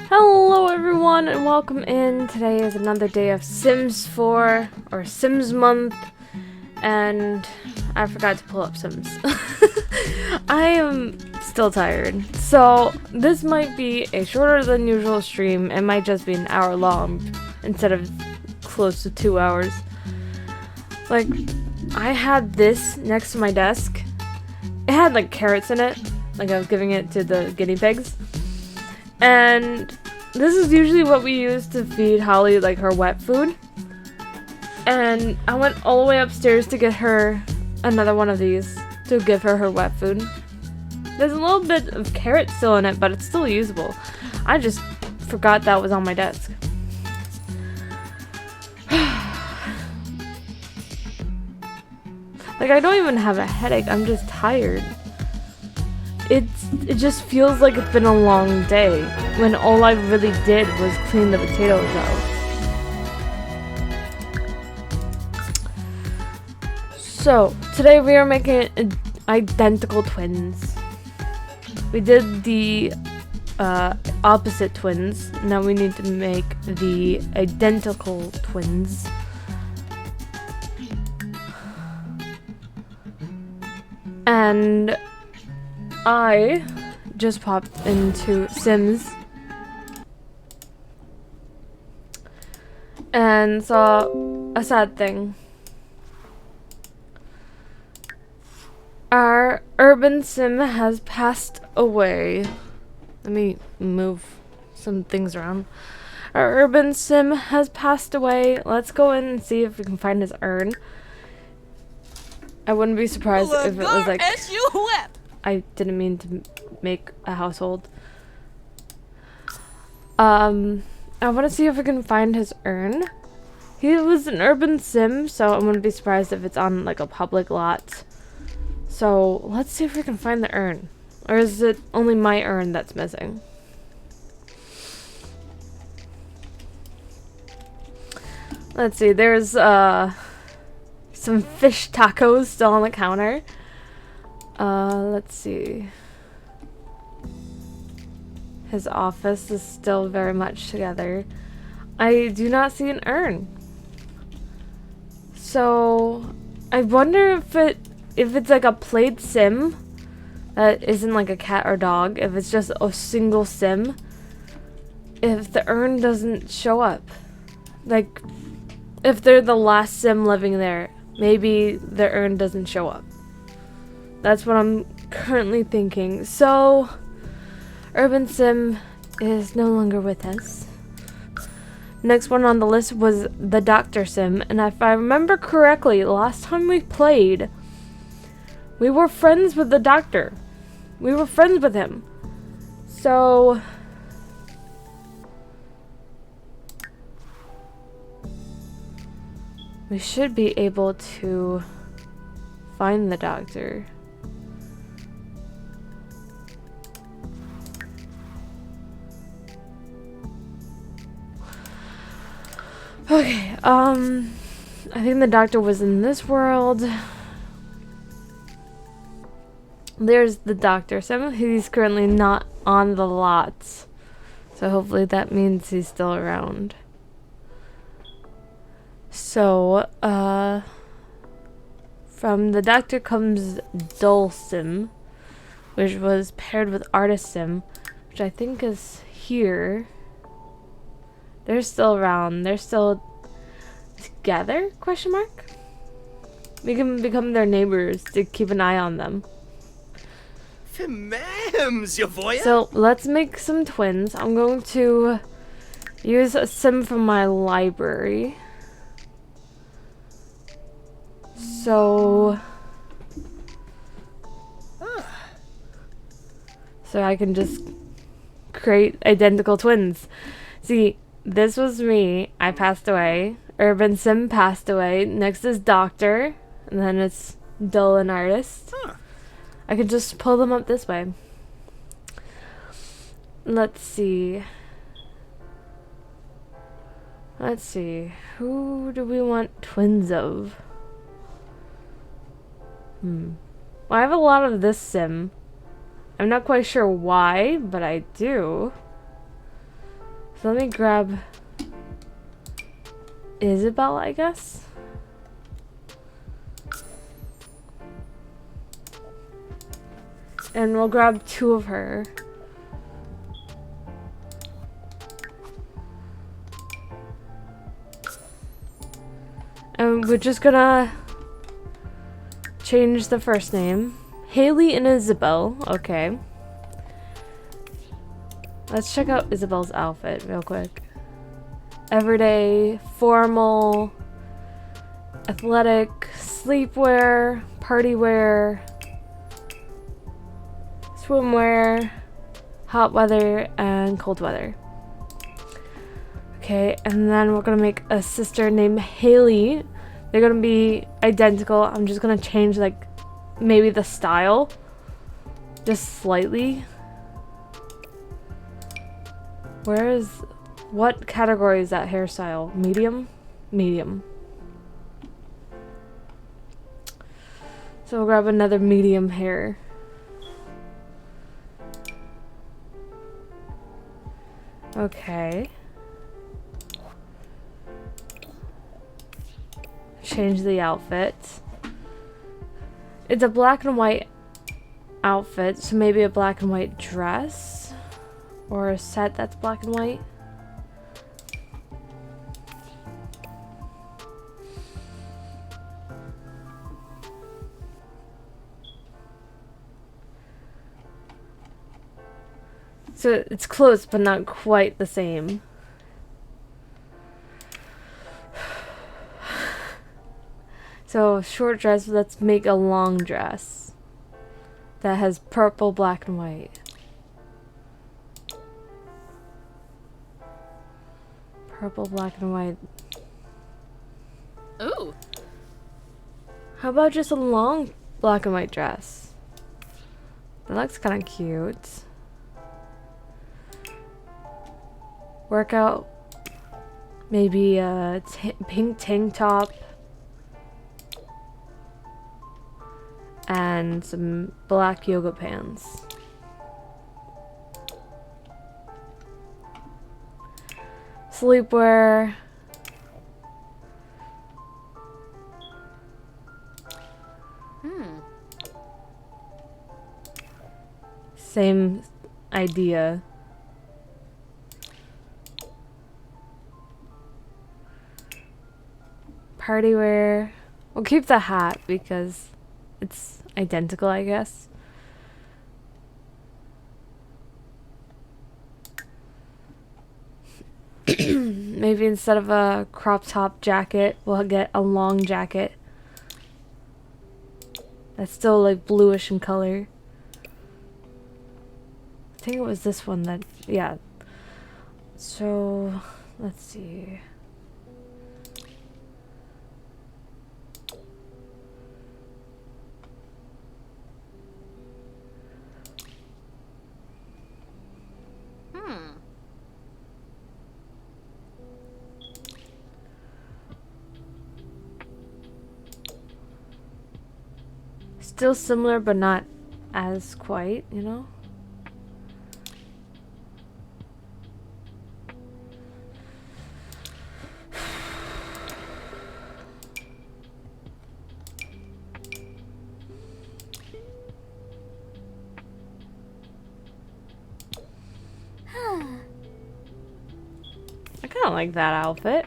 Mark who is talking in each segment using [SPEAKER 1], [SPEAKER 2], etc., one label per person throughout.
[SPEAKER 1] Hello everyone and welcome in. Today is another day of Sims 4 or Sims month and I forgot to pull up Sims. I am still tired. So this might be a shorter than usual stream. It might just be an hour long instead of close to 2 hours. Like, I had this next to my desk. It had like carrots in it. Like I was giving it to the guinea pigs. And this is usually what we use to feed Holly, like, her wet food. And I went all the way upstairs to get her another one of these to give her her wet food. There's a little bit of carrot still in it, but it's still usable. I just forgot that was on my desk. Like, I don't even have a headache, I'm just tired. It just feels like it's been a long day when all I really did was clean the potatoes out. So today we are making identical twins. We did the opposite twins. Now we need to make the identical twins. And I just popped into Sims and saw a sad thing. Our urban sim has passed away. Let me move some things around. Our urban sim has passed away. Let's go in and see if we can find his urn. I wouldn't be surprised if it was like... I didn't mean to make a household. I want to see if we can find his urn. He was an urban sim, so I wouldn't be surprised if it's on like a public lot. So let's see if we can find the urn. Or is it only my urn that's missing? Let's see, there's some fish tacos still on the counter. Let's see. His office is still very much together. I do not see an urn. So I wonder if it's like a played sim that isn't like a cat or dog, if it's just a single sim, if the urn doesn't show up. Like, if they're the last sim living there, maybe the urn doesn't show up. That's what I'm currently thinking. So, Urban Sim is no longer with us. Next one on the list was the Doctor Sim. And if I remember correctly, last time we played, we were friends with the Doctor. We were friends with him. So, we should be able to find the Doctor. Okay, I think the Doctor was in this world. There's the Doctor. He's currently not on the lots. So hopefully that means he's still around. So, from the Doctor comes Dull Sim, which was paired with Artist Sim, which I think is here. They're still around. They're still together? Question mark? We can become their neighbors to keep an eye on them. So let's make some twins. I'm going to use a sim from my library. So I can just create identical twins. See, this was me. I passed away. Urban Sim passed away. Next is Doctor. And then it's Dull and Artist. I could just pull them up this way. Let's see. Who do we want twins of? Well, I have a lot of this sim. I'm not quite sure why, but I do. So let me grab Isabel, I guess. And we'll grab 2 of her. And we're just gonna change the first name. Haley and Isabel. Okay. Let's check out Isabel's outfit real quick. Everyday, formal, athletic, sleepwear, party wear, swimwear, hot weather, and cold weather. Okay, and then we're gonna make a sister named Haley. They're gonna be identical. I'm just gonna change like maybe the style just slightly. What category is that hairstyle? Medium? Medium. So we'll grab another medium hair. Okay. Change the outfit. It's a black and white outfit, so maybe a black and white dress or a set that's black and white. So it's close, but not quite the same. So short dress, let's make a long dress that has purple, black, and white. Purple, black, and white.
[SPEAKER 2] Ooh.
[SPEAKER 1] How about just a long black and white dress? That looks kind of cute. Workout, maybe a pink tank top and some black yoga pants. Sleepwear. Same idea. Party wear. We'll keep the hat because it's identical, I guess. Maybe instead of a crop top jacket, we'll get a long jacket. That's still like bluish in color. I think it was this one that, yeah. So, let's see. Still similar, but not as quite, you know? I kind of like that outfit.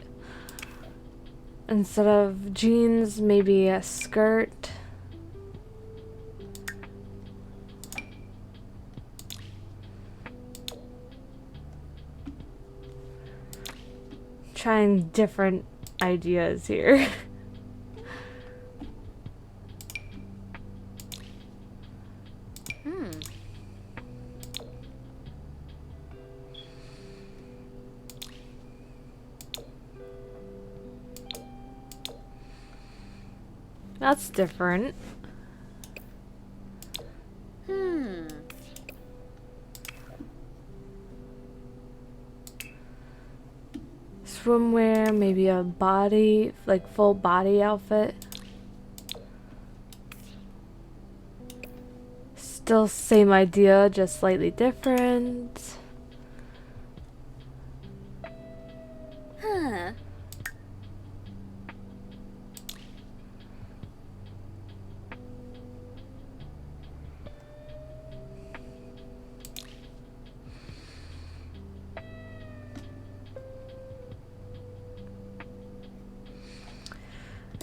[SPEAKER 1] Instead of jeans, maybe a skirt. Trying different ideas here. That's different. Swimwear, maybe a body, like full body outfit. Still same idea, just slightly different. I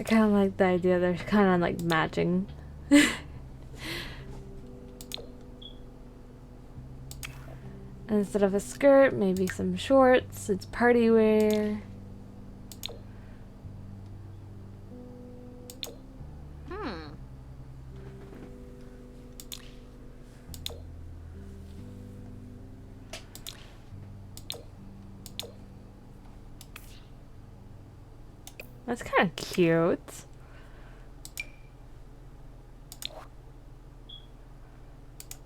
[SPEAKER 1] kind of like the idea they're kind of like matching. Instead of a skirt, maybe some shorts. It's party wear. That's kind of cute.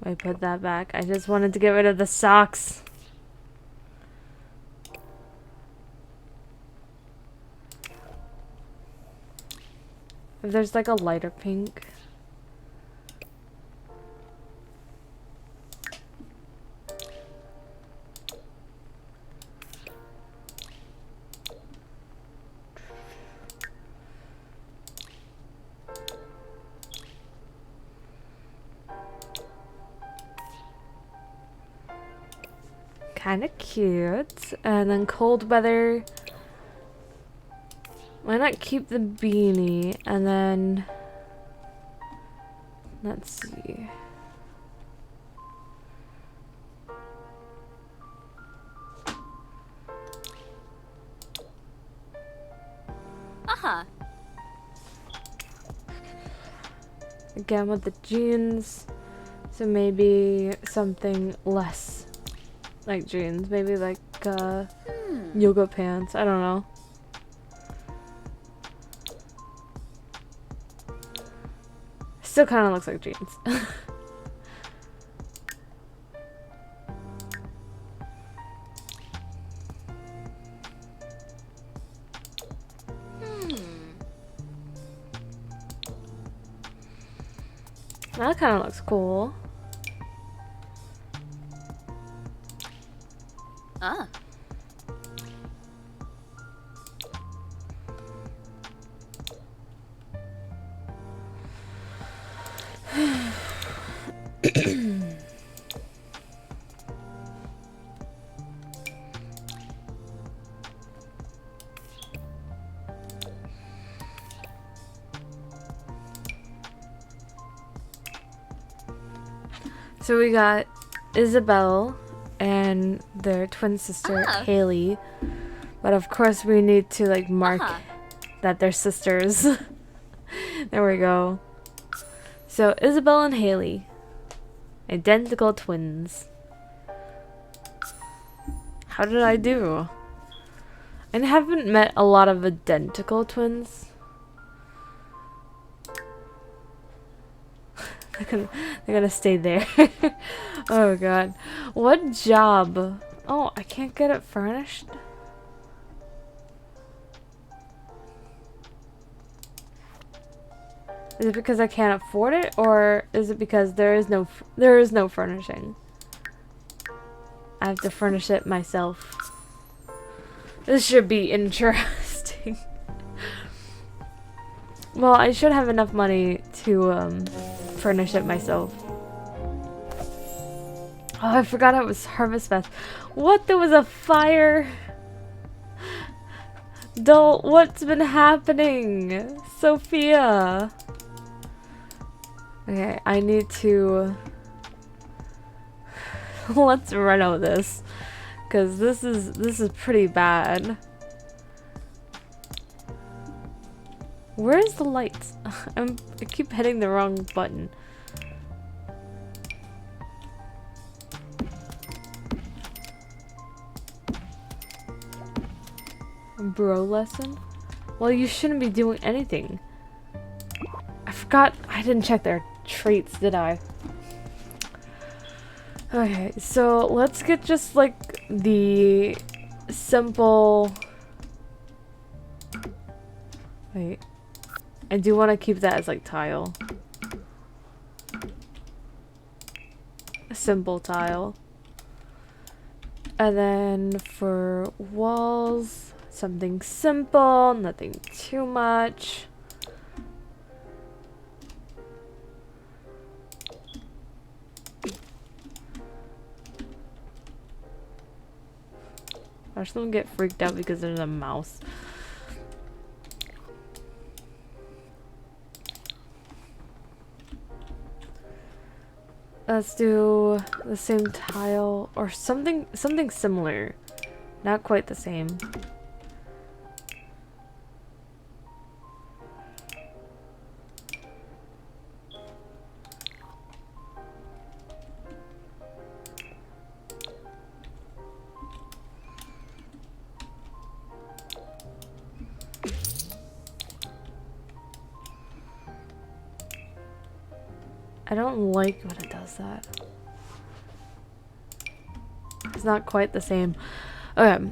[SPEAKER 1] I put that back. I just wanted to get rid of the socks. If there's like a lighter pink. Kind of cute. And then cold weather. Why not keep the beanie and then let's see. Again with the jeans. So maybe something less like jeans. Maybe like yoga pants. I don't know. Still kind of looks like jeans. That kind of looks cool. So we got Isabel and their twin sister Haley, but of course we need to like mark that they're sisters. There we go. So Isabel and Haley, identical twins. How did I do? I haven't met a lot of identical twins. They're gonna stay there. Oh god. What job? Oh, I can't get it furnished? Is it because I can't afford it, or is it because there is no furnishing? I have to furnish it myself. This should be interesting. Well, I should have enough money to furnish it myself. Oh, I forgot it was Harvest Fest. What? There was a fire? Doll, what's been happening? Sophia. Okay, I need to... Let's reno this. Because this is pretty bad. Where's the lights? I keep hitting the wrong button. Bro lesson? Well, you shouldn't be doing anything. I forgot. I didn't check their traits, did I? Okay, so let's get just like the simple... Wait. I do want to keep that as like tile. A simple tile. And then for walls, Something simple, nothing too much. I just don't get freaked out because there's a mouse. Let's do the same tile or something similar. Not quite the same. I don't like when it does that. It's not quite the same. Okay,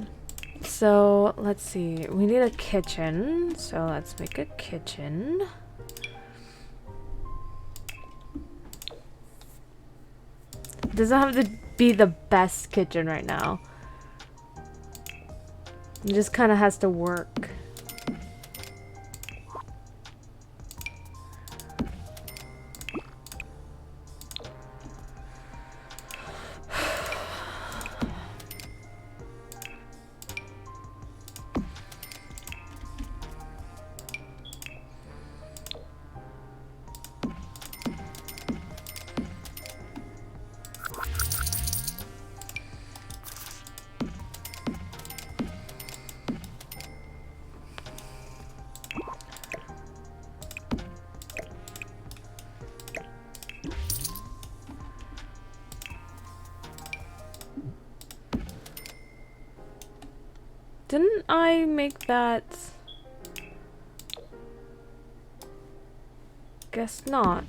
[SPEAKER 1] so let's see. We need a kitchen, so let's make a kitchen. It doesn't have to be the best kitchen right now. It just kind of has to work. Didn't I make that? Guess not.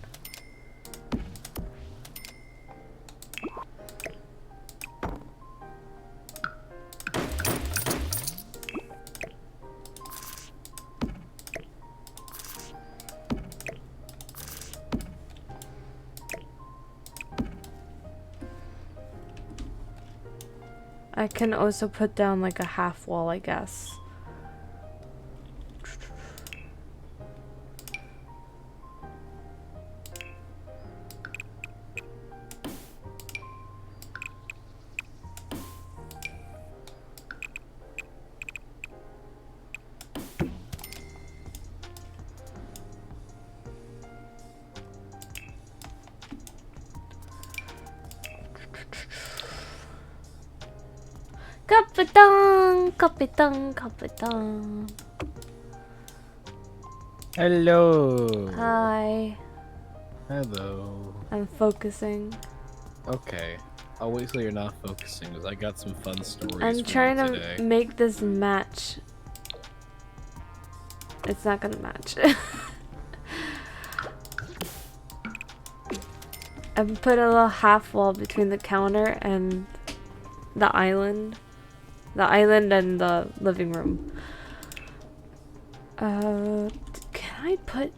[SPEAKER 1] I can also put down like a half wall, I guess. Kapitang, kapitang, kapitang.
[SPEAKER 2] Hello.
[SPEAKER 1] Hi.
[SPEAKER 2] Hello.
[SPEAKER 1] I'm focusing.
[SPEAKER 2] Okay. I'll wait till you're not focusing because I got some fun stories.
[SPEAKER 1] I'm
[SPEAKER 2] for
[SPEAKER 1] trying
[SPEAKER 2] you
[SPEAKER 1] to
[SPEAKER 2] today.
[SPEAKER 1] make this match. It's not gonna match. I put a little half wall between the counter and the island. The island and the living room. Can I put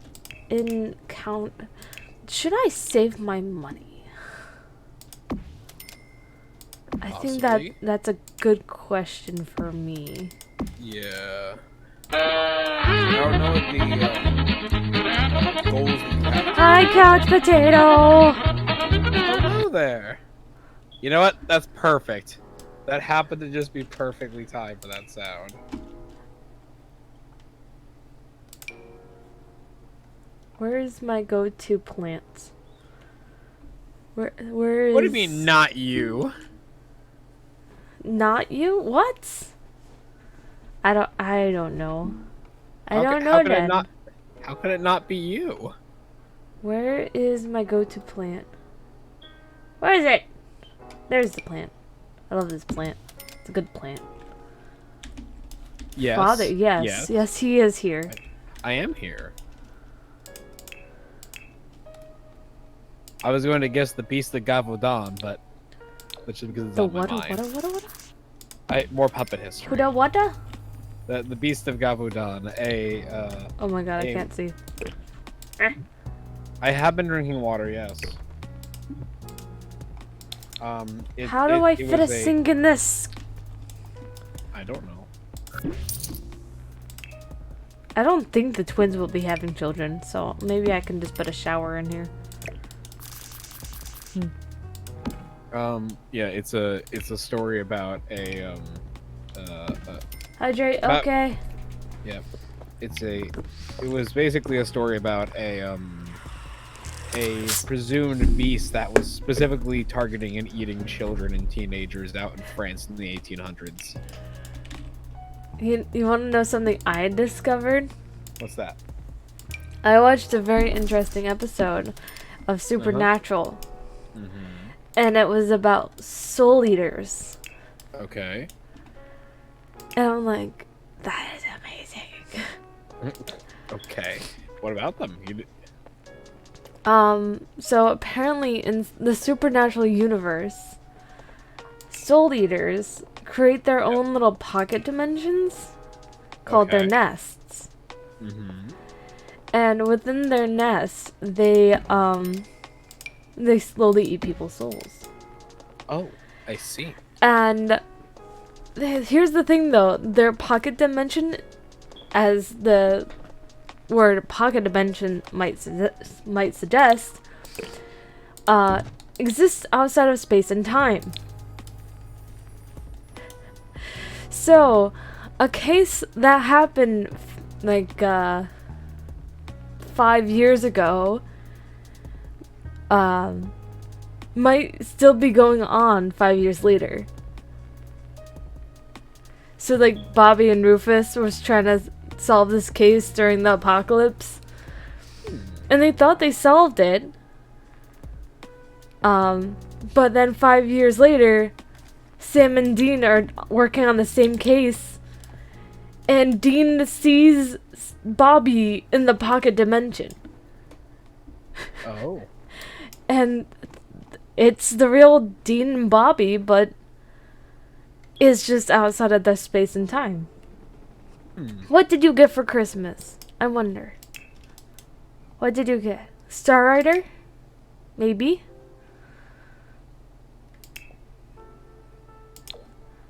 [SPEAKER 1] in count? Should I save my money? I think that's a good question for me.
[SPEAKER 2] Yeah. I don't know what the goals we have.
[SPEAKER 1] Hi, couch potato.
[SPEAKER 2] Hello there. You know what? That's perfect. That happened to just be perfectly timed for that sound.
[SPEAKER 1] Where is my go-to plants? Where is...
[SPEAKER 2] What do you mean, not you?
[SPEAKER 1] Not you? What? I don't know. I don't know
[SPEAKER 2] how could
[SPEAKER 1] then.
[SPEAKER 2] How could it not be you?
[SPEAKER 1] Where is my go-to plant? Where is it? There's the plant. I love this plant. It's a good plant.
[SPEAKER 2] Yes.
[SPEAKER 1] Father, yes. Yes, he is here.
[SPEAKER 2] I am here. I was going to guess the Beast of Gavaudan, but which is because it's on my mind. More puppet history.
[SPEAKER 1] Wada?
[SPEAKER 2] The Beast of Gavaudan,
[SPEAKER 1] oh my god, I can't see.
[SPEAKER 2] I have been drinking water, yes.
[SPEAKER 1] How do I fit a sink in this?
[SPEAKER 2] I don't know.
[SPEAKER 1] I don't think the twins will be having children, so maybe I can just put a shower in here.
[SPEAKER 2] Yeah, it's a story about a
[SPEAKER 1] Hydrate,
[SPEAKER 2] about,
[SPEAKER 1] okay.
[SPEAKER 2] yeah, it was basically a story about a presumed beast that was specifically targeting and eating children and teenagers out in France in the 1800s.
[SPEAKER 1] You want to know something I discovered?
[SPEAKER 2] What's that?
[SPEAKER 1] I watched a very interesting episode of Supernatural. And it was about soul eaters.
[SPEAKER 2] Okay.
[SPEAKER 1] And I'm like, that is amazing.
[SPEAKER 2] Okay. What about them?
[SPEAKER 1] So apparently in the Supernatural universe, soul eaters create their own little pocket dimensions called their nests. And within their nests, they slowly eat people's souls.
[SPEAKER 2] Oh, I see.
[SPEAKER 1] And here's the thing though, their pocket dimension, as the word pocket dimension might suggest, exists outside of space and time. So, a case that happened like 5 years ago might still be going on 5 years later. So like Bobby and Rufus was trying to solve this case during the apocalypse, and they thought they solved it, but then 5 years later Sam and Dean are working on the same case, and Dean sees Bobby in the pocket dimension.
[SPEAKER 2] Oh.
[SPEAKER 1] And it's the real Dean and Bobby, but it's just outside of the space and time. What did you get for Christmas? I wonder. What did you get? Star Rider? Maybe?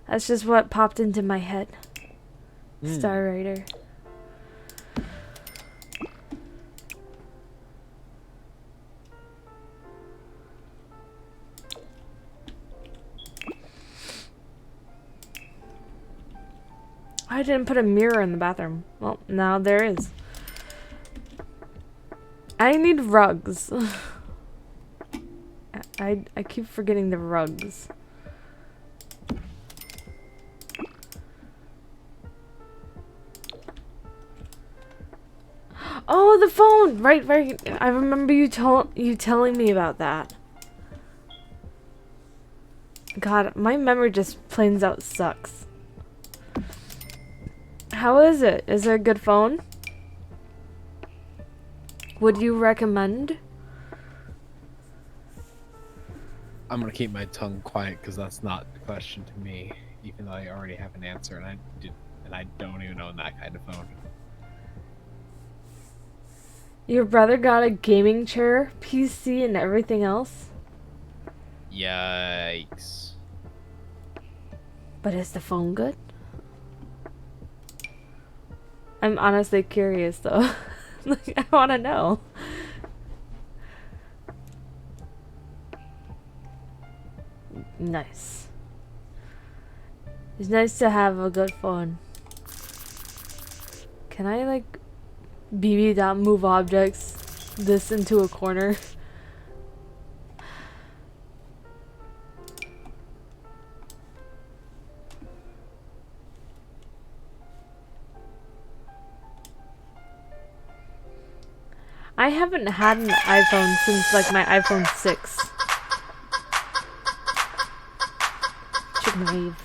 [SPEAKER 1] That's just what popped into my head. Star Rider. I didn't put a mirror in the bathroom. Well, now there is. I need rugs. I keep forgetting the rugs. Oh, the phone! Right. I remember you telling me about that. God, my memory just plain out sucks. How is it? Is it a good phone? Would you recommend?
[SPEAKER 2] I'm gonna keep my tongue quiet because that's not the question to me, even though I already have an answer, and I don't even own that kind of phone.
[SPEAKER 1] Your brother got a gaming chair, PC, and everything else?
[SPEAKER 2] Yikes.
[SPEAKER 1] But is the phone good? I'm honestly curious though. Like, I want to know. Nice. It's nice to have a good phone. Can I like move objects this into a corner? I haven't had an iPhone since like my iPhone 6. Chicken wave.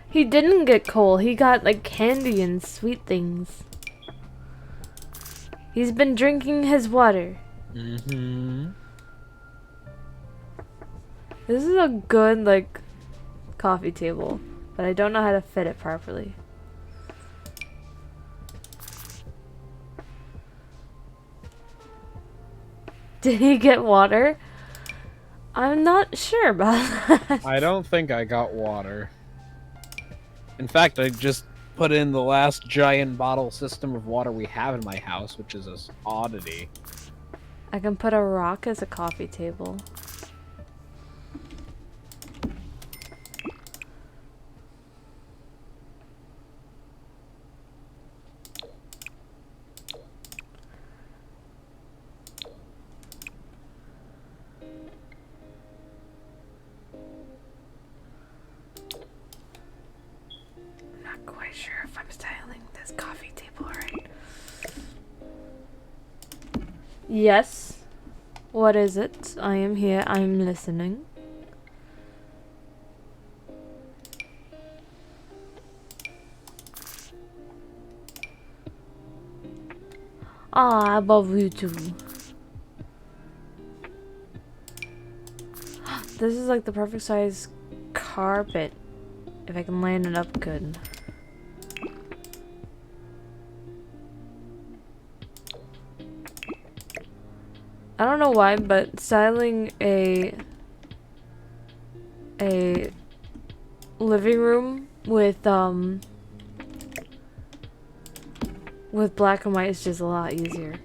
[SPEAKER 1] He didn't get coal. He got like candy and sweet things. He's been drinking his water.
[SPEAKER 2] Mm-hmm.
[SPEAKER 1] This is a good, like, coffee table, but I don't know how to fit it properly. Did he get water? I'm not sure about that.
[SPEAKER 2] I don't think I got water. In fact, I just put in the last giant bottle system of water we have in my house, which is an oddity.
[SPEAKER 1] I can put a rock as a coffee table. Not quite sure if I'm styling this coffee table right. Yes. What is it? I am here. I'm listening. Ah, above you too. This is like the perfect size carpet. If I can line it up good. I don't know why, but styling a living room with black and white is just a lot easier.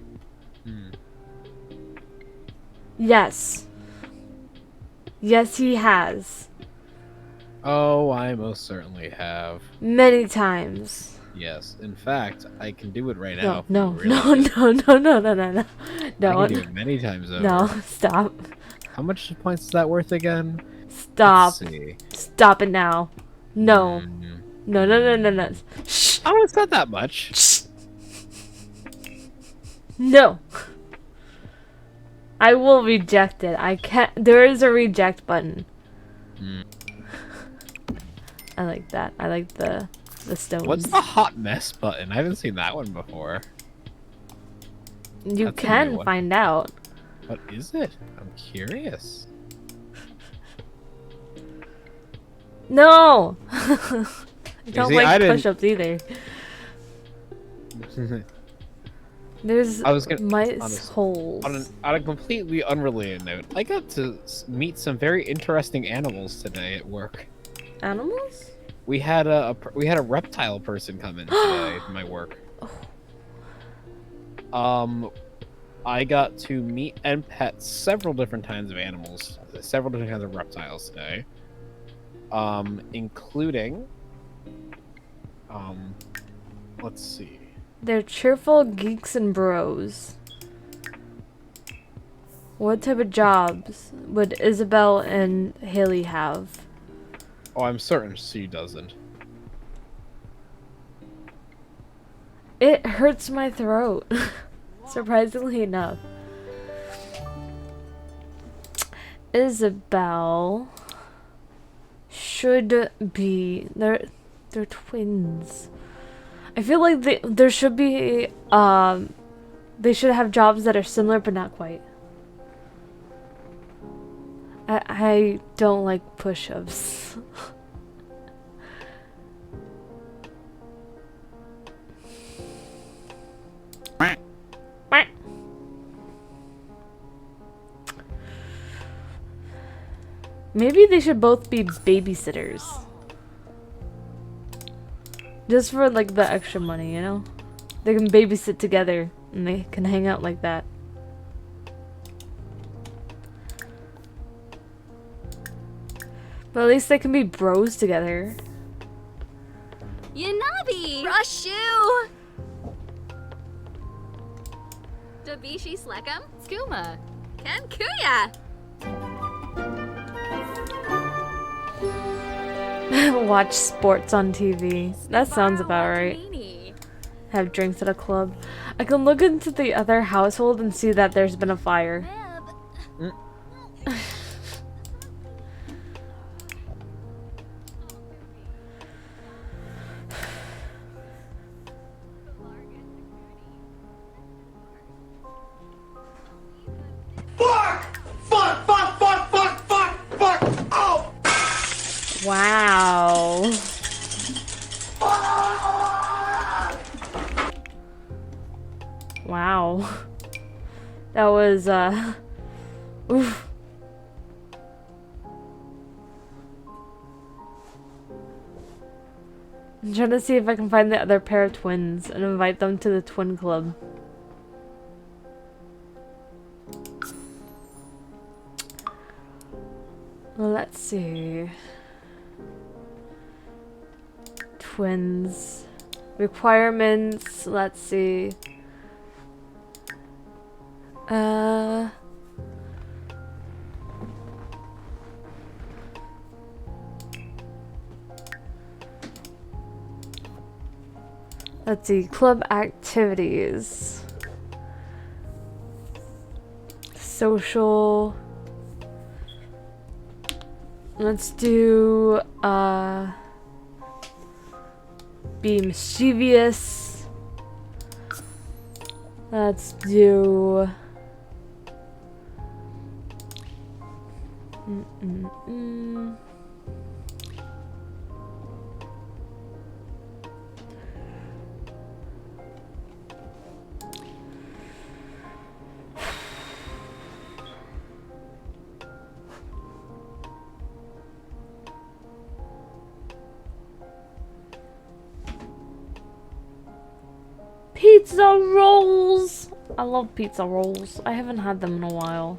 [SPEAKER 1] Yes. Yes, he has.
[SPEAKER 2] Oh, I most certainly have.
[SPEAKER 1] Many times.
[SPEAKER 2] Yes. In fact, I can do it right
[SPEAKER 1] No,
[SPEAKER 2] now.
[SPEAKER 1] no, no, no, no, no, no, no, no.
[SPEAKER 2] I
[SPEAKER 1] Don't.
[SPEAKER 2] can do it many times over.
[SPEAKER 1] No, stop.
[SPEAKER 2] How much points is that worth again?
[SPEAKER 1] Stop.
[SPEAKER 2] Let's see.
[SPEAKER 1] Stop it now. No. No, no, no, no, no. Shh.
[SPEAKER 2] Oh, it's not that much.
[SPEAKER 1] Shh. No. I will reject it. I can't. There is a reject button. I like that. I like the stones.
[SPEAKER 2] What's the hot mess button? I haven't seen that one before.
[SPEAKER 1] You
[SPEAKER 2] That's a new
[SPEAKER 1] can
[SPEAKER 2] one.
[SPEAKER 1] find out.
[SPEAKER 2] What is it? I'm curious.
[SPEAKER 1] No. I don't
[SPEAKER 2] see,
[SPEAKER 1] like
[SPEAKER 2] I
[SPEAKER 1] push-ups either. There's mice holes.
[SPEAKER 2] On a completely unrelated note, I got to meet some very interesting animals today at work.
[SPEAKER 1] Animals?
[SPEAKER 2] We had a reptile person come in today to my work. I got to meet and pet several different kinds of animals, several different kinds of reptiles today. Including let's see.
[SPEAKER 1] They're cheerful geeks and bros. What type of jobs would Isabel and Haley have?
[SPEAKER 2] Oh, I'm certain she doesn't.
[SPEAKER 1] It hurts my throat. Surprisingly enough. Isabel should be they're twins. I feel like there should be they should have jobs that are similar but not quite. I don't like push-ups. Maybe they should both be babysitters. Just for like the extra money, you know? They can babysit together and they can hang out like that. But at least they can be bros together.
[SPEAKER 3] Yanabi! Rashu! Dabishi Slekam? Skuma. Ken Kuya!
[SPEAKER 1] Watch sports on TV. That sounds about right. Have drinks at a club. I can look into the other household and see that there's been a fire. Wow. Wow. That was, oof. I'm trying to see if I can find the other pair of twins and invite them to the twin club. Well, let's see. Twins. Requirements, let's see. Let's see, club activities. Social. Let's do, be mischievous. Let's do... Pizza rolls! I love pizza rolls. I haven't had them in a while.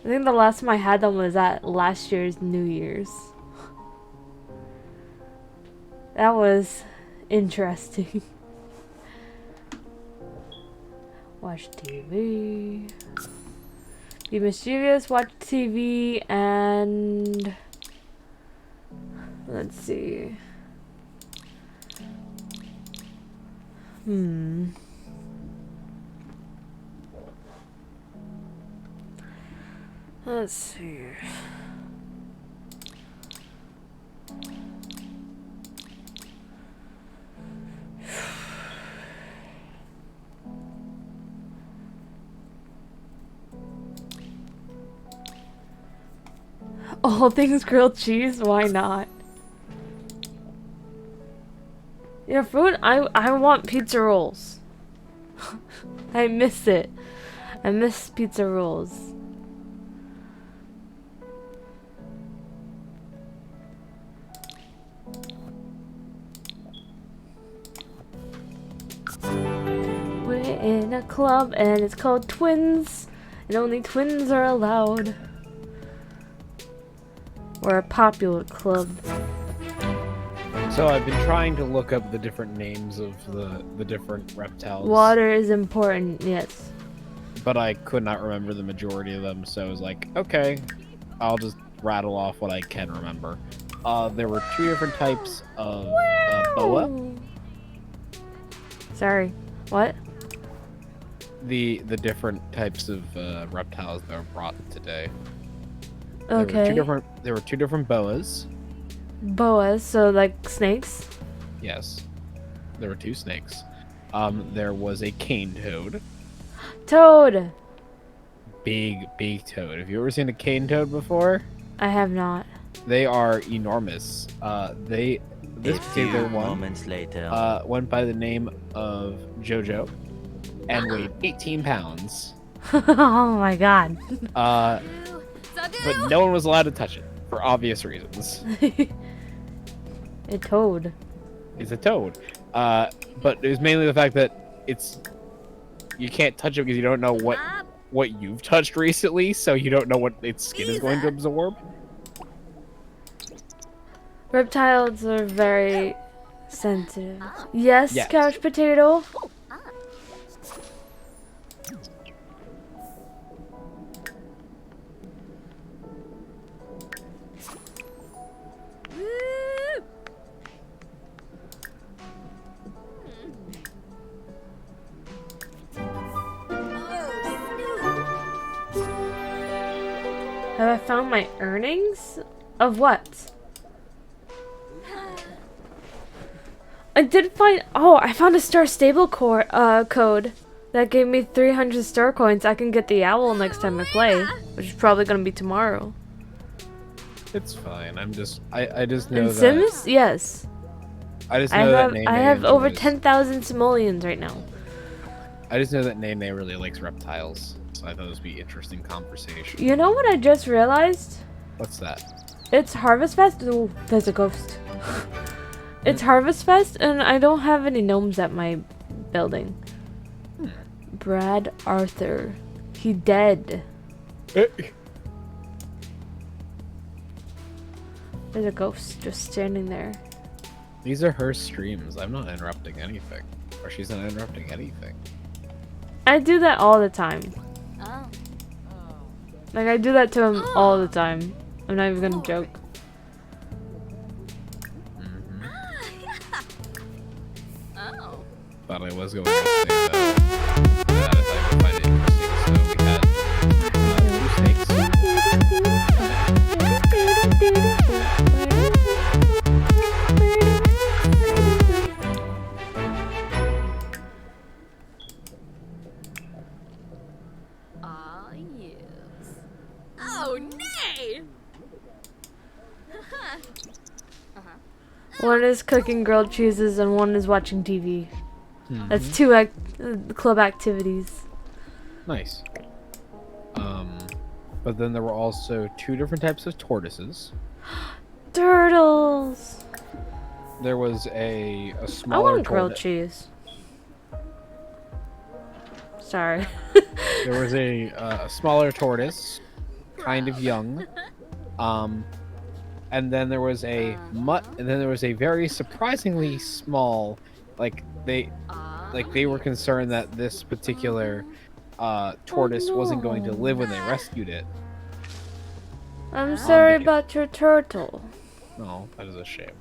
[SPEAKER 1] I think the last time I had them was at last year's New Year's. That was interesting. Watch TV. Be mischievous, watch TV, and... let's see. Let's see. All things grilled cheese, why not? Your food? I want pizza rolls. I miss it. I miss pizza rolls. We're in a club and it's called Twins, and only twins are allowed. We're a popular club.
[SPEAKER 2] So I've been trying to look up the different names of the different reptiles.
[SPEAKER 1] Water is important, yes.
[SPEAKER 2] But I could not remember the majority of them, so I was like, okay, I'll just rattle off what I can remember. There were 2 different types of boa.
[SPEAKER 1] Sorry, what?
[SPEAKER 2] The different types of reptiles that were brought today.
[SPEAKER 1] Okay.
[SPEAKER 2] There were two different boas.
[SPEAKER 1] Boas, so like snakes?
[SPEAKER 2] Yes. There were 2 snakes. There was a cane toad.
[SPEAKER 1] Toad!
[SPEAKER 2] Big toad. Have you ever seen a cane toad before?
[SPEAKER 1] I have not.
[SPEAKER 2] They are enormous. This particular one
[SPEAKER 4] moments later.
[SPEAKER 2] went by the name of Jojo and weighed 18 pounds.
[SPEAKER 1] Oh my god.
[SPEAKER 2] But no one was allowed to touch it for obvious reasons.
[SPEAKER 1] A toad.
[SPEAKER 2] It's a toad. But it was mainly the fact that you can't touch it because you don't know what you've touched recently, so you don't know what its skin is going to absorb.
[SPEAKER 1] Reptiles are very sensitive. Yes,
[SPEAKER 2] Yes.
[SPEAKER 1] couch potato. Have I found my earnings? Of what? I did find. Oh, I found a star stable code that gave me 300 star coins. I can get the owl next time I play, which is probably gonna be tomorrow.
[SPEAKER 2] It's fine. I just know
[SPEAKER 1] In
[SPEAKER 2] that.
[SPEAKER 1] Sims? Yes.
[SPEAKER 2] I just know that
[SPEAKER 1] I have over
[SPEAKER 2] enjoys-
[SPEAKER 1] 10,000 simoleons right now.
[SPEAKER 2] I just know that Nene really likes reptiles, so I thought this would be interesting conversation.
[SPEAKER 1] You know what I just realized?
[SPEAKER 2] What's that?
[SPEAKER 1] It's Harvest Fest. Oh, there's a ghost. It's Harvest Fest, and I don't have any gnomes at my building. Brad Arthur. He dead. There's a ghost just standing there.
[SPEAKER 2] These are her streams. I'm not interrupting anything. Or she's not interrupting anything.
[SPEAKER 1] I do that all the time.
[SPEAKER 3] Oh.
[SPEAKER 1] Like, I do that to him all the time. I'm not even gonna joke.
[SPEAKER 3] Oh.
[SPEAKER 2] Thought I was going to say that if I would find it interesting. So we
[SPEAKER 3] Ah, yes. Oh, nay!
[SPEAKER 1] One is cooking grilled cheeses and one is watching TV.
[SPEAKER 2] Mhm.
[SPEAKER 1] That's two club activities.
[SPEAKER 2] Nice. But then there were also two different types of tortoises.
[SPEAKER 1] Turtles!
[SPEAKER 2] There was a
[SPEAKER 1] I
[SPEAKER 2] smaller
[SPEAKER 1] want grilled
[SPEAKER 2] tortoise.
[SPEAKER 1] cheese. Sorry.
[SPEAKER 2] There was a smaller tortoise, kind of young. And then there was a mutt, and then there was a very surprisingly small, like they were concerned that this particular tortoise wasn't going to live when they rescued it.
[SPEAKER 1] I'm sorry
[SPEAKER 2] because-
[SPEAKER 1] about your turtle.
[SPEAKER 2] Oh, that is a shame.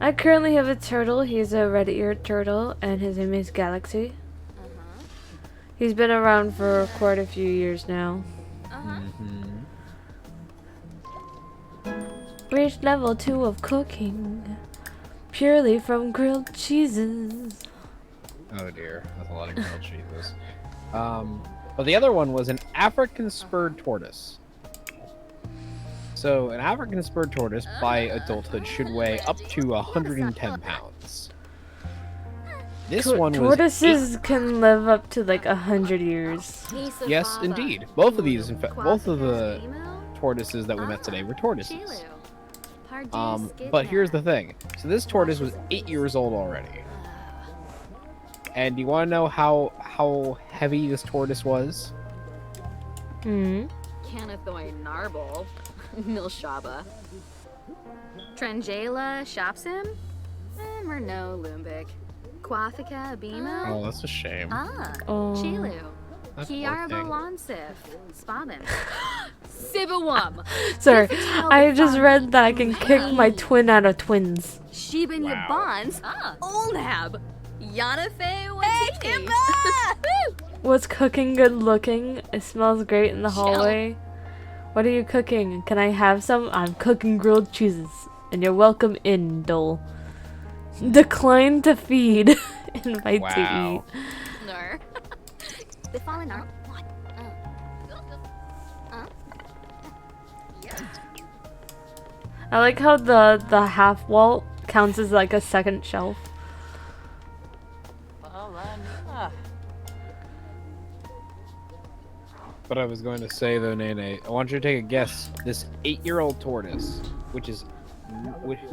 [SPEAKER 1] I currently have a turtle. He's a red-eared turtle, and his name is Galaxy. He's been around for quite a few years now.
[SPEAKER 2] Mm-hmm.
[SPEAKER 1] Reached level 2 of cooking. Purely from grilled cheeses.
[SPEAKER 2] Oh dear, that's a lot of grilled cheeses. But the other one was an African spurred tortoise. So an African spurred tortoise by adulthood should weigh up to 110 pounds. This one was
[SPEAKER 1] Tortoises can live up to like 100 years.
[SPEAKER 2] Yes, indeed. Both of these, in fact, both of the tortoises that we met today were tortoises. But here's the thing. So this tortoise was 8 years old already. And do you want to know how heavy this tortoise was?
[SPEAKER 1] Hmm.
[SPEAKER 3] Canathoy Narble. Milshaba. Trangela Shopsim? Merno Lumbik. Quafica Abimo?
[SPEAKER 2] Oh, that's a shame.
[SPEAKER 3] Ah.
[SPEAKER 1] Oh.
[SPEAKER 3] Chilu.
[SPEAKER 2] That poor
[SPEAKER 3] Kiarba
[SPEAKER 2] thing.
[SPEAKER 3] Lonsif. Spabin. Sibawum.
[SPEAKER 1] Sorry, I just read that I can kick my twin out of twins.
[SPEAKER 3] Shiban
[SPEAKER 2] Wow.
[SPEAKER 3] Yabans. Olnab. Yanafe Watini.
[SPEAKER 1] Was cooking good looking? It smells great in the hallway. What are you cooking? Can I have some? I'm cooking grilled cheeses. And you're welcome in, Dole. Decline to feed. Invite
[SPEAKER 2] Wow.
[SPEAKER 1] to eat.
[SPEAKER 3] No. The fallen art. What?
[SPEAKER 1] I like how the half wall counts as like a second shelf.
[SPEAKER 2] But I was going to say though, Nene, I want you to take a guess. This 8-year-old tortoise, who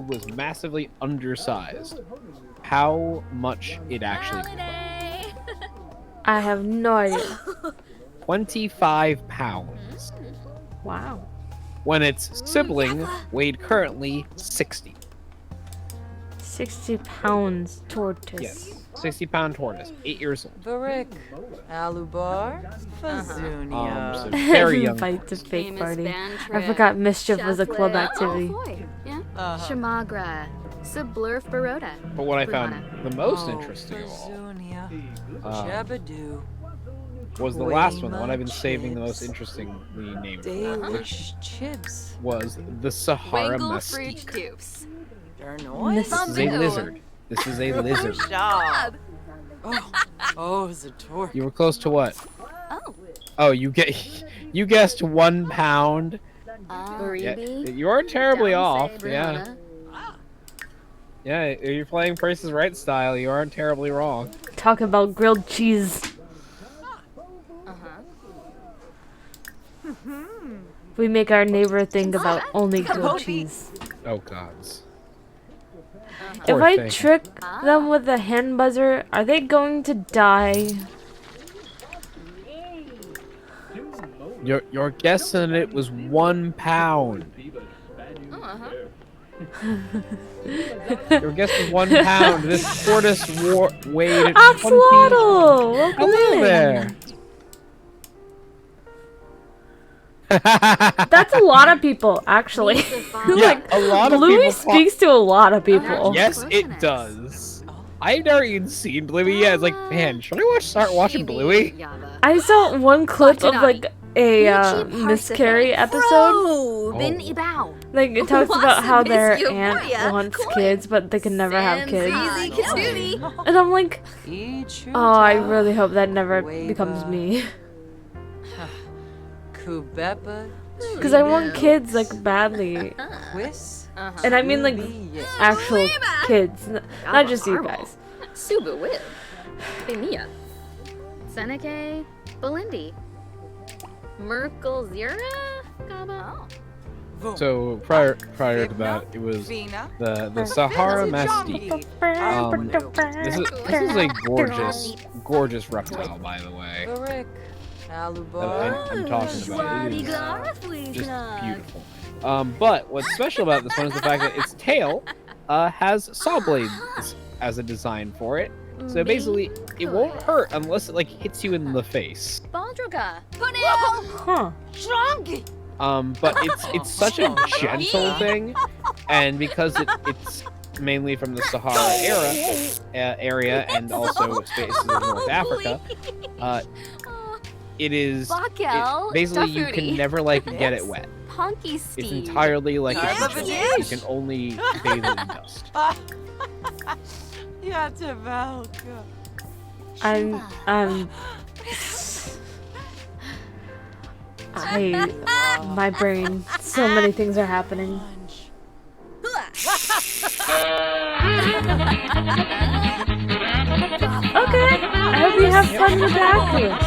[SPEAKER 2] was massively undersized, how much it actually weighed.
[SPEAKER 3] Holiday.
[SPEAKER 1] I have no idea.
[SPEAKER 2] 25 pounds.
[SPEAKER 1] Wow.
[SPEAKER 2] When its sibling weighed currently 60.
[SPEAKER 1] 60 pounds tortoise.
[SPEAKER 2] Yes. 60-pound tortoise, 8 years old.
[SPEAKER 4] Barik, Alubar, Fazunia.
[SPEAKER 2] So very young.
[SPEAKER 1] Invite to
[SPEAKER 2] tortoise.
[SPEAKER 1] fake
[SPEAKER 3] Famous
[SPEAKER 1] party.
[SPEAKER 3] band
[SPEAKER 1] I
[SPEAKER 3] trip.
[SPEAKER 1] forgot mischief was a club
[SPEAKER 3] Shuffle.
[SPEAKER 1] activity.
[SPEAKER 3] Oh, boy. Yeah.
[SPEAKER 4] Uh-huh.
[SPEAKER 3] Shamagra. Sublurf Baroda.
[SPEAKER 2] But what I found
[SPEAKER 3] Brumana.
[SPEAKER 2] the most interesting of all
[SPEAKER 4] Fazunia,
[SPEAKER 2] uh,
[SPEAKER 4] Jabadoo,
[SPEAKER 2] was the last one, the one I've been saving the most interestingly named for, which
[SPEAKER 4] Dalish Chibs,
[SPEAKER 2] was the Sahara
[SPEAKER 3] Wangle
[SPEAKER 2] mesquite.
[SPEAKER 3] Fruit Dupes.
[SPEAKER 4] Darnoy,
[SPEAKER 1] This
[SPEAKER 2] This is a
[SPEAKER 3] Bamboo.
[SPEAKER 2] lizard. This is a lizard.
[SPEAKER 4] Shab. Oh, Zator.
[SPEAKER 2] You were close to what?
[SPEAKER 3] Oh.
[SPEAKER 2] Oh, you guessed 1 pound Yeah,
[SPEAKER 3] Garibi.
[SPEAKER 2] you aren't terribly off.
[SPEAKER 3] Downsay
[SPEAKER 2] Yeah.
[SPEAKER 3] Brunona.
[SPEAKER 2] Yeah, if you're playing Price is Right style, you aren't terribly wrong.
[SPEAKER 1] Talk about grilled cheese. We make our neighbor think about only grilled cheese.
[SPEAKER 2] Oh gods.
[SPEAKER 1] If
[SPEAKER 2] Poor
[SPEAKER 1] I
[SPEAKER 2] thing.
[SPEAKER 1] trick them with a hand buzzer, are they going to die?
[SPEAKER 2] Your guess on it was 1 pound. Your guess was 1 pound. This tortoise weighed 20.
[SPEAKER 1] Axolotl! Welcome
[SPEAKER 2] Hello
[SPEAKER 1] in.
[SPEAKER 2] there.
[SPEAKER 1] That's a lot of people, actually.
[SPEAKER 2] Yeah, a lot of
[SPEAKER 1] Bluey
[SPEAKER 2] people.
[SPEAKER 1] speaks to a lot of people.
[SPEAKER 2] Yes, it does. I've never even seen Bluey yet. It's like, man, should I start watching Bluey?
[SPEAKER 1] I saw one clip of like a Miss Carrie episode.
[SPEAKER 3] Bin Ibao.
[SPEAKER 1] Like it talks about how their
[SPEAKER 3] Wasabi
[SPEAKER 1] aunt
[SPEAKER 3] Yomoya.
[SPEAKER 1] wants kids, but they can never have kids.
[SPEAKER 3] Easy Katuni.
[SPEAKER 1] And I'm like, oh, I really hope that never becomes me.
[SPEAKER 4] Kubepa.
[SPEAKER 1] Because I want kids like badly.
[SPEAKER 4] Quiz.
[SPEAKER 1] And I mean like actual kids, not just you guys.
[SPEAKER 3] Subu Will. Bimia. Seneca. Belindi. Merkel Zira? Gaba?
[SPEAKER 2] So prior to that, it was the Sahara Mastique. This is a gorgeous reptile, by the way.
[SPEAKER 4] Barik.
[SPEAKER 2] That
[SPEAKER 4] Alubar.
[SPEAKER 2] I'm talking about. It is just beautiful. But what's special about this one is the fact that its tail has saw blades as a design for it. So basically, it won't hurt unless it like hits you in the face.
[SPEAKER 3] Baldroga.
[SPEAKER 1] Huh.
[SPEAKER 2] But it's such a gentle thing, and because it's mainly from the Sahara area and also spaces of North Africa, basically you can never like get it wet.
[SPEAKER 3] Punky
[SPEAKER 2] It's
[SPEAKER 3] Steve.
[SPEAKER 2] entirely like
[SPEAKER 4] Time
[SPEAKER 2] a
[SPEAKER 4] of a
[SPEAKER 2] beach.
[SPEAKER 4] dish.
[SPEAKER 2] You can only bathe in dust.
[SPEAKER 4] Ja, te welke.
[SPEAKER 1] I'm my brain, so many things are happening. Okay, I hope you have fun with the actors.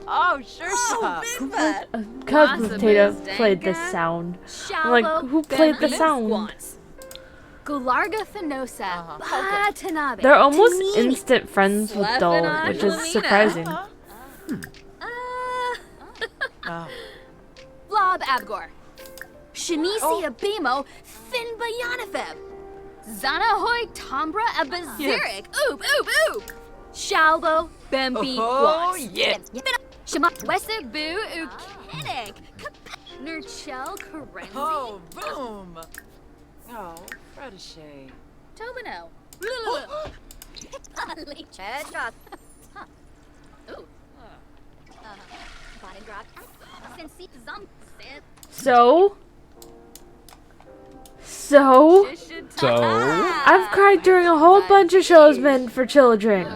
[SPEAKER 4] Oh, sure, stop.
[SPEAKER 1] Cuz Potato played this sound. I'm like, who played the sound?
[SPEAKER 3] Gularga Fenosa. Batanabe.
[SPEAKER 1] They're almost instant friends with Dole, which is surprising.
[SPEAKER 3] Blob Abgor. Shanisi Abimo. Finba Yanafeb. Zanahoy Tombra Abazirik. Oop, oop, oop. Shalbo Bempi
[SPEAKER 4] Oh,
[SPEAKER 3] Guas.
[SPEAKER 4] yes.
[SPEAKER 3] Shema Wesabu Ukinik. Nurchel Karenzi.
[SPEAKER 4] Oh, boom. Oh, Fredishay.
[SPEAKER 3] Tobino. Headshot. Ooh.
[SPEAKER 1] So,
[SPEAKER 3] Ah.
[SPEAKER 1] I've cried during a whole bunch of shows meant for children.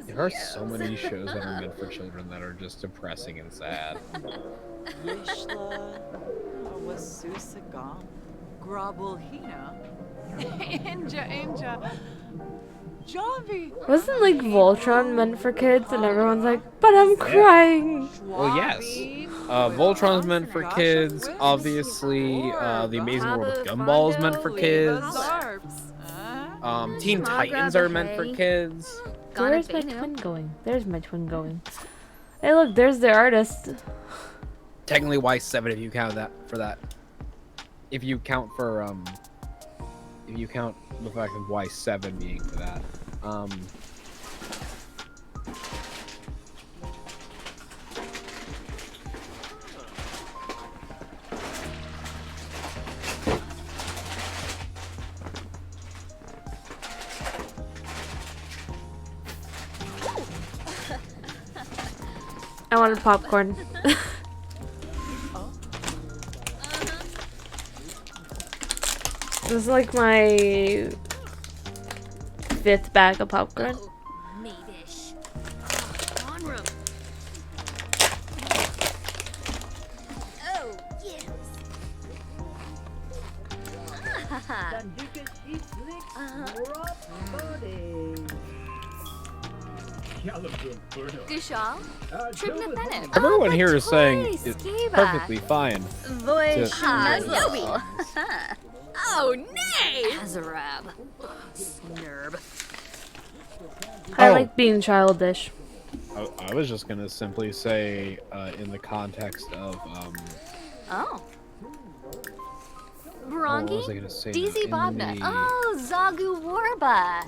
[SPEAKER 2] There are so many shows that are meant for children that are just depressing and sad.
[SPEAKER 4] Yishla. Wasusagam. Grabulhina. Inja. Javi.
[SPEAKER 1] Wasn't like Voltron meant for kids, and everyone's like, but I'm crying.
[SPEAKER 2] Well, yes. Voltron's meant for kids. Obviously, The Amazing World of Gumball is meant for kids. Teen Titans are meant for kids.
[SPEAKER 1] Where's my twin going? There's my twin going. Hey, look, there's the artist.
[SPEAKER 2] Technically, Y7 if you count that for that. If you count for if you count the fact of Y7 being for that.
[SPEAKER 1] I wanted popcorn. This is like my 5th bag of popcorn.
[SPEAKER 3] Gushal? Tribna Bennett.
[SPEAKER 2] Everyone here is saying it's perfectly fine.
[SPEAKER 3] Voice
[SPEAKER 2] to-
[SPEAKER 3] Nobi. Oh, nay! Hazarab. Snurb.
[SPEAKER 1] I
[SPEAKER 2] Oh.
[SPEAKER 1] like being childish.
[SPEAKER 2] I was just gonna simply say, in the context of,
[SPEAKER 3] Oh.
[SPEAKER 2] what
[SPEAKER 3] Barangi?
[SPEAKER 2] was I gonna say?
[SPEAKER 3] DZ
[SPEAKER 2] now? In
[SPEAKER 3] Bobna.
[SPEAKER 2] the-
[SPEAKER 3] Oh, Zagu Warba.
[SPEAKER 2] Ah,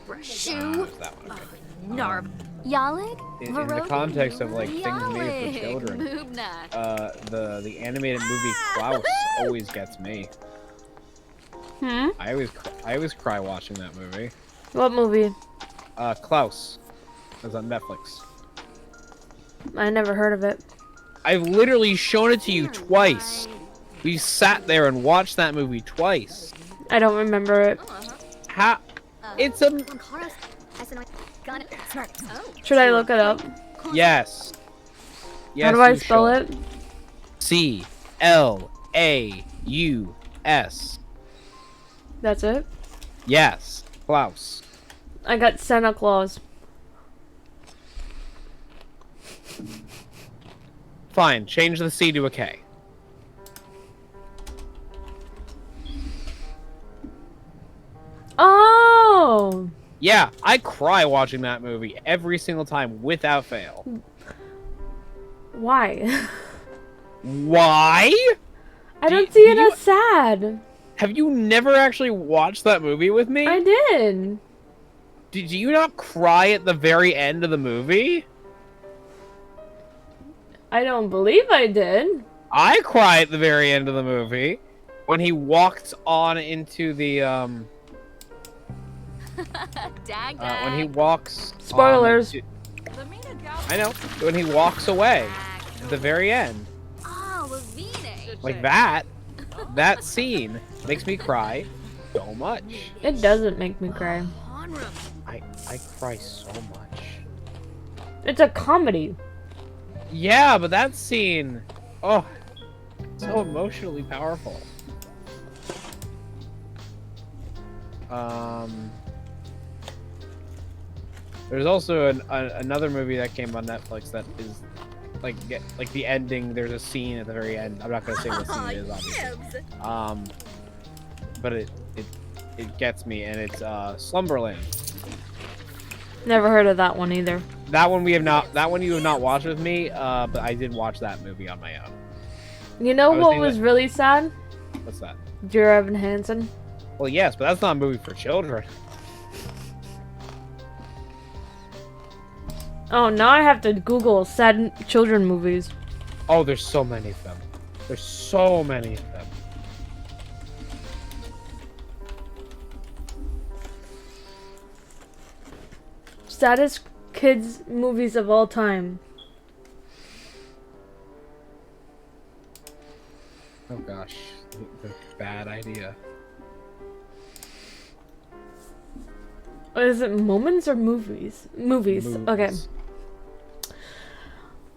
[SPEAKER 3] Brashu.
[SPEAKER 2] it was that one. Okay.
[SPEAKER 3] Narb. Yalig?
[SPEAKER 2] In the context of like things made for children,
[SPEAKER 3] Moobna.
[SPEAKER 2] the animated movie Klaus always gets me. I always cry watching that movie.
[SPEAKER 1] What movie?
[SPEAKER 2] Klaus. It's on Netflix.
[SPEAKER 1] I never heard of it.
[SPEAKER 2] I've literally shown it to you twice. We sat there and watched that movie twice.
[SPEAKER 1] I don't remember it.
[SPEAKER 2] How? It's a
[SPEAKER 1] Should I look it up?
[SPEAKER 2] yes. Yes.
[SPEAKER 1] How do I
[SPEAKER 2] you
[SPEAKER 1] spell
[SPEAKER 2] should.
[SPEAKER 1] it?
[SPEAKER 2] Claus.
[SPEAKER 1] That's it?
[SPEAKER 2] Yes, Klaus.
[SPEAKER 1] I got Santa Claus.
[SPEAKER 2] Fine, change the C to a K.
[SPEAKER 1] Oh!
[SPEAKER 2] Yeah, I cry watching that movie every single time without fail.
[SPEAKER 1] Why?
[SPEAKER 2] Why?
[SPEAKER 1] I don't see it as sad.
[SPEAKER 2] Have you never actually watched that movie with me?
[SPEAKER 1] I did.
[SPEAKER 2] Did you not cry at the very end of the movie?
[SPEAKER 1] I don't believe I did.
[SPEAKER 2] I cry at the very end of the movie when he walked on into the
[SPEAKER 3] Dag
[SPEAKER 2] when he walks.
[SPEAKER 1] Spoilers.
[SPEAKER 2] I know. When he walks away at the very end,
[SPEAKER 3] Oh, Lavine.
[SPEAKER 2] like that scene makes me cry so much.
[SPEAKER 1] It doesn't make me cry.
[SPEAKER 2] I cry so much.
[SPEAKER 1] It's a comedy.
[SPEAKER 2] Yeah, but that scene, oh, so emotionally powerful. There's also another movie that came on Netflix that is like the ending. There's a scene at the very end. I'm not gonna say what scene it is, obviously. But it gets me, and it's Slumberland.
[SPEAKER 1] Never heard of that one either.
[SPEAKER 2] That one you have not watched with me, but I did watch that movie on my own.
[SPEAKER 1] You know
[SPEAKER 2] I was
[SPEAKER 1] what
[SPEAKER 2] thinking
[SPEAKER 1] was
[SPEAKER 2] that-
[SPEAKER 1] really sad?
[SPEAKER 2] What's that?
[SPEAKER 1] Dear Evan Hansen.
[SPEAKER 2] Well, yes, but that's not a movie for children.
[SPEAKER 1] Oh, now I have to Google sad children movies.
[SPEAKER 2] Oh, there's so many of them. There's so many of them.
[SPEAKER 1] Saddest kids movies of all time.
[SPEAKER 2] Oh gosh, the bad idea.
[SPEAKER 1] Is it moments or movies? Movies. Okay.
[SPEAKER 2] Movies.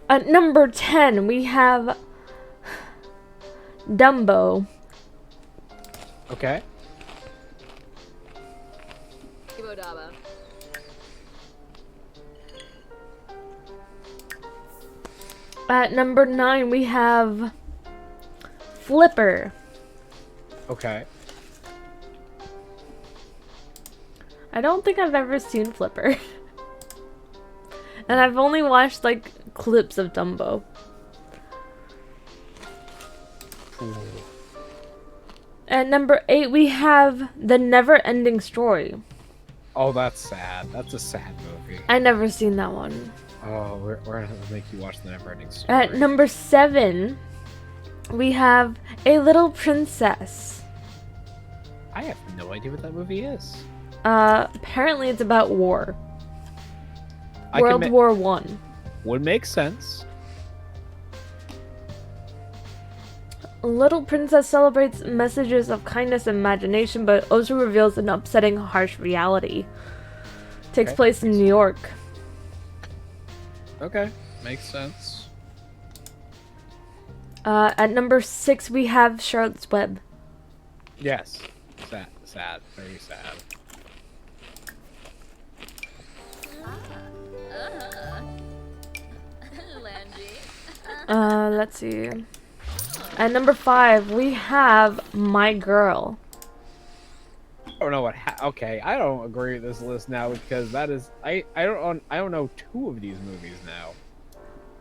[SPEAKER 1] At number 10, we have Dumbo.
[SPEAKER 2] Okay.
[SPEAKER 3] Ibodaba.
[SPEAKER 1] At number 9, we have Flipper.
[SPEAKER 2] Okay.
[SPEAKER 1] I don't think I've ever seen Flipper. And I've only watched, like, clips of Dumbo.
[SPEAKER 2] Ooh.
[SPEAKER 1] At number 8, we have The Never-Ending Story.
[SPEAKER 2] Oh, that's sad. That's a sad movie.
[SPEAKER 1] I never seen that one.
[SPEAKER 2] Oh, we're gonna have to make you watch the Neverending Story.
[SPEAKER 1] At number 7, we have A Little Princess.
[SPEAKER 2] I have no idea what that movie is.
[SPEAKER 1] Apparently it's about war.
[SPEAKER 2] I can
[SPEAKER 1] World War One.
[SPEAKER 2] Would make sense.
[SPEAKER 1] Little Princess celebrates messages of kindness and imagination, but also reveals an upsetting, harsh reality. Takes
[SPEAKER 2] Okay.
[SPEAKER 1] place in New York.
[SPEAKER 2] Okay, makes sense.
[SPEAKER 1] At number 6, we have Charlotte's Web.
[SPEAKER 2] Yes. Sad. Sad. Very sad.
[SPEAKER 3] Landy.
[SPEAKER 1] Let's see. At number 5, we have My Girl.
[SPEAKER 2] I don't know what. Okay, I don't agree with this list now because that is. I don't know 2 of these movies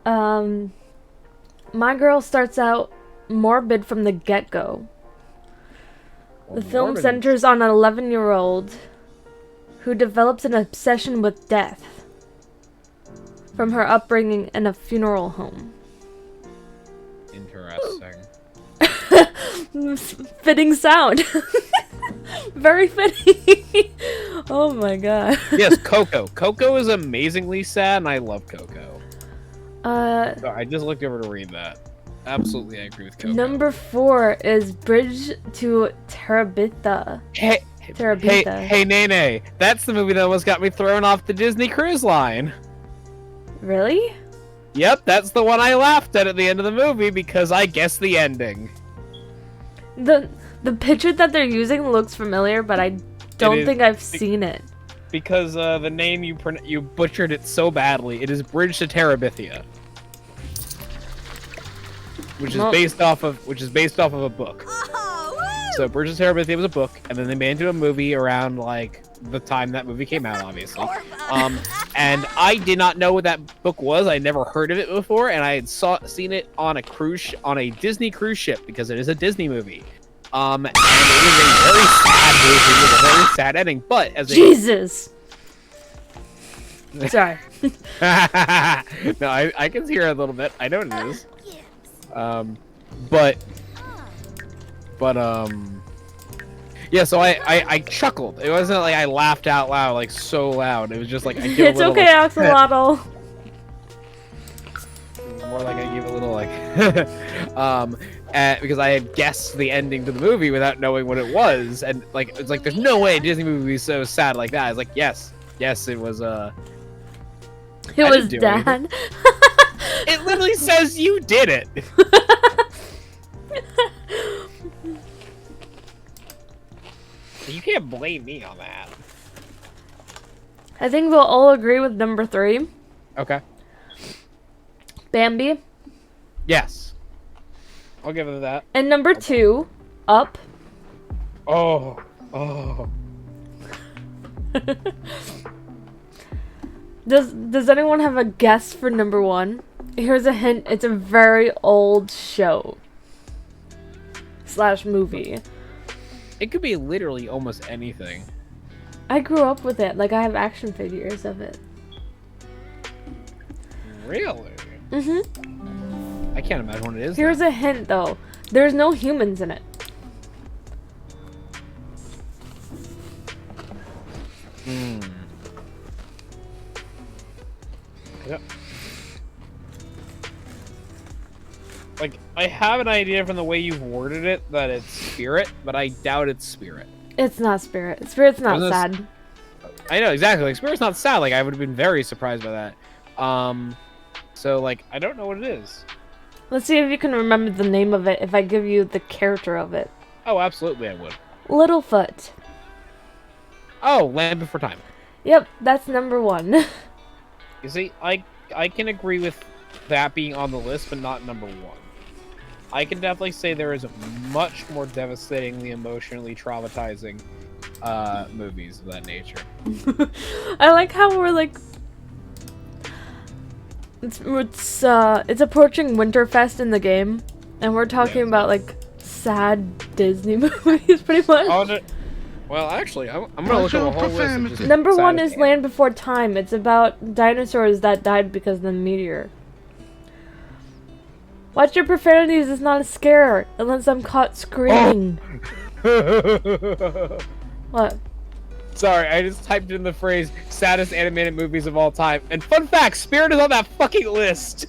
[SPEAKER 2] now.
[SPEAKER 1] My Girl starts out morbid from the get-go.
[SPEAKER 2] Well,
[SPEAKER 1] The film
[SPEAKER 2] Morbid-
[SPEAKER 1] centers on an 11-year-old who develops an obsession with death from her upbringing in a funeral home.
[SPEAKER 2] Interesting.
[SPEAKER 1] Fitting sound. Very fitting. Oh my god.
[SPEAKER 2] Yes, Coco. Coco is amazingly sad, and I love Coco. So I just looked over to read that. Absolutely, I agree with Coco.
[SPEAKER 1] Number 4 is Bridge to Terabithia.
[SPEAKER 2] Hey,
[SPEAKER 1] Terabithia.
[SPEAKER 2] hey, Nene. That's the movie that almost got me thrown off the Disney Cruise Line.
[SPEAKER 1] Really?
[SPEAKER 2] Yep, that's the one I laughed at the end of the movie because I guessed the ending.
[SPEAKER 1] The picture that they're using looks familiar, but I don't
[SPEAKER 2] is-
[SPEAKER 1] think I've seen it.
[SPEAKER 2] Because the name you butchered it so badly. It is Bridge to Terabithia, which is
[SPEAKER 1] Well-
[SPEAKER 2] based off of a book. So Bridge to Terabithia was a book, and then they made it into a movie around like the time that movie came out, obviously. And I did not know what that book was. I never heard of it before, and I had seen it on a Disney cruise ship because it is a Disney movie. And it is a very sad movie with a very sad ending. But as a
[SPEAKER 1] Jesus. Sorry.
[SPEAKER 2] no, I can hear it a little bit. I know what it is. But yeah. So I chuckled. It wasn't like I laughed out loud, like so loud. It was just like I gave
[SPEAKER 1] It's
[SPEAKER 2] a little,
[SPEAKER 1] okay,
[SPEAKER 2] like,
[SPEAKER 1] Axolotl.
[SPEAKER 2] more like I gave a little like because I had guessed the ending to the movie without knowing what it was, and like it's like there's no way a Disney movie would be so sad like that. I was like, yes, it was
[SPEAKER 1] It
[SPEAKER 2] I
[SPEAKER 1] was
[SPEAKER 2] didn't do
[SPEAKER 1] Dad.
[SPEAKER 2] It literally says you did it. You can't blame me on that.
[SPEAKER 1] I think we'll all agree with number 3.
[SPEAKER 2] Okay.
[SPEAKER 1] Bambi.
[SPEAKER 2] Yes. I'll give it that.
[SPEAKER 1] And number 2, Up.
[SPEAKER 2] Oh.
[SPEAKER 1] Does anyone have a guess for number 1? Here's a hint. It's a very old show. / movie.
[SPEAKER 2] It could be literally almost anything.
[SPEAKER 1] I grew up with it. Like, I have action figures of it.
[SPEAKER 2] Really?
[SPEAKER 1] Mm-hmm.
[SPEAKER 2] I can't imagine what it is.
[SPEAKER 1] Here's a hint, though. There's no humans in it.
[SPEAKER 2] Like, I have an idea from the way you've worded it that it's Spirit, but I doubt it's Spirit.
[SPEAKER 1] It's not Spirit. Spirit's not
[SPEAKER 2] Wasn't it
[SPEAKER 1] sad.
[SPEAKER 2] I know, exactly. Like, Spirit's not sad. Like, I would have been very surprised by that. So, like, I don't know what it is.
[SPEAKER 1] Let's see if you can remember the name of it if I give you the character of it.
[SPEAKER 2] Oh, absolutely I would.
[SPEAKER 1] Littlefoot.
[SPEAKER 2] Oh, Land Before Time.
[SPEAKER 1] Yep, that's number 1.
[SPEAKER 2] You see, I can agree with that being on the list, but not number 1. I can definitely say there is much more devastatingly emotionally traumatizing movies of that nature.
[SPEAKER 1] I like how we're like... It's approaching Winterfest in the game, and we're talking about like sad Disney movies, pretty much.
[SPEAKER 2] Well, actually, I'm gonna look at the whole list. Of just
[SPEAKER 1] Number 1
[SPEAKER 2] saddest
[SPEAKER 1] is Land Before Time. It's about dinosaurs that died because of the meteor. Watch your profanities, it's not a scare, unless I'm caught screaming. What?
[SPEAKER 2] Sorry, I just typed in the phrase saddest animated movies of all time. And fun fact, Spirit is on that fucking list.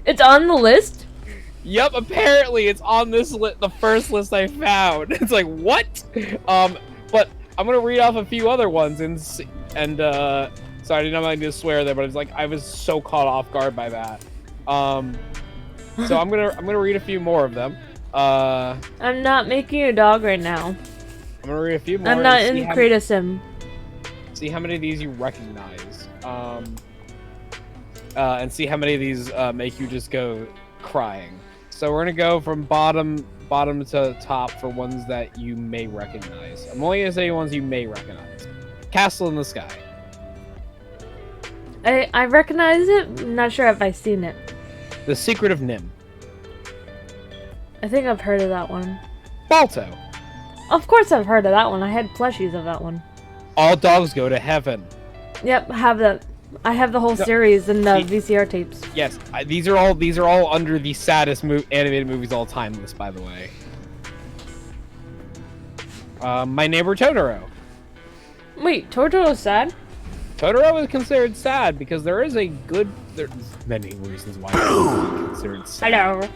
[SPEAKER 1] It's on the list?
[SPEAKER 2] Yep, apparently it's on this the first list I found. It's like, what? But I'm gonna read off a few other ones and sorry, I didn't know I need to swear there, but it's like I was so caught off guard by that. So I'm gonna read a few more of them.
[SPEAKER 1] I'm not making a dog right now.
[SPEAKER 2] I'm gonna read a few more.
[SPEAKER 1] I'm not
[SPEAKER 2] and
[SPEAKER 1] in Create a Sim.
[SPEAKER 2] see how many of these you recognize. And see how many of these make you just go crying. So we're gonna go from bottom to top for ones that you may recognize. I'm only gonna say ones you may recognize. Castle in the Sky.
[SPEAKER 1] I recognize it. I'm not sure if I've seen it.
[SPEAKER 2] The Secret of Nim.
[SPEAKER 1] I think I've heard of that one.
[SPEAKER 2] Balto.
[SPEAKER 1] Of course I've heard of that one. I had plushies of that one.
[SPEAKER 2] All Dogs Go to Heaven.
[SPEAKER 1] Yep, I have that. I have the whole series in the VCR tapes.
[SPEAKER 2] Yes, these are all under the saddest animated movies all time list, by the way. My Neighbor Totoro.
[SPEAKER 1] Wait, Totoro's sad?
[SPEAKER 2] Totoro is considered sad because there's many reasons why it's considered sad.
[SPEAKER 1] Hello.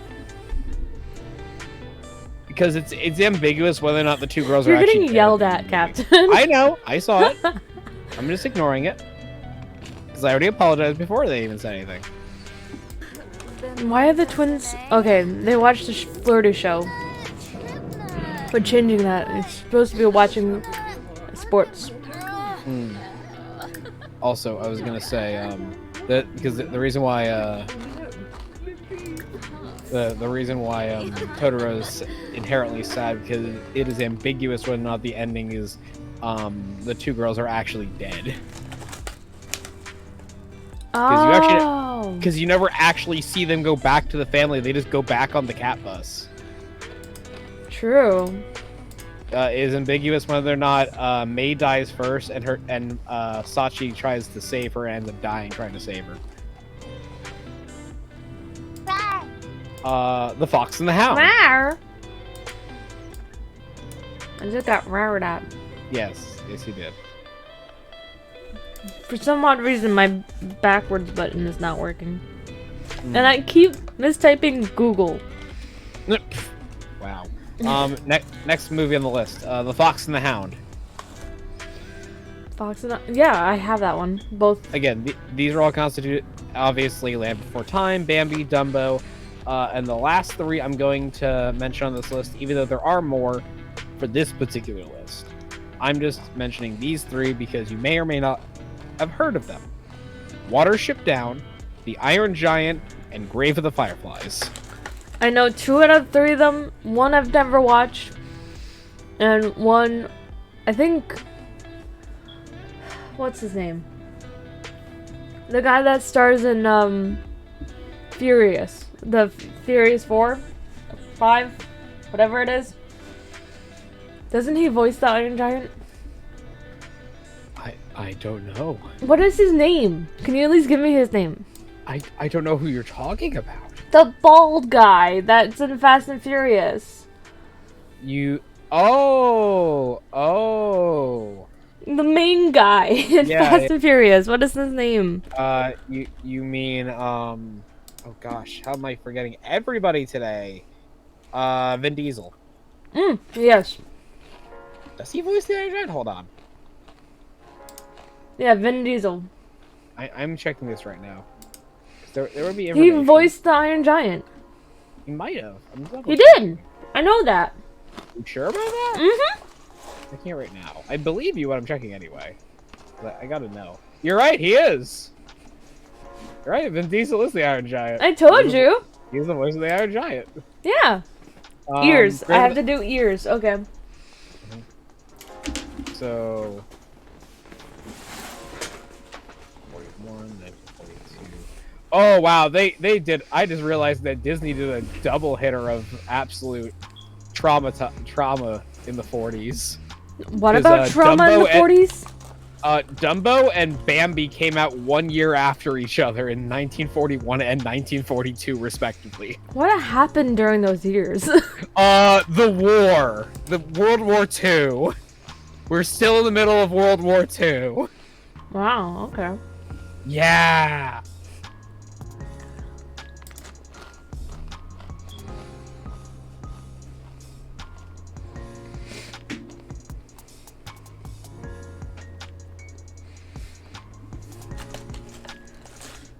[SPEAKER 2] Because it's ambiguous whether or not the two girls
[SPEAKER 1] You're
[SPEAKER 2] are actually
[SPEAKER 1] getting
[SPEAKER 2] dead
[SPEAKER 1] yelled
[SPEAKER 2] in the
[SPEAKER 1] at,
[SPEAKER 2] movie.
[SPEAKER 1] Captain.
[SPEAKER 2] I know, I saw it. I'm just ignoring it. Because I already apologized before they even said anything.
[SPEAKER 1] Why are the twins... Okay, they watched the Florida show. We're changing that. It's supposed to be watching sports.
[SPEAKER 2] Also, I was gonna say that because the reason why the reason why Totoro is inherently sad because it is ambiguous whether or not the ending is the two girls are actually dead. Because you never actually see them go back to the family; they just go back on the cat bus.
[SPEAKER 1] True.
[SPEAKER 2] It is ambiguous whether or not Mei dies first, and Sachi tries to save her and ends up dying trying to save her. The Fox and the Hound.
[SPEAKER 1] Rawr. I just got roared at.
[SPEAKER 2] Yes, he did.
[SPEAKER 1] For some odd reason, my backwards button is not working. And I keep mistyping Google.
[SPEAKER 2] Wow. Next movie on the list, The Fox and the Hound.
[SPEAKER 1] Fox and the... Yeah, I have that one. Both.
[SPEAKER 2] Again, these are all constituted, obviously, Land Before Time, Bambi, Dumbo, and the last three I'm going to mention on this list, even though there are more for this particular list. I'm just mentioning these three because you may or may not have heard of them. Watership Down, The Iron Giant, and Grave of the Fireflies.
[SPEAKER 1] I know 2 out of 3 of them. One I've never watched. And one... I think... What's his name? The guy that stars in, Furious. The Furious 4? 5? Whatever it is. Doesn't he voice the Iron Giant?
[SPEAKER 2] I don't know.
[SPEAKER 1] What is his name? Can you at least give me his name?
[SPEAKER 2] I don't know who you're talking about.
[SPEAKER 1] The bald guy that's in Fast and Furious.
[SPEAKER 2] Oh.
[SPEAKER 1] The main guy in Fast and Furious. What is his name?
[SPEAKER 2] You mean, oh gosh, how am I forgetting everybody today? Vin Diesel.
[SPEAKER 1] Yes.
[SPEAKER 2] Does he voice the Iron Giant? Hold on.
[SPEAKER 1] Yeah, Vin Diesel.
[SPEAKER 2] I'm checking this right now. There would be
[SPEAKER 1] He
[SPEAKER 2] information.
[SPEAKER 1] voiced the Iron Giant.
[SPEAKER 2] He might have.
[SPEAKER 1] He did! I know that.
[SPEAKER 2] You sure about that?
[SPEAKER 1] Mm-hmm.
[SPEAKER 2] I can't right now. I believe you when I'm checking anyway. But I gotta know. You're right, he is! You're right, Vin Diesel is the Iron Giant.
[SPEAKER 1] I told you!
[SPEAKER 2] He's the voice of the Iron Giant.
[SPEAKER 1] Yeah. Ears. I have to do ears. Okay.
[SPEAKER 2] So... 41, 1942... Oh, wow, they did... I just realized that Disney did a double hitter of absolute trauma in the 40s.
[SPEAKER 1] What about trauma in the 40s?
[SPEAKER 2] Dumbo and Bambi came out 1 year after each other in 1941 and 1942, respectively.
[SPEAKER 1] What happened during those years?
[SPEAKER 2] The war. The World War II. We're still in the middle of World War II.
[SPEAKER 1] Wow, okay.
[SPEAKER 2] Yeah.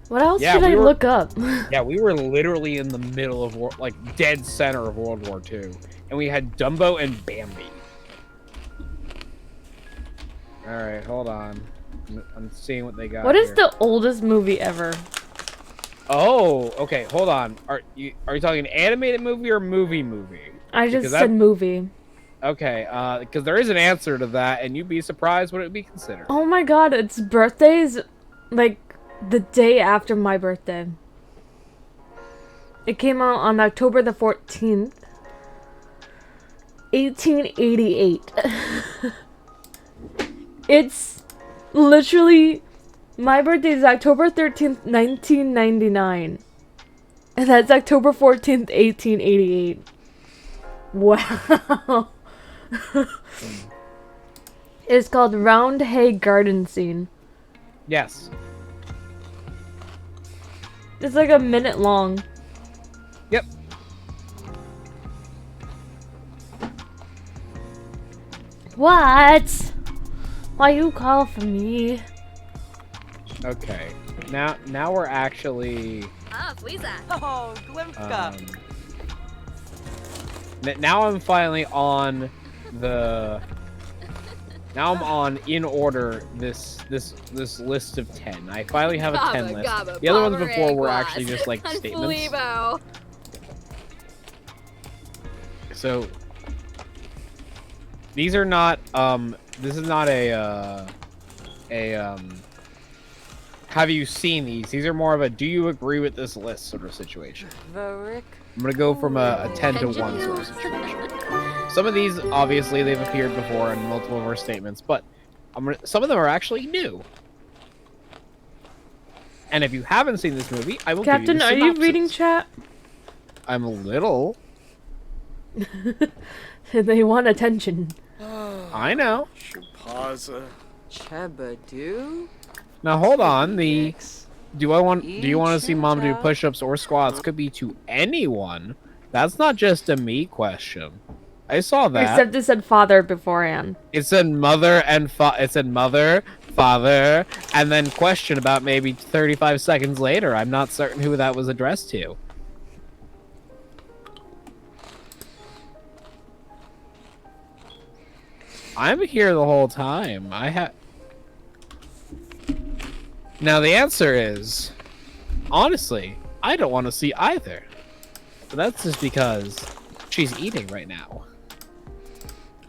[SPEAKER 1] What else
[SPEAKER 2] Yeah,
[SPEAKER 1] should
[SPEAKER 2] we
[SPEAKER 1] I
[SPEAKER 2] were-
[SPEAKER 1] look up?
[SPEAKER 2] Yeah, we were literally in the middle of like dead center of World War II, and we had Dumbo and Bambi. All right, hold on. I'm seeing what they got.
[SPEAKER 1] What is
[SPEAKER 2] here.
[SPEAKER 1] the oldest movie ever?
[SPEAKER 2] Oh, okay. Hold on. Are you talking animated movie or movie?
[SPEAKER 1] I just
[SPEAKER 2] Because
[SPEAKER 1] said
[SPEAKER 2] that-
[SPEAKER 1] movie.
[SPEAKER 2] Okay, because there is an answer to that, and you'd be surprised what it would be considered.
[SPEAKER 1] Oh my god, its birthday's like the day after my birthday. It came out on October the 14th, 1888. It's literally, my birthday is October 13th, 1999. And that's October 14th, 1888. Wow. It's called Round Hay Garden Scene.
[SPEAKER 2] Yes.
[SPEAKER 1] It's like a minute long.
[SPEAKER 2] Yep.
[SPEAKER 1] What? Why you call for me?
[SPEAKER 2] Okay. Now we're actually.
[SPEAKER 3] Ah, Fleeza.
[SPEAKER 4] Oh, Glimpka.
[SPEAKER 2] Now I'm finally on the. Now I'm on in order this list of 10. I finally have a 10 list. The other ones before were actually just like statements. So these are not this is not a have you seen these? These are more of a do you agree with this list sort of situation.
[SPEAKER 4] Varick.
[SPEAKER 2] I'm gonna go from a 10 to 1 sort of situation. Some of these, obviously, they've appeared before in multiple of our statements, but some of them are actually new. And if you haven't seen this movie, I will
[SPEAKER 1] Captain,
[SPEAKER 2] give
[SPEAKER 1] are
[SPEAKER 2] you the
[SPEAKER 1] you reading
[SPEAKER 2] synopsis.
[SPEAKER 1] chat?
[SPEAKER 2] I'm a little.
[SPEAKER 1] They want attention.
[SPEAKER 2] I know.
[SPEAKER 4] Chebadu.
[SPEAKER 2] Now hold on. Do you want to see Mom do
[SPEAKER 4] Chanta.
[SPEAKER 2] push-ups or squats? Could be to anyone. That's not just a me question. I saw that.
[SPEAKER 1] Except it said father beforehand.
[SPEAKER 2] It said mother and it said mother, father, and then question about maybe 35 seconds later. I'm not certain who that was addressed to. I'm here the whole time. Now the answer is, honestly, I don't want to see either. But that's just because she's eating right now.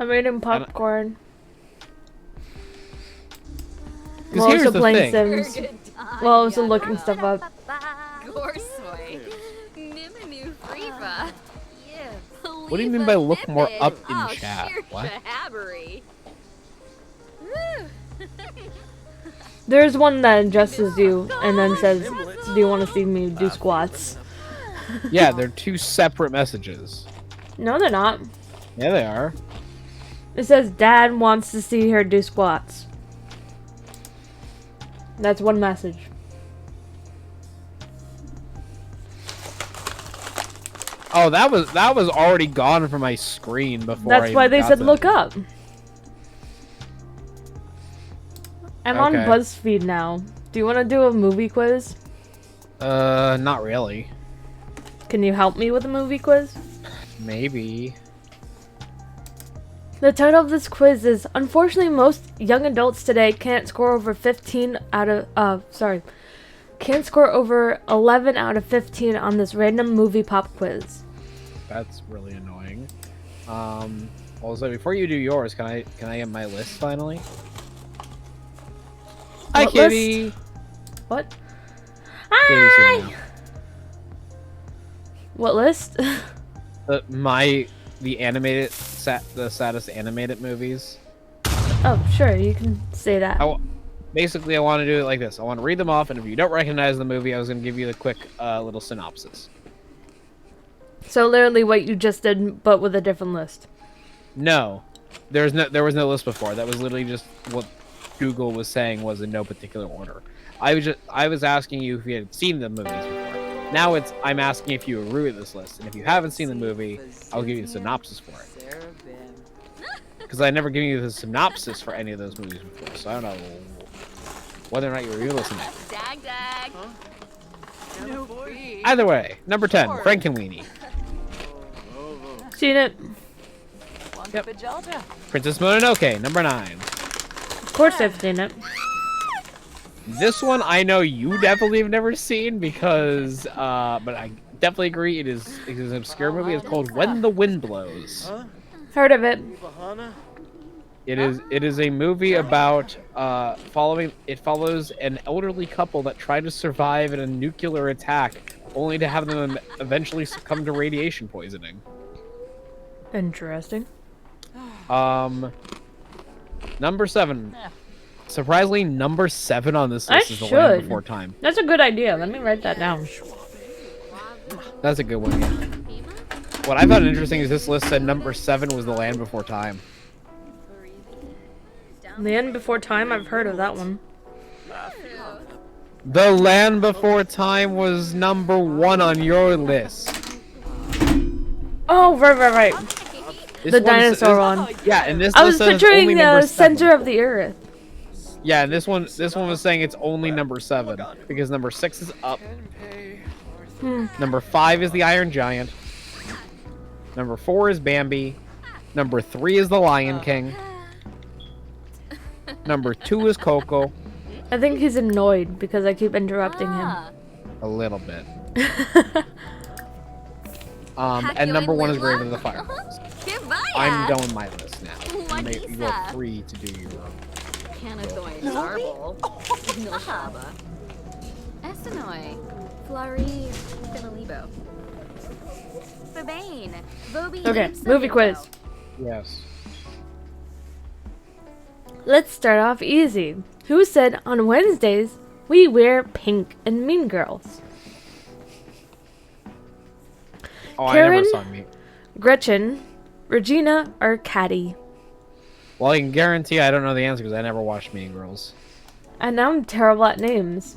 [SPEAKER 1] I'm eating popcorn.
[SPEAKER 2] Because
[SPEAKER 1] Well,
[SPEAKER 2] here's
[SPEAKER 1] also
[SPEAKER 2] the
[SPEAKER 1] playing
[SPEAKER 2] thing.
[SPEAKER 1] Sims. Well, also looking stuff up.
[SPEAKER 3] Gorsoy. Nimanu Friva.
[SPEAKER 2] What do you mean by look more up in chat? What?
[SPEAKER 1] There's one that addresses you and then says, do you want to see me do squats?
[SPEAKER 2] Yeah, they're two separate messages.
[SPEAKER 1] No, they're not.
[SPEAKER 2] Yeah, they are.
[SPEAKER 1] It says, Dad wants to see her do squats. That's one message.
[SPEAKER 2] Oh, that was already gone from my screen before.
[SPEAKER 1] That's why they said look up. I'm on
[SPEAKER 2] Okay.
[SPEAKER 1] BuzzFeed now. Do you want to do a movie quiz?
[SPEAKER 2] Not really.
[SPEAKER 1] Can you help me with a movie quiz?
[SPEAKER 2] Maybe.
[SPEAKER 1] The title of this quiz is, unfortunately, most young adults today can't score over 15 out of, can't score over 11 out of 15 on this random movie pop quiz.
[SPEAKER 2] That's really annoying. Also, before you do yours, can I get my list finally? Hi,
[SPEAKER 1] What
[SPEAKER 2] Kitty.
[SPEAKER 1] list? What?
[SPEAKER 2] Kitty's here
[SPEAKER 1] Hi!
[SPEAKER 2] now.
[SPEAKER 1] What list?
[SPEAKER 2] The animated the saddest animated movies.
[SPEAKER 1] Oh, sure, you can say that.
[SPEAKER 2] Basically, I want to do it like this. I want to read them off, and if you don't recognize the movie, I was going to give you the quick little synopsis.
[SPEAKER 1] So literally what you just did, but with a different list.
[SPEAKER 2] No, there was no list before. That was literally just what Google was saying was in no particular order. I was asking you if you had seen the movies before. Now I'm asking if you agree with this list, and if you haven't seen the movie, I'll give you the synopsis for it. Because I never given you the synopsis for any of those movies before, so I don't know whether or not you were listening.
[SPEAKER 3] Dag dag.
[SPEAKER 2] Either way, number 10, Frankenweenie.
[SPEAKER 1] Seen it.
[SPEAKER 2] Yep. Princess Mononoke, number 9.
[SPEAKER 1] Of course I've seen it.
[SPEAKER 2] This one I know you definitely have never seen because, but I definitely agree it is an obscure movie. It's called When the Wind Blows.
[SPEAKER 1] Heard of it.
[SPEAKER 2] It is a movie about it follows an elderly couple that try to survive in a nuclear attack, only to have them eventually succumb to radiation poisoning.
[SPEAKER 1] Interesting.
[SPEAKER 2] Number 7. Surprisingly, number 7 on this
[SPEAKER 1] I
[SPEAKER 2] list is The Land
[SPEAKER 1] should.
[SPEAKER 2] Before Time.
[SPEAKER 1] That's a good idea. Let me write that down.
[SPEAKER 2] That's a good one. Yeah. What I found interesting is this list said number 7 was The Land Before Time.
[SPEAKER 1] The End Before Time. I've heard of that one.
[SPEAKER 2] The Land Before Time was number 1 on your list.
[SPEAKER 1] Oh, right.
[SPEAKER 2] This
[SPEAKER 1] The
[SPEAKER 2] one
[SPEAKER 1] dinosaur one.
[SPEAKER 2] Yeah, and this
[SPEAKER 1] I
[SPEAKER 2] list
[SPEAKER 1] was
[SPEAKER 2] says
[SPEAKER 1] picturing
[SPEAKER 2] only
[SPEAKER 1] the
[SPEAKER 2] number
[SPEAKER 1] center
[SPEAKER 2] 7.
[SPEAKER 1] of the earth.
[SPEAKER 2] Yeah, and this one was saying it's only number 7 because number 6 is Up. Number 5 is The Iron Giant. Number 4 is Bambi. Number 3 is The Lion King. Number 2 is Coco.
[SPEAKER 1] I think he's annoyed because I keep interrupting him.
[SPEAKER 2] A little bit. And number 1 is Grave of the Fireflies. I'm done with my list now. You are free to do your own.
[SPEAKER 3] Canathoy Marble. Nilshaba. Estonoi. Flari. Finalibo. Fabane. Vobi.
[SPEAKER 1] Okay, movie quiz.
[SPEAKER 2] Yes.
[SPEAKER 1] Let's start off easy. Who said on Wednesdays we wear pink in Mean Girls?
[SPEAKER 2] Oh, I
[SPEAKER 1] Karen?
[SPEAKER 2] never saw me.
[SPEAKER 1] Gretchen, Regina, or Caddy?
[SPEAKER 2] Well, I can guarantee I don't know the answer because I never watched Mean Girls.
[SPEAKER 1] And now I'm terrible at names.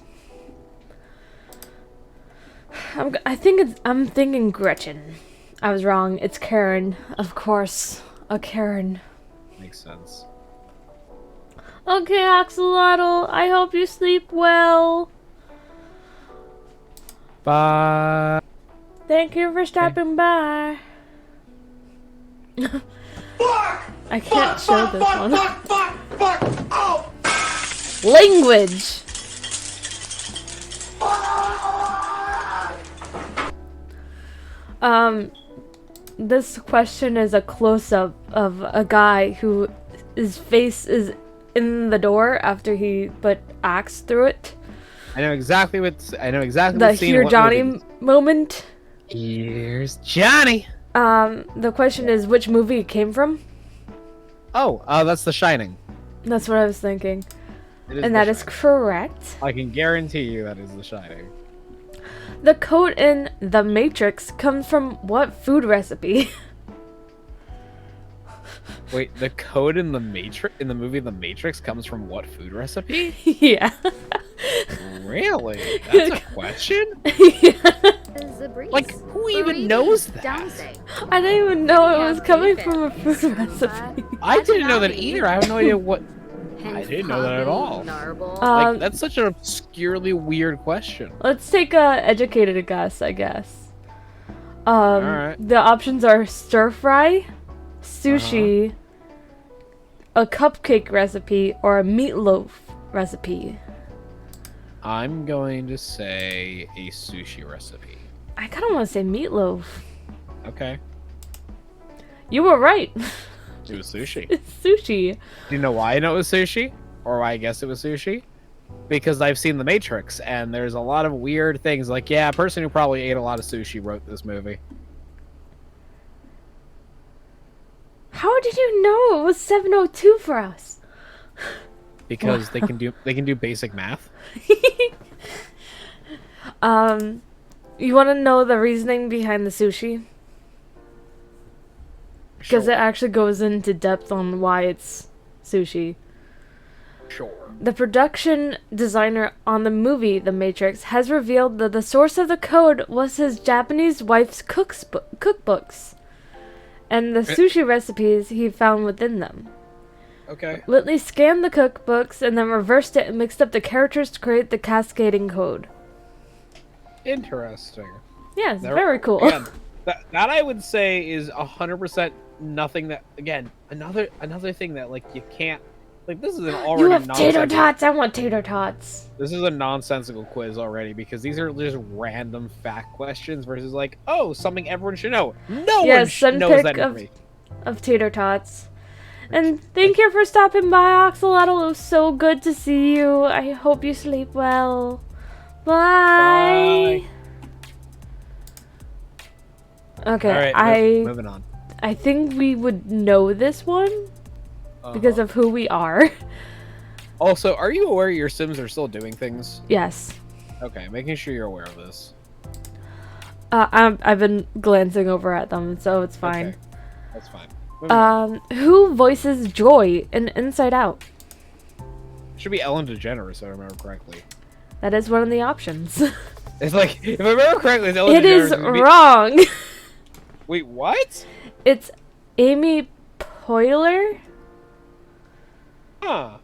[SPEAKER 1] I'm thinking Gretchen. I was wrong. It's Karen, of course. A Karen.
[SPEAKER 2] Makes sense.
[SPEAKER 1] Okay, Axolotl. I hope you sleep well.
[SPEAKER 2] Bye.
[SPEAKER 1] Thank you for stopping by. I can't show this one. Language. This question is a close-up of a guy who his face is in the door after he put axe through it.
[SPEAKER 2] I know exactly
[SPEAKER 1] The
[SPEAKER 2] what scene
[SPEAKER 1] Here
[SPEAKER 2] and what
[SPEAKER 1] Johnny
[SPEAKER 2] movie.
[SPEAKER 1] moment.
[SPEAKER 2] Here's Johnny.
[SPEAKER 1] The question is which movie it came from?
[SPEAKER 2] Oh, that's The Shining.
[SPEAKER 1] That's what I was thinking.
[SPEAKER 2] It is
[SPEAKER 1] And
[SPEAKER 2] The
[SPEAKER 1] that is
[SPEAKER 2] Shining.
[SPEAKER 1] correct.
[SPEAKER 2] I can guarantee you that is The Shining.
[SPEAKER 1] The code in The Matrix comes from what food recipe?
[SPEAKER 2] Wait, the code in the movie The Matrix comes from what food recipe?
[SPEAKER 1] Yeah.
[SPEAKER 2] Really? That's a question? Like, who even knows that?
[SPEAKER 1] I didn't even know it was coming from a food recipe.
[SPEAKER 2] I didn't know that either. I have no idea what. I didn't know that at all. Like, that's such an obscurely weird question.
[SPEAKER 1] Let's take a educated guess, I guess.
[SPEAKER 2] Alright.
[SPEAKER 1] The options are stir fry, sushi, a cupcake recipe, or a meatloaf recipe.
[SPEAKER 2] I'm going to say a sushi recipe.
[SPEAKER 1] I kind of want to say meatloaf.
[SPEAKER 2] Okay.
[SPEAKER 1] You were right.
[SPEAKER 2] It was sushi.
[SPEAKER 1] It's sushi.
[SPEAKER 2] Do you know why I know it was sushi? Or why I guess it was sushi? Because I've seen The Matrix, and there's a lot of weird things. Like, yeah, a person who probably ate a lot of sushi wrote this movie.
[SPEAKER 1] How did you know it was 7:02 for us?
[SPEAKER 2] Because they can do basic math.
[SPEAKER 1] You want to know the reasoning behind the sushi? Because
[SPEAKER 2] Sure.
[SPEAKER 1] it actually goes into depth on why it's sushi.
[SPEAKER 2] Sure.
[SPEAKER 1] The production designer on the movie The Matrix has revealed that the source of the code was his Japanese wife's cookbooks and the sushi recipes he found within them.
[SPEAKER 2] Okay.
[SPEAKER 1] Whitley scanned the cookbooks and then reversed it and mixed up the characters to create the cascading code.
[SPEAKER 2] Interesting.
[SPEAKER 1] Yeah, it's
[SPEAKER 2] There-
[SPEAKER 1] very cool.
[SPEAKER 2] Again, that I would say is 100% nothing that. Again, another thing that like you can't. Like this is an already
[SPEAKER 1] You have tater
[SPEAKER 2] nonsensical.
[SPEAKER 1] tots. I want tater tots.
[SPEAKER 2] This is a nonsensical quiz already because these are just random fact questions versus like, oh, something everyone should know. No
[SPEAKER 1] Yeah,
[SPEAKER 2] one
[SPEAKER 1] sun
[SPEAKER 2] knows
[SPEAKER 1] pick
[SPEAKER 2] that
[SPEAKER 1] of-
[SPEAKER 2] information.
[SPEAKER 1] Of tater tots. And thank you for stopping by, Oxalotl. It was so good to see you. I hope you sleep well. Bye. Okay,
[SPEAKER 2] All right,
[SPEAKER 1] I
[SPEAKER 2] moving on.
[SPEAKER 1] I think we would know this one because of who we are.
[SPEAKER 2] Also, are you aware your Sims are still doing things?
[SPEAKER 1] Yes.
[SPEAKER 2] Okay, making sure you're aware of this.
[SPEAKER 1] I've been glancing over at them, so it's fine.
[SPEAKER 2] Okay, that's fine. Moving on.
[SPEAKER 1] Who voices Joy in Inside Out?
[SPEAKER 2] Should be Ellen DeGeneres, if I remember correctly.
[SPEAKER 1] That is one of the options.
[SPEAKER 2] It's like, if I remember correctly, it's Ellen
[SPEAKER 1] It
[SPEAKER 2] DeGeneres.
[SPEAKER 1] is
[SPEAKER 2] It'd be-
[SPEAKER 1] wrong.
[SPEAKER 2] Wait, what?
[SPEAKER 1] It's Amy Poehler.
[SPEAKER 2] Huh.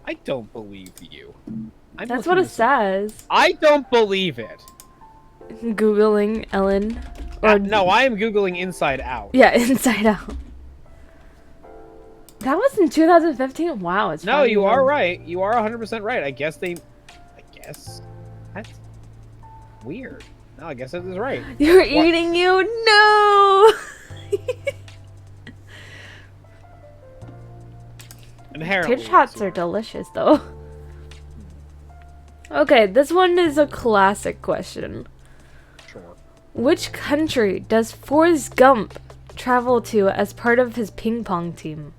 [SPEAKER 2] I don't believe you. I'm
[SPEAKER 1] That's
[SPEAKER 2] looking
[SPEAKER 1] what it
[SPEAKER 2] this up.
[SPEAKER 1] says.
[SPEAKER 2] I don't believe it.
[SPEAKER 1] Googling Ellen. Or
[SPEAKER 2] No, I am Googling Inside Out.
[SPEAKER 1] Yeah, Inside Out. That was in 2015. Wow, it's
[SPEAKER 2] No,
[SPEAKER 1] probably
[SPEAKER 2] you are
[SPEAKER 1] wrong.
[SPEAKER 2] right. You are 100% right. I guess. That's weird. No, I guess it is right.
[SPEAKER 1] You're eating you? No!
[SPEAKER 2] Inherently.
[SPEAKER 1] Tater tots are delicious, though. Okay, this one is a classic question.
[SPEAKER 2] Sure.
[SPEAKER 1] Which country does Forrest Gump travel to as part of his ping pong team?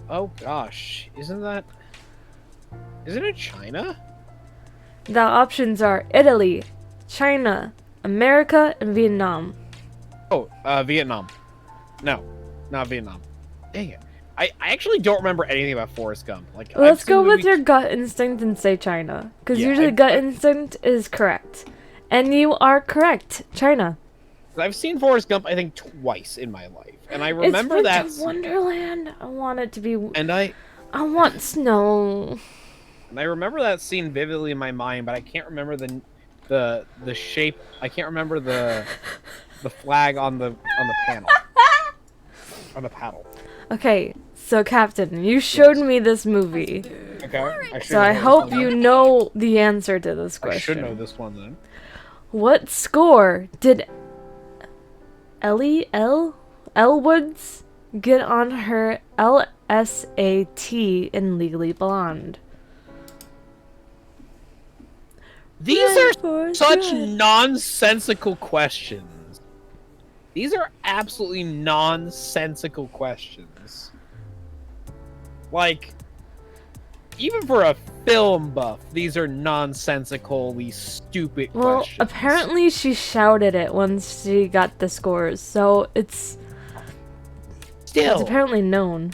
[SPEAKER 2] Oh gosh, isn't it China?
[SPEAKER 1] The options are Italy, China, America, and Vietnam.
[SPEAKER 2] Oh, Vietnam. No, not Vietnam. Dang it. I actually don't remember anything about Forrest Gump. Like,
[SPEAKER 1] Let's
[SPEAKER 2] I've seen
[SPEAKER 1] go with
[SPEAKER 2] movies-
[SPEAKER 1] your gut instinct and say China. Because
[SPEAKER 2] Yeah,
[SPEAKER 1] usually gut instinct is correct. And you are correct. China.
[SPEAKER 2] I've seen Forrest Gump, I think, twice in my life, and I remember
[SPEAKER 1] it's
[SPEAKER 2] that.
[SPEAKER 1] Winter Wonderland. I want it to be.
[SPEAKER 2] And I
[SPEAKER 1] want snow.
[SPEAKER 2] remember that scene vividly in my mind, but I can't remember the shape. I can't remember the flag on the panel. On the paddle.
[SPEAKER 1] Okay, so Captain, you showed me this movie.
[SPEAKER 2] Okay.
[SPEAKER 1] So I hope you know the answer to this question.
[SPEAKER 2] I should know this one then.
[SPEAKER 1] What score did Elwoods get on her LSAT in Legally Blonde?
[SPEAKER 2] These are such nonsensical questions. These are absolutely nonsensical questions. Like, even for a film buff, these are nonsensically stupid
[SPEAKER 1] Well,
[SPEAKER 2] questions.
[SPEAKER 1] apparently she shouted it once she got the scores, so it's
[SPEAKER 2] Still,
[SPEAKER 1] apparently known.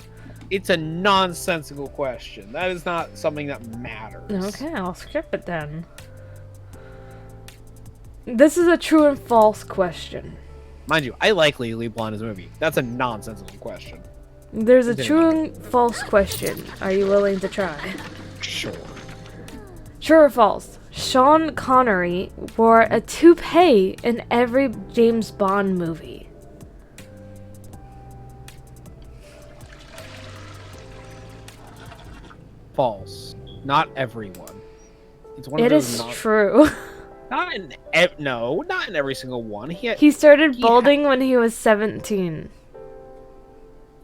[SPEAKER 2] it's a nonsensical question. That is not something that matters.
[SPEAKER 1] Okay, I'll skip it then. This is a true and false question.
[SPEAKER 2] Mind you, I like Legally Blonde as a movie. That's a nonsensical question.
[SPEAKER 1] There's a true and false question. Are you willing to try?
[SPEAKER 2] Sure.
[SPEAKER 1] True or false? Sean Connery wore a toupee in every James Bond movie.
[SPEAKER 2] False. Not everyone. It's one of
[SPEAKER 1] It
[SPEAKER 2] those
[SPEAKER 1] is
[SPEAKER 2] non-
[SPEAKER 1] true.
[SPEAKER 2] Not in no, not in every single one.
[SPEAKER 1] He started
[SPEAKER 2] He
[SPEAKER 1] balding when he was 17.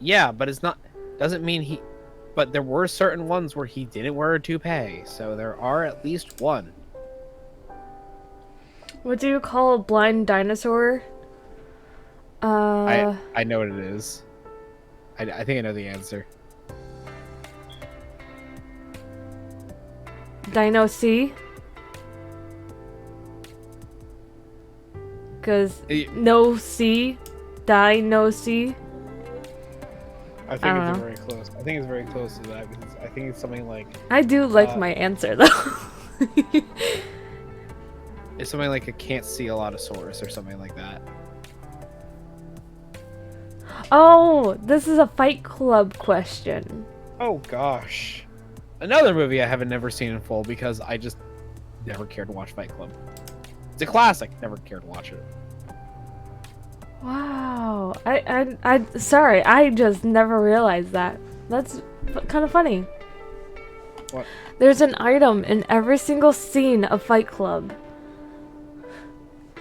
[SPEAKER 2] Yeah, but it's not. Doesn't mean he. But there were certain ones where he didn't wear a toupee, so there are at least one.
[SPEAKER 1] What do you call a blind dinosaur?
[SPEAKER 2] I know what it is. I think I know the answer.
[SPEAKER 1] Dino C? Because no C, Dino C.
[SPEAKER 2] I think
[SPEAKER 1] I don't
[SPEAKER 2] it's
[SPEAKER 1] know.
[SPEAKER 2] very close. I think it's very close to that because I think it's something like
[SPEAKER 1] I do like my answer though.
[SPEAKER 2] it's something like a can't see a lot of source or something like that.
[SPEAKER 1] Oh, this is a Fight Club question.
[SPEAKER 2] Oh gosh, another movie I haven't never seen in full because I just Never cared to watch Fight Club. It's a classic. Never cared to watch it.
[SPEAKER 1] Wow. Sorry, I just never realized that. That's kind of funny.
[SPEAKER 2] What?
[SPEAKER 1] There's an item in every single scene of Fight Club.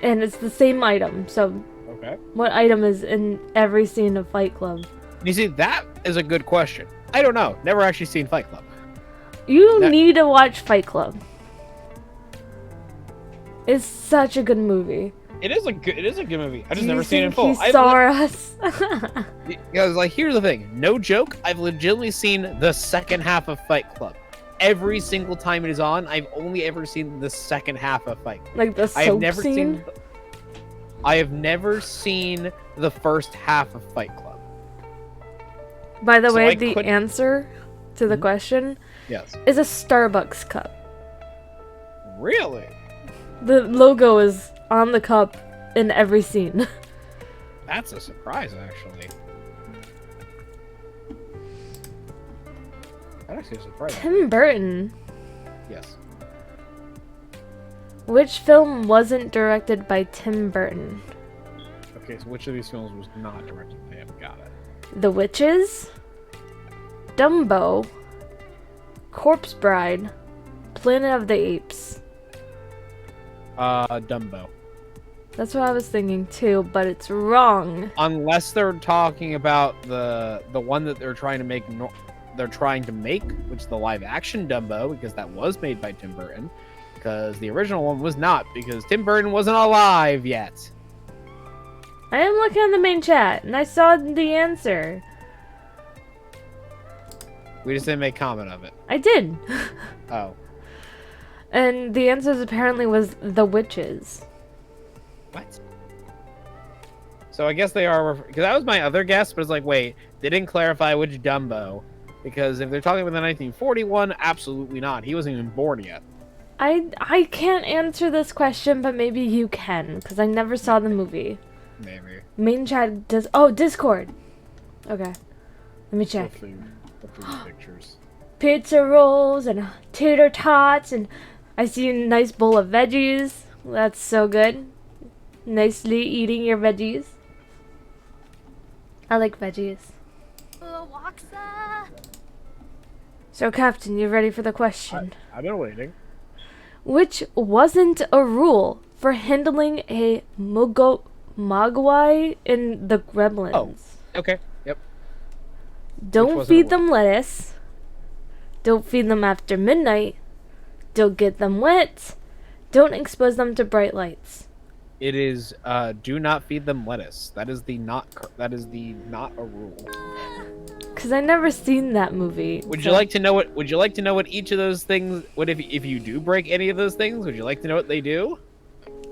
[SPEAKER 1] And it's the same item, so
[SPEAKER 2] Okay.
[SPEAKER 1] what item is in every scene of Fight Club?
[SPEAKER 2] You see, that is a good question. I don't know. Never actually seen Fight Club.
[SPEAKER 1] You need to watch Fight Club. It's such a good movie.
[SPEAKER 2] It is a good movie. I just
[SPEAKER 1] Do
[SPEAKER 2] never
[SPEAKER 1] you
[SPEAKER 2] seen it in
[SPEAKER 1] think
[SPEAKER 2] full.
[SPEAKER 1] He saw us.
[SPEAKER 2] Because, like, here's the thing. No joke. I've legitimately seen the second half of Fight Club. Every single time it is on, I've only ever seen the second half of Fight Club.
[SPEAKER 1] Like the soap scene?
[SPEAKER 2] I have never seen the first half of Fight Club.
[SPEAKER 1] By the
[SPEAKER 2] So
[SPEAKER 1] way,
[SPEAKER 2] I
[SPEAKER 1] the
[SPEAKER 2] couldn't-
[SPEAKER 1] answer to the question
[SPEAKER 2] Yes.
[SPEAKER 1] is a Starbucks cup.
[SPEAKER 2] Really?
[SPEAKER 1] The logo is on the cup in every scene.
[SPEAKER 2] That's a surprise, actually. That actually is a surprise.
[SPEAKER 1] Tim Burton.
[SPEAKER 2] Yes.
[SPEAKER 1] Which film wasn't directed by Tim Burton?
[SPEAKER 2] Okay, so which of these films was not directed by him? Got it.
[SPEAKER 1] The Witches, Dumbo, Corpse Bride, Planet of the Apes.
[SPEAKER 2] Dumbo.
[SPEAKER 1] That's what I was thinking too, but it's wrong.
[SPEAKER 2] Unless they're talking about the one that they're trying to make, which is the live action Dumbo, because that was made by Tim Burton. Because the original one was not, because Tim Burton wasn't alive yet.
[SPEAKER 1] I am looking at the main chat, and I saw the answer.
[SPEAKER 2] We just didn't make comment of it.
[SPEAKER 1] I did.
[SPEAKER 2] Oh.
[SPEAKER 1] And the answer apparently was The Witches.
[SPEAKER 2] What? So I guess they are, because that was my other guess, but it's like, wait, they didn't clarify which Dumbo. Because if they're talking about the 1941, absolutely not. He wasn't even born yet.
[SPEAKER 1] I can't answer this question, but maybe you can, because I never saw the movie.
[SPEAKER 2] Maybe.
[SPEAKER 1] Main chat does. Oh, Discord. Okay, let me check.
[SPEAKER 2] Look through the pictures.
[SPEAKER 1] Pizza rolls and tater tots, and I see a nice bowl of veggies. That's so good. Nicely eating your veggies. I like veggies. So, Captain, you ready for the question?
[SPEAKER 2] I've been waiting.
[SPEAKER 1] Which wasn't a rule for handling a mogwai in the Gremlins?
[SPEAKER 2] Oh. Okay. Yep.
[SPEAKER 1] Don't
[SPEAKER 2] wasn't a
[SPEAKER 1] feed them lettuce. Don't feed them after midnight. Don't get them wet. Don't expose them to bright lights.
[SPEAKER 2] It is. Do not feed them lettuce. That is the not a rule.
[SPEAKER 1] Cause I never seen that movie.
[SPEAKER 2] Would you like to know what? Would you like to know what each of those things? What if you do break any of those things? Would you like to know what they do?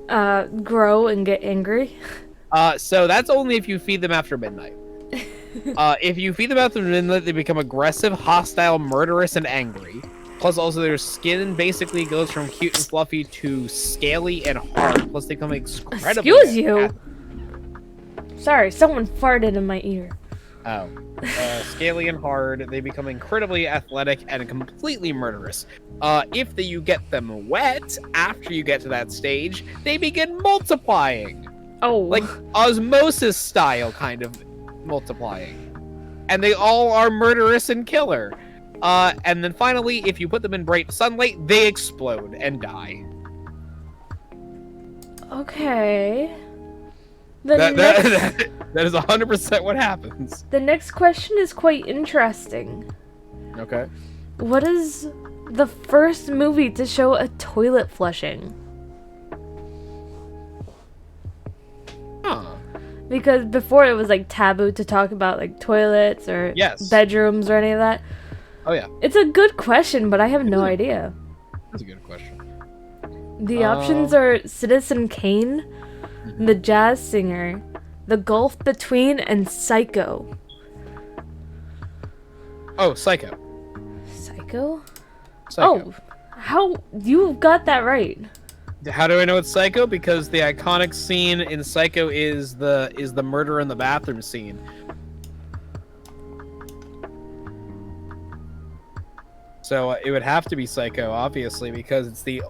[SPEAKER 1] Grow and get angry?
[SPEAKER 2] So that's only if you feed them after midnight. If you feed them after midnight, they become aggressive, hostile, murderous, and angry. Plus, also their skin basically goes from cute and fluffy to scaly and hard. Plus, they become incredibly.
[SPEAKER 1] Excuse you. Sorry, someone farted in my ear.
[SPEAKER 2] Oh. Scaly and hard, they become incredibly athletic and completely murderous. If you get them wet after you get to that stage, they begin multiplying.
[SPEAKER 1] Oh.
[SPEAKER 2] Like osmosis style kind of multiplying. And they all are murderous and killer. And then finally, if you put them in bright sunlight, they explode and die.
[SPEAKER 1] Okay.
[SPEAKER 2] That is 100% what happens.
[SPEAKER 1] The next question is quite interesting.
[SPEAKER 2] Okay.
[SPEAKER 1] What is the first movie to show a toilet flushing?
[SPEAKER 2] Huh.
[SPEAKER 1] Because before it was like taboo to talk about like toilets or
[SPEAKER 2] Yes.
[SPEAKER 1] bedrooms or any of that.
[SPEAKER 2] Oh yeah.
[SPEAKER 1] It's a good question, but I have no idea.
[SPEAKER 2] That's a good question.
[SPEAKER 1] The options are Citizen Kane, The Jazz Singer, The Gulf Between, and Psycho.
[SPEAKER 2] Oh, Psycho.
[SPEAKER 1] Psycho?
[SPEAKER 2] Psycho.
[SPEAKER 1] Oh, how you got that right?
[SPEAKER 2] How do I know it's Psycho? Because the iconic scene in Psycho is the murder in the bathroom scene. So it would have to be Psycho, obviously, because it's the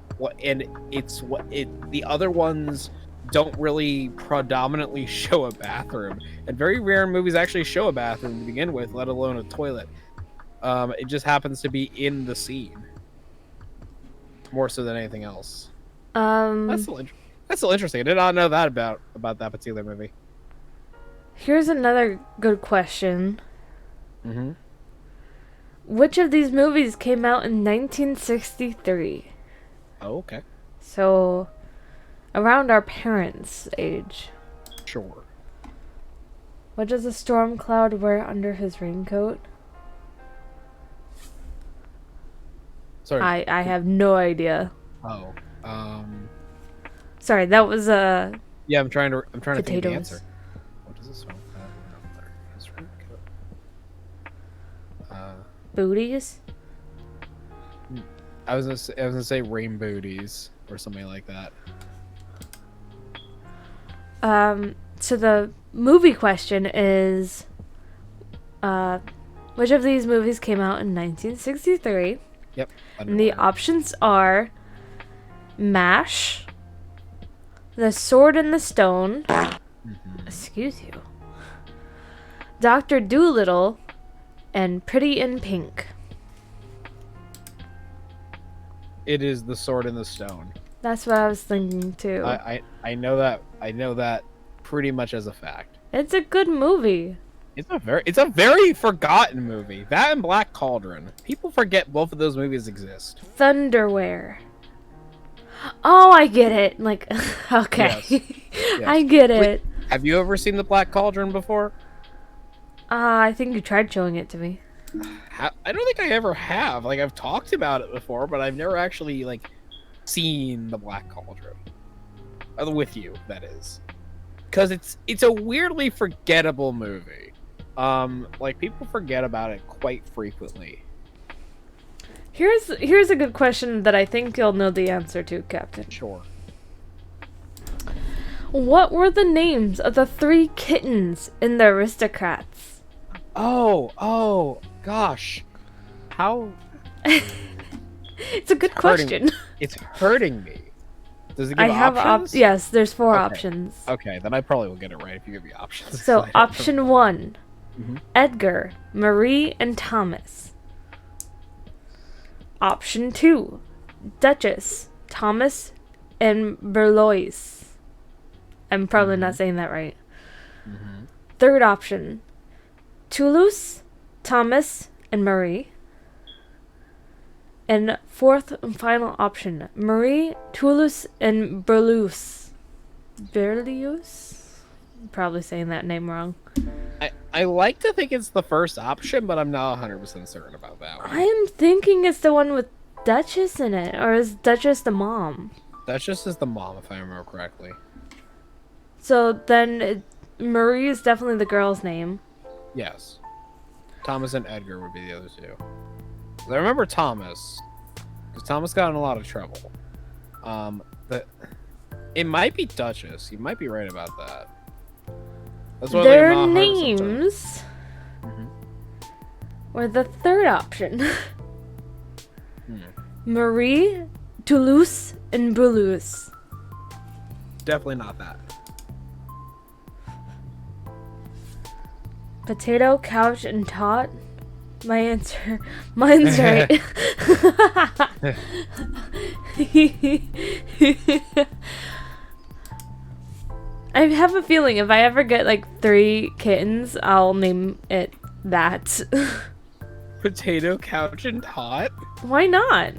[SPEAKER 2] other ones don't really predominantly show a bathroom, and very rare movies actually show a bathroom to begin with, let alone a toilet. It just happens to be in the scene more so than anything else. That's still interesting. I did not know that about that particular movie.
[SPEAKER 1] Here's another good question.
[SPEAKER 2] Mm-hmm.
[SPEAKER 1] Which of these movies came out in 1963?
[SPEAKER 2] Oh, okay.
[SPEAKER 1] So, around our parents' age.
[SPEAKER 2] Sure.
[SPEAKER 1] What does a storm cloud wear under his raincoat?
[SPEAKER 2] Sorry.
[SPEAKER 1] I have no idea.
[SPEAKER 2] Oh.
[SPEAKER 1] Sorry, that was
[SPEAKER 2] Yeah, I'm trying to think of the
[SPEAKER 1] potatoes.
[SPEAKER 2] answer. What does this one have under his raincoat?
[SPEAKER 1] Booties?
[SPEAKER 2] I was gonna say rain booties or something like that.
[SPEAKER 1] So the movie question is, which of these movies came out in 1963?
[SPEAKER 2] Yep.
[SPEAKER 1] And the options are MASH, The Sword in the Stone, excuse you, Dr. Dolittle, and Pretty in Pink.
[SPEAKER 2] It is The Sword in the Stone.
[SPEAKER 1] That's what I was thinking too.
[SPEAKER 2] I know that. I know that pretty much as a fact.
[SPEAKER 1] It's a good movie.
[SPEAKER 2] It's a very forgotten movie. That and Black Cauldron. People forget both of those movies exist.
[SPEAKER 1] Thunderwear. Oh, I get it. Like, okay.
[SPEAKER 2] Yes. Yes.
[SPEAKER 1] I get
[SPEAKER 2] Wait,
[SPEAKER 1] it.
[SPEAKER 2] have you ever seen the Black Cauldron before?
[SPEAKER 1] I think you tried showing it to me.
[SPEAKER 2] I don't think I ever have. Like, I've talked about it before, but I've never actually like seen the Black Cauldron with you. That is, because it's a weirdly forgettable movie. Like people forget about it quite frequently.
[SPEAKER 1] Here's a good question that I think you'll know the answer to, Captain.
[SPEAKER 2] Sure.
[SPEAKER 1] What were the names of the 3 kittens in the Aristocrats?
[SPEAKER 2] Oh, gosh. How?
[SPEAKER 1] It's a good
[SPEAKER 2] hurting.
[SPEAKER 1] question.
[SPEAKER 2] It's hurting me. Does it give
[SPEAKER 1] I have
[SPEAKER 2] options?
[SPEAKER 1] yes, there's 4
[SPEAKER 2] Okay.
[SPEAKER 1] options.
[SPEAKER 2] Okay, then I probably will get it right if you give me options.
[SPEAKER 1] So, option 1,
[SPEAKER 2] Mhm.
[SPEAKER 1] Edgar, Marie, and Thomas. Option 2, Duchess, Thomas, and Berlois. I'm probably not saying that right.
[SPEAKER 2] Mhm.
[SPEAKER 1] Third option, Toulouse, Thomas, and Marie. And fourth and final option, Marie, Toulouse, and Berlioz. Berlioz? Probably saying that name wrong.
[SPEAKER 2] I like to think it's the first option, but I'm not 100% certain about that one.
[SPEAKER 1] I'm thinking it's the one with Duchess in it, or is Duchess the mom?
[SPEAKER 2] That's just as the mom, if I remember correctly.
[SPEAKER 1] So then Marie is definitely the girl's name.
[SPEAKER 2] Yes. Thomas and Edgar would be the other two. I remember Thomas, because Thomas got in a lot of trouble. But it might be Duchess. You might be right about that. That's why
[SPEAKER 1] Their
[SPEAKER 2] I'm not 100% certain.
[SPEAKER 1] names
[SPEAKER 2] Mhm.
[SPEAKER 1] were the third option.
[SPEAKER 2] Hmm.
[SPEAKER 1] Marie, Toulouse, and Berlioz.
[SPEAKER 2] Definitely not that.
[SPEAKER 1] Potato, couch, and tot. Mine's right. I have a feeling if I ever get like 3 kittens, I'll name it that.
[SPEAKER 2] Potato, couch, and tot?
[SPEAKER 1] Why not?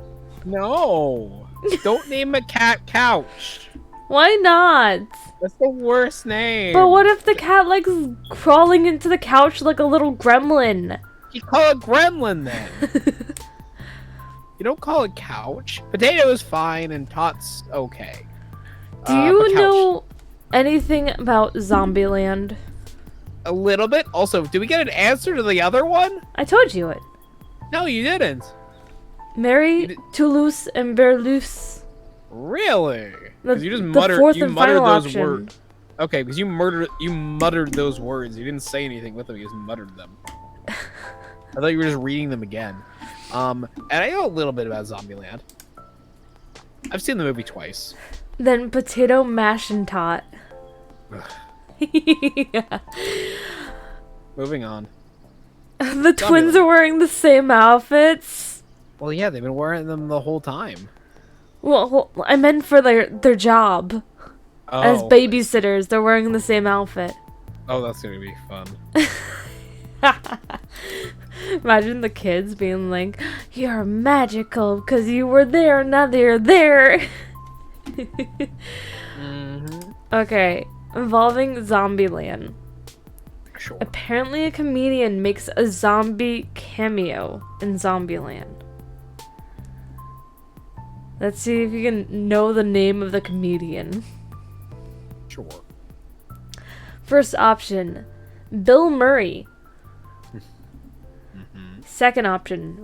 [SPEAKER 2] No. Don't name a cat Couch.
[SPEAKER 1] Why not?
[SPEAKER 2] That's the worst name.
[SPEAKER 1] But what if the cat likes crawling into the couch like a little gremlin?
[SPEAKER 2] You call it Gremlin then. You don't call it Couch. Potato is fine and Tot's okay.
[SPEAKER 1] Do
[SPEAKER 2] but
[SPEAKER 1] you
[SPEAKER 2] Couch-
[SPEAKER 1] know anything about Zombieland?
[SPEAKER 2] A little bit. Also, did we get an answer to the other one?
[SPEAKER 1] I told you it.
[SPEAKER 2] No, you didn't.
[SPEAKER 1] Mary,
[SPEAKER 2] You did-
[SPEAKER 1] Toulouse, and Berlioz.
[SPEAKER 2] Really?
[SPEAKER 1] The,
[SPEAKER 2] Because you just
[SPEAKER 1] the
[SPEAKER 2] muttered,
[SPEAKER 1] fourth
[SPEAKER 2] you
[SPEAKER 1] and
[SPEAKER 2] muttered
[SPEAKER 1] final
[SPEAKER 2] those
[SPEAKER 1] option.
[SPEAKER 2] words. Okay, because you muttered those words. You didn't say anything with them. You just muttered them. I thought you were just reading them again. And I know a little bit about Zombieland. I've seen the movie twice.
[SPEAKER 1] Then potato mash and tot. Yeah.
[SPEAKER 2] Moving on.
[SPEAKER 1] The twins are wearing the same outfits.
[SPEAKER 2] Well, yeah, they've been wearing them the whole time.
[SPEAKER 1] Well, I meant for their job.
[SPEAKER 2] Oh.
[SPEAKER 1] As babysitters, they're wearing the same outfit.
[SPEAKER 2] Oh, that's gonna be fun.
[SPEAKER 1] Imagine the kids being like, "You're magical because you were there, now they're there." Okay, involving Zombieland.
[SPEAKER 2] Sure.
[SPEAKER 1] Apparently, a comedian makes a zombie cameo in Zombieland. Let's see if you can know the name of the comedian.
[SPEAKER 2] Sure.
[SPEAKER 1] First option, Bill Murray. Second option,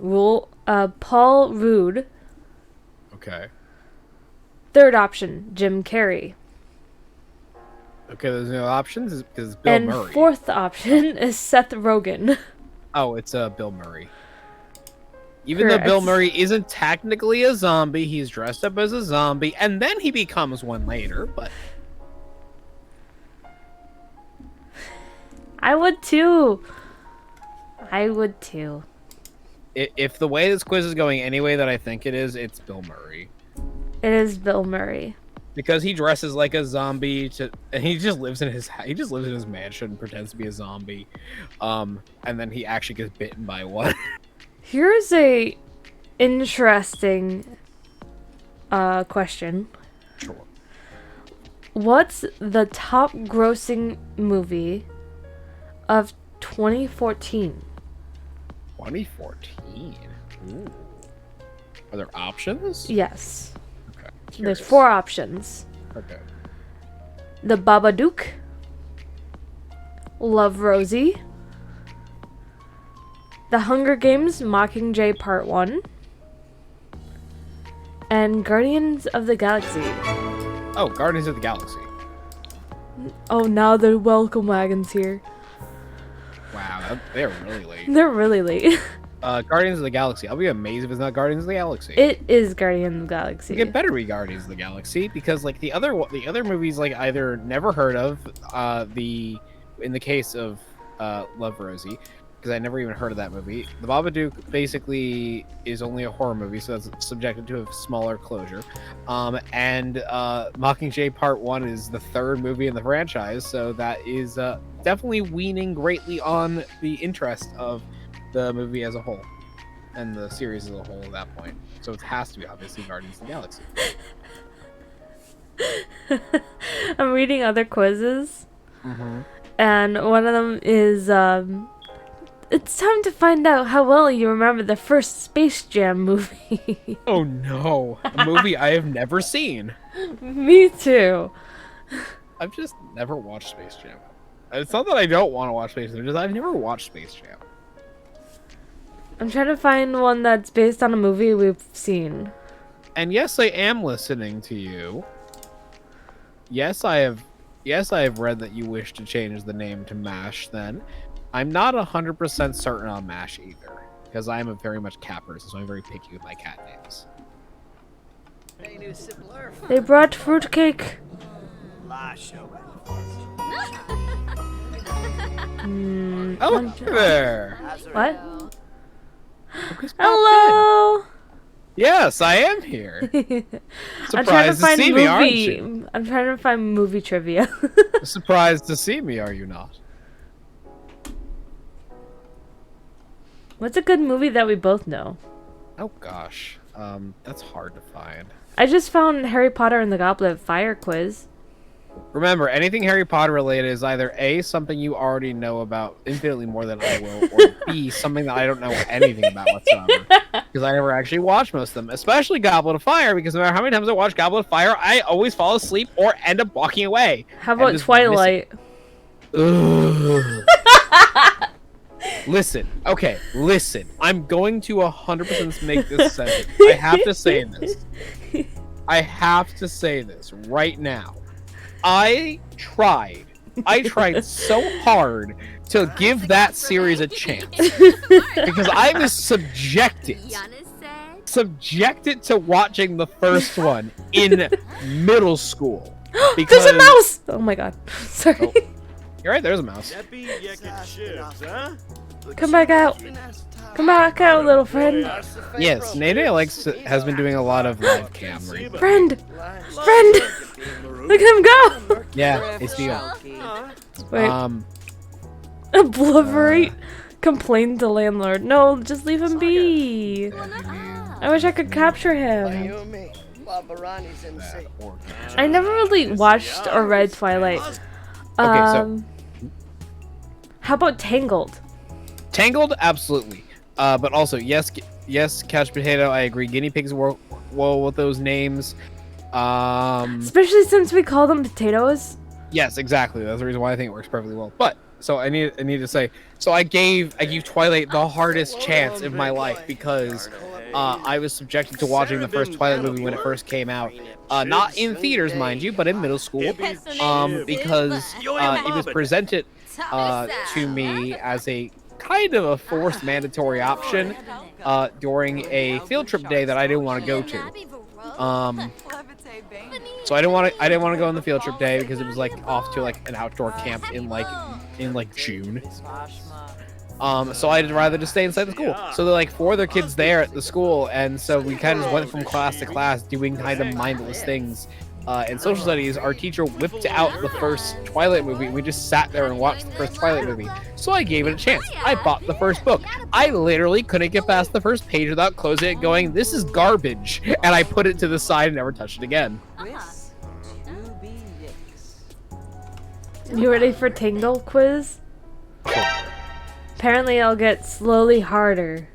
[SPEAKER 1] Paul Rudd.
[SPEAKER 2] Okay.
[SPEAKER 1] Third option, Jim Carrey.
[SPEAKER 2] Okay, there's no options because Bill
[SPEAKER 1] And
[SPEAKER 2] Murray.
[SPEAKER 1] fourth option is Seth Rogen.
[SPEAKER 2] Oh, it's Bill Murray. Even though Bill
[SPEAKER 1] Correct.
[SPEAKER 2] Murray isn't technically a zombie, he's dressed up as a zombie, and then he becomes one later, but...
[SPEAKER 1] I would too. I would too.
[SPEAKER 2] If the way this quiz is going any way that I think it is, it's Bill Murray.
[SPEAKER 1] It is Bill Murray.
[SPEAKER 2] Because he dresses like a zombie and he just lives in his mansion and pretends to be a zombie. And then he actually gets bitten by one.
[SPEAKER 1] Here's a interesting question.
[SPEAKER 2] Sure.
[SPEAKER 1] What's the top grossing movie of 2014?
[SPEAKER 2] 2014. Ooh. Are there options?
[SPEAKER 1] Yes.
[SPEAKER 2] Okay.
[SPEAKER 1] There's
[SPEAKER 2] Curious.
[SPEAKER 1] 4 options.
[SPEAKER 2] Okay.
[SPEAKER 1] The Babadook, Love Rosie, The Hunger Games Mockingjay Part 1, and Guardians of the Galaxy.
[SPEAKER 2] Oh, Guardians of the Galaxy.
[SPEAKER 1] Oh, now the welcome wagon's here.
[SPEAKER 2] Wow, they're really late.
[SPEAKER 1] They're really late.
[SPEAKER 2] Guardians of the Galaxy. I'll be amazed if it's not Guardians of the Galaxy.
[SPEAKER 1] It is Guardians of the Galaxy.
[SPEAKER 2] It better be Guardians of the Galaxy because like the other movies like either never heard of in the case of Love Rosie because I never even heard of that movie. The Babadook basically is only a horror movie, so that's subjected to a smaller closure. And Mockingjay Part 1 is the 3rd movie in the franchise, so that is definitely weaning greatly on the interest of the movie as a whole and the series as a whole at that point. So it has to be obviously Guardians of the Galaxy.
[SPEAKER 1] I'm reading other quizzes, and one of them is it's time to find out how well you remember the first Space Jam movie.
[SPEAKER 2] Oh no, a movie I have never seen.
[SPEAKER 1] Me too.
[SPEAKER 2] I've just never watched Space Jam. It's not that I don't want to watch Space Jam, it's just I've never watched Space Jam.
[SPEAKER 1] I'm trying to find one that's based on a movie we've seen.
[SPEAKER 2] And yes, I am listening to you. Yes, I have read that you wish to change the name to MASH then. I'm not 100% certain on MASH either, because I'm a very much cat person, so I'm very picky with my cat names.
[SPEAKER 1] They brought fruitcake.
[SPEAKER 2] Oh, there!
[SPEAKER 1] What?
[SPEAKER 2] Chris popped
[SPEAKER 1] Hello!
[SPEAKER 2] in. Yes, I am here.
[SPEAKER 1] I'm trying to
[SPEAKER 2] Surprised to
[SPEAKER 1] find
[SPEAKER 2] see me, aren't you?
[SPEAKER 1] movie. I'm trying to find movie trivia.
[SPEAKER 2] Surprised to see me, are you not?
[SPEAKER 1] What's a good movie that we both know?
[SPEAKER 2] Oh gosh, that's hard to find.
[SPEAKER 1] I just found Harry Potter and the Goblet of Fire quiz.
[SPEAKER 2] Remember, anything Harry Potter related is either A, something you already know about infinitely more than I will, or B, something that I don't know anything about whatsoever. Because I never actually watched most of them, especially Goblet of Fire, because no matter how many times I watch Goblet of Fire, I always fall asleep or end up walking away.
[SPEAKER 1] How about
[SPEAKER 2] just
[SPEAKER 1] Twilight?
[SPEAKER 2] Ugh. Listen, okay, listen. I'm going to 100% make this sentence. I have to say this. I have to say this right now. I tried I tried so hard to give that series a chance because I was subjected to watching the first one in middle school. Because...
[SPEAKER 1] There's a mouse! Oh my god. Sorry.
[SPEAKER 2] Oh. You're right, there's a mouse.
[SPEAKER 1] Come back out. Come back out, little friend.
[SPEAKER 2] Yes, Naynay has been doing a lot of live cam.
[SPEAKER 1] Friend! Friend! Look at him go!
[SPEAKER 2] Yeah, it's the
[SPEAKER 1] Wait. Obliterate. Complained to landlord. No, just leave him be. I wish I could capture him. I never really watched or read Twilight.
[SPEAKER 2] Okay, so
[SPEAKER 1] how about Tangled?
[SPEAKER 2] Tangled, absolutely. But also, yes, Couch Potato. I agree. Guinea pigs work well with those names.
[SPEAKER 1] Especially since we call them potatoes.
[SPEAKER 2] Yes, exactly. That's the reason why I think it works perfectly well. But so I need to say, so I gave Twilight the hardest chance of my life because I was subjected to watching the first Twilight movie when it first came out. Not in theaters, mind you, but in middle school. Because it was presented to me as a kind of a forced mandatory option during a field trip day that I didn't want to go to. So I didn't want to go on the field trip day because it was like off to like an outdoor camp in June. So I'd rather just stay inside the school. So there are like 4 other kids there at the school, and so we kind of just went from class to class doing kind of mindless things. In social studies, our teacher whipped out the first Twilight movie, and we just sat there and watched the first Twilight movie. So I gave it a chance. I bought the first book. I literally couldn't get past the first page without closing it going, this is garbage. And I put it to the side and never touched it again.
[SPEAKER 1] You ready for Tangle quiz? Apparently I'll get slowly harder.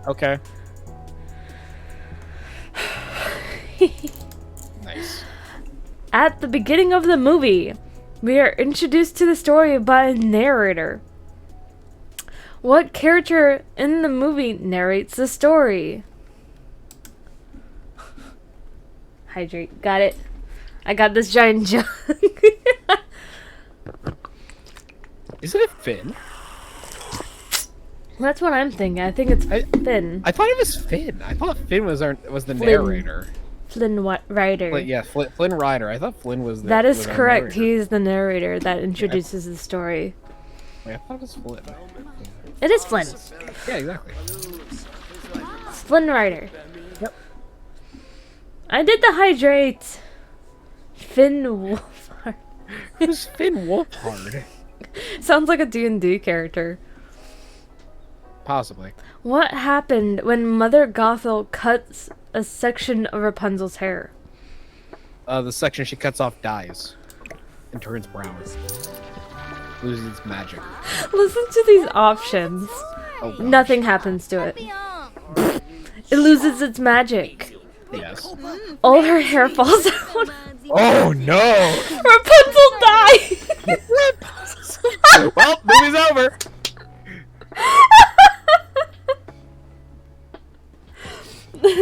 [SPEAKER 2] Okay. Nice.
[SPEAKER 1] At the beginning of the movie, we are introduced to the story by a narrator. What character in the movie narrates the story? Hydrate. Got it. I got this giant jug.
[SPEAKER 2] Is it a Finn?
[SPEAKER 1] That's what I'm thinking. I think it's Finn.
[SPEAKER 2] I thought it was Finn. I thought Finn was the narrator.
[SPEAKER 1] Flynn Rider.
[SPEAKER 2] Yeah, Flynn Rider. I thought Flynn was the
[SPEAKER 1] That is
[SPEAKER 2] was our
[SPEAKER 1] correct.
[SPEAKER 2] narrator.
[SPEAKER 1] He's the narrator that introduces the story.
[SPEAKER 2] Wait, I thought it was Flynn.
[SPEAKER 1] It is Flynn.
[SPEAKER 2] Yeah, exactly.
[SPEAKER 1] It's Flynn Rider.
[SPEAKER 2] Yep.
[SPEAKER 1] I did the hydrate. Finn Wolfhard.
[SPEAKER 2] Who's Finn Wolfhard?
[SPEAKER 1] Sounds like a D&D character.
[SPEAKER 2] Possibly.
[SPEAKER 1] What happened when Mother Gothel cuts a section of Rapunzel's hair?
[SPEAKER 2] The section she cuts off dies and turns brown. Loses its magic.
[SPEAKER 1] Listen to these options.
[SPEAKER 2] Oh, gosh.
[SPEAKER 1] Nothing happens to it. It loses its magic.
[SPEAKER 2] Yes.
[SPEAKER 1] All her hair falls out.
[SPEAKER 2] Oh no!
[SPEAKER 1] Rapunzel died!
[SPEAKER 2] Well, movie's over.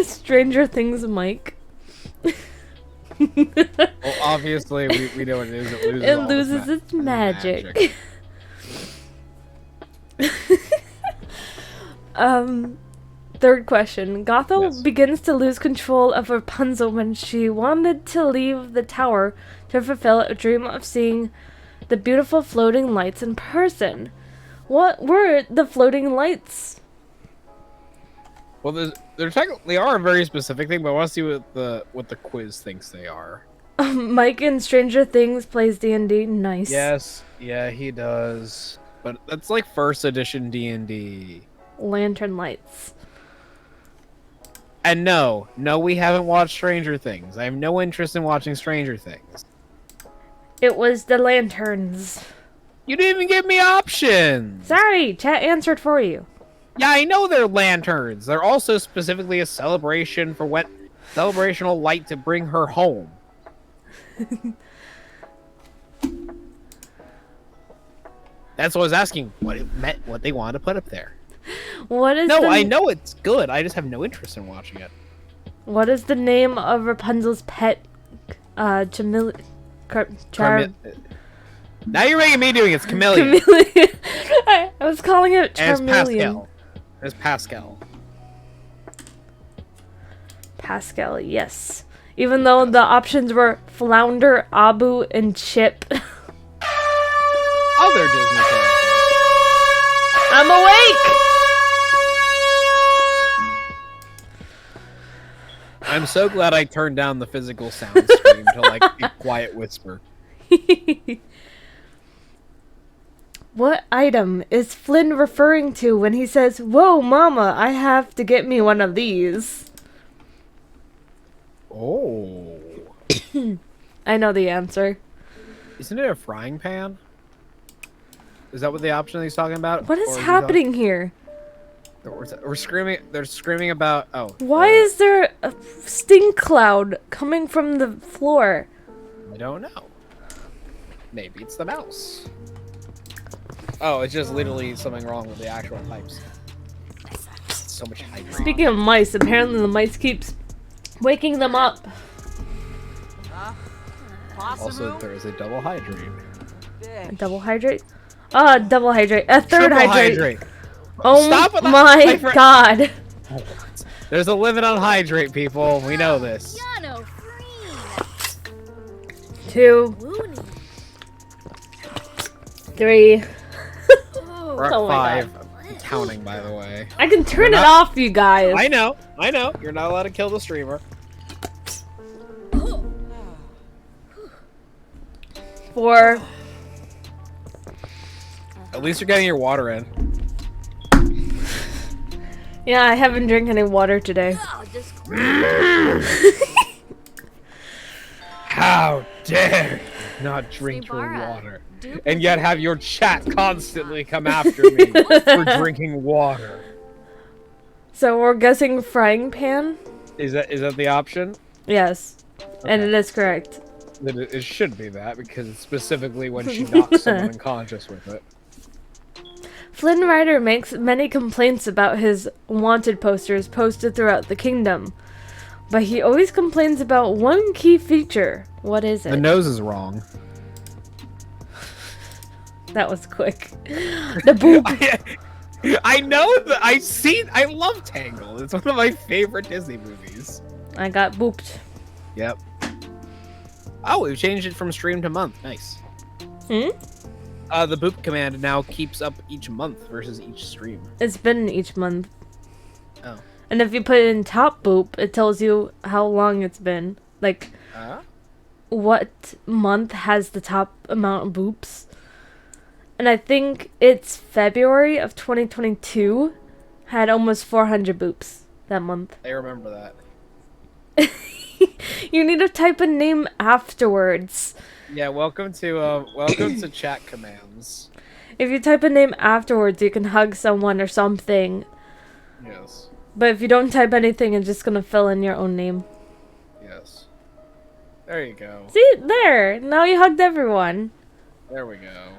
[SPEAKER 1] Stranger Things Mike.
[SPEAKER 2] Well, obviously, we know what it is.
[SPEAKER 1] It loses its magic. Third question. Gothel
[SPEAKER 2] Yes.
[SPEAKER 1] begins to lose control of Rapunzel when she wanted to leave the tower to fulfill a dream of seeing the beautiful floating lights in person. What were the floating lights?
[SPEAKER 2] Well, they are a very specific thing, but I want to see what the quiz thinks they are.
[SPEAKER 1] Mike in Stranger Things plays D&D. Nice.
[SPEAKER 2] Yes, yeah, he does. But that's like first edition D&D.
[SPEAKER 1] Lantern lights.
[SPEAKER 2] And no, we haven't watched Stranger Things. I have no interest in watching Stranger Things.
[SPEAKER 1] It was the lanterns.
[SPEAKER 2] You didn't even give me options!
[SPEAKER 1] Sorry, chat answered for you.
[SPEAKER 2] Yeah, I know they're lanterns. They're also specifically a celebration for celebrational light to bring her home. That's what I was asking. What it meant, what they wanted to put up there.
[SPEAKER 1] What is
[SPEAKER 2] No,
[SPEAKER 1] the...
[SPEAKER 2] I know it's good. I just have no interest in watching it.
[SPEAKER 1] What is the name of Rapunzel's pet?
[SPEAKER 2] Now you're making me doing it. It's chameleon.
[SPEAKER 1] Chameleon. I was calling it
[SPEAKER 2] And it's
[SPEAKER 1] Charmeleon.
[SPEAKER 2] Pascal. It's Pascal.
[SPEAKER 1] Pascal, yes. Even though the options were Flounder, Abu, and Chip.
[SPEAKER 2] Other Disney characters.
[SPEAKER 1] I'm awake!
[SPEAKER 2] I'm so glad I turned down the physical sound stream to like a quiet whisper.
[SPEAKER 1] What item is Flynn referring to when he says, "Whoa, mama, I have to get me one of these"?
[SPEAKER 2] Oh.
[SPEAKER 1] I know the answer.
[SPEAKER 2] Isn't it a frying pan? Is that what the option he's talking about?
[SPEAKER 1] What
[SPEAKER 2] Or
[SPEAKER 1] is
[SPEAKER 2] he
[SPEAKER 1] happening here?
[SPEAKER 2] We're screaming. They're screaming about. Oh.
[SPEAKER 1] Why is there a stink cloud coming from the floor?
[SPEAKER 2] I don't know. Maybe it's the mouse. Oh, it's just literally something wrong with the actual pipes. So much hype.
[SPEAKER 1] Speaking of mice, apparently the mice keeps waking them up.
[SPEAKER 2] Also, there is a double hydrate.
[SPEAKER 1] A double hydrate? Ah, double hydrate. A third
[SPEAKER 2] Triple
[SPEAKER 1] hydrate. Oh
[SPEAKER 2] Stop with the
[SPEAKER 1] my
[SPEAKER 2] hydrate.
[SPEAKER 1] god.
[SPEAKER 2] There's a limit on hydrate, people. We know this.
[SPEAKER 3] Yano free.
[SPEAKER 1] 2,
[SPEAKER 3] Looney.
[SPEAKER 1] 3.
[SPEAKER 2] We're at
[SPEAKER 1] Oh my
[SPEAKER 2] 5. I'm counting, by the way.
[SPEAKER 1] I can turn
[SPEAKER 2] You're
[SPEAKER 1] it
[SPEAKER 2] not-
[SPEAKER 1] off, you guys.
[SPEAKER 2] I know. You're not allowed to kill the streamer.
[SPEAKER 1] 4.
[SPEAKER 2] At least you're getting your water in.
[SPEAKER 1] Yeah, I haven't drank any water today.
[SPEAKER 3] Oh, just
[SPEAKER 2] How dare you not drink your
[SPEAKER 3] Sibara.
[SPEAKER 2] water, and yet have your chat constantly come after me for drinking water.
[SPEAKER 1] So we're guessing frying pan?
[SPEAKER 2] Is that the option?
[SPEAKER 1] Yes. And
[SPEAKER 2] Okay.
[SPEAKER 1] it is correct.
[SPEAKER 2] It should be that because it's specifically when she knocks someone unconscious with it.
[SPEAKER 1] Flynn Rider makes many complaints about his wanted posters posted throughout the kingdom. But he always complains about one key feature. What is
[SPEAKER 2] The
[SPEAKER 1] it?
[SPEAKER 2] nose is wrong.
[SPEAKER 1] That was quick. The boob.
[SPEAKER 2] I know that I love Tangled. It's one of my favorite Disney movies.
[SPEAKER 1] I got booped.
[SPEAKER 2] Yep. Oh, we've changed it from stream to month. Nice.
[SPEAKER 1] Hmm?
[SPEAKER 2] The boop command now keeps up each month versus each stream.
[SPEAKER 1] It's been each month.
[SPEAKER 2] Oh.
[SPEAKER 1] And if you put it in top boop, it tells you how long it's been. Like, what month has the top amount of boops. And I think it's February of 2022 had almost 400 boops that month.
[SPEAKER 2] I remember that.
[SPEAKER 1] You need to type a name afterwards.
[SPEAKER 2] Yeah, welcome to chat commands.
[SPEAKER 1] If you type a name afterwards, you can hug someone or something.
[SPEAKER 2] Yes.
[SPEAKER 1] But if you don't type anything, it's just gonna fill in your own name.
[SPEAKER 2] Yes. There you go.
[SPEAKER 1] See? There! Now you hugged everyone.
[SPEAKER 2] There we go.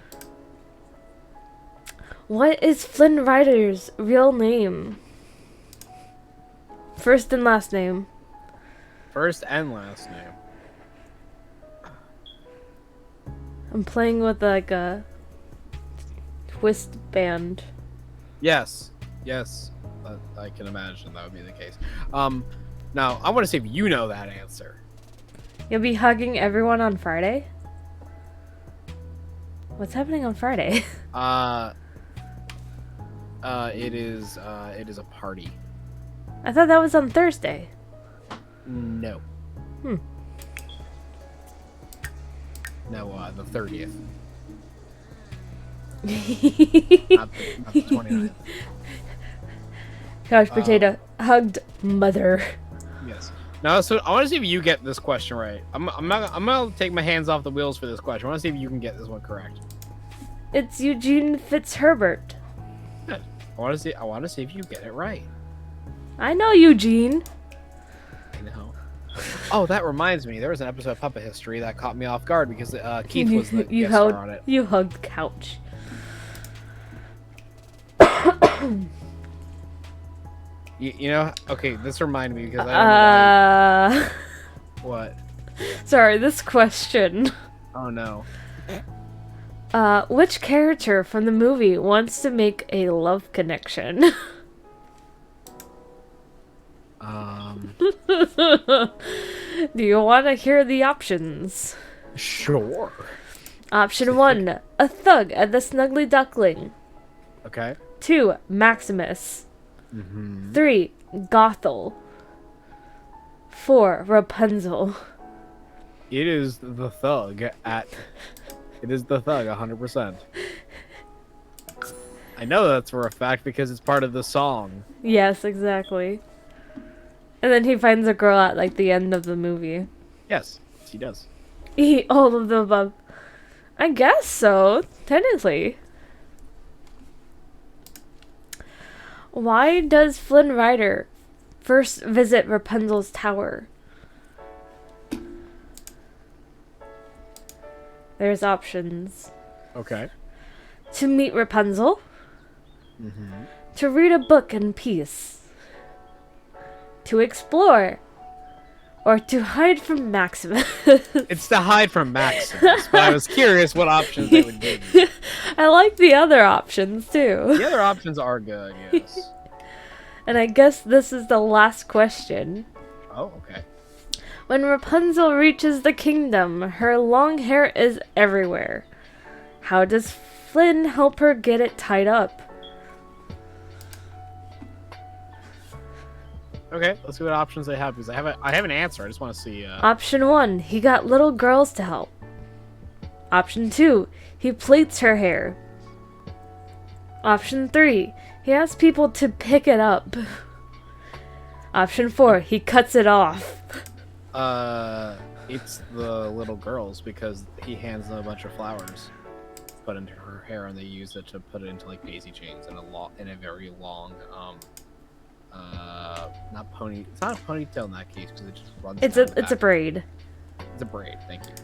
[SPEAKER 1] What is Flynn Rider's real name? First and last name.
[SPEAKER 2] First and last name.
[SPEAKER 1] I'm playing with like a twist band.
[SPEAKER 2] Yes. Yes. I can imagine that would be the case. Now, I want to see if you know that answer.
[SPEAKER 1] You'll be hugging everyone on Friday? What's happening on Friday?
[SPEAKER 2] It is a party.
[SPEAKER 1] I thought that was on Thursday.
[SPEAKER 2] No.
[SPEAKER 1] Hmm.
[SPEAKER 2] No, the 30th.
[SPEAKER 1] Couch
[SPEAKER 2] Not the 29th.
[SPEAKER 1] potato hugged mother.
[SPEAKER 2] Yes. Now, so I want to see if you get this question right. I'm gonna take my hands off the wheels for this question. I want to see if you can get this one correct.
[SPEAKER 1] It's Eugene Fitzherbert.
[SPEAKER 2] Good. I want to see if you get it right.
[SPEAKER 1] I know Eugene.
[SPEAKER 2] I know. Oh, that reminds me. There was an episode of Puppet History that caught me off guard because Keith was the guest star on it.
[SPEAKER 1] You hugged couch.
[SPEAKER 2] You know, okay, this reminded me because I don't know why. What?
[SPEAKER 1] Sorry, this question.
[SPEAKER 2] Oh no.
[SPEAKER 1] Which character from the movie wants to make a love connection? Do you want to hear the options?
[SPEAKER 2] Sure.
[SPEAKER 1] Option 1, a thug at the Snuggly Duckling.
[SPEAKER 2] Okay.
[SPEAKER 1] 2, Maximus. 3, Gothel. 4, Rapunzel.
[SPEAKER 2] It is the thug at. It is the thug, 100%. I know that's for a fact because it's part of the song.
[SPEAKER 1] Yes, exactly. And then he finds a girl at like the end of the movie.
[SPEAKER 2] Yes, he does.
[SPEAKER 1] All of the above. I guess so, technically. Why does Flynn Rider first visit Rapunzel's tower? There's options.
[SPEAKER 2] Okay.
[SPEAKER 1] To meet Rapunzel. To read a book in peace. To explore. Or to hide from Maximus.
[SPEAKER 2] It's to hide from Maximus, but I was curious what options they would give you.
[SPEAKER 1] I like the other options too.
[SPEAKER 2] The other options are good, yes.
[SPEAKER 1] And I guess this is the last question.
[SPEAKER 2] Oh, okay.
[SPEAKER 1] When Rapunzel reaches the kingdom, her long hair is everywhere. How does Flynn help her get it tied up?
[SPEAKER 2] Okay, let's see what options they have because I have an answer. I just want to see.
[SPEAKER 1] Option 1, he got little girls to help. Option 2, he plaits her hair. Option 3, he asks people to pick it up. Option 4, he cuts it off.
[SPEAKER 2] It's the little girls because he hands them a bunch of flowers, put into her hair, and they use it to put it into like daisy chains in a very long not pony. It's not a ponytail in that case because it just runs.
[SPEAKER 1] It's a braid.
[SPEAKER 2] It's a braid. Thank you.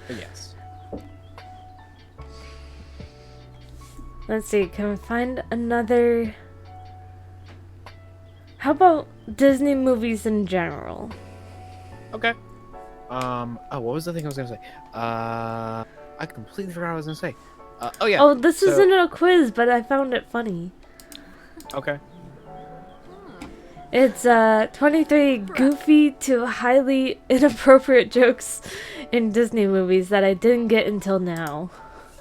[SPEAKER 2] But yes.
[SPEAKER 1] Let's see. Can we find another? How about Disney movies in general?
[SPEAKER 2] Okay. Oh, what was the thing I was gonna say? I completely forgot what I was gonna say. Oh yeah.
[SPEAKER 1] Oh, this isn't a quiz, but I found it funny.
[SPEAKER 2] Okay.
[SPEAKER 1] It's 23 goofy to highly inappropriate jokes in Disney movies that I didn't get until now.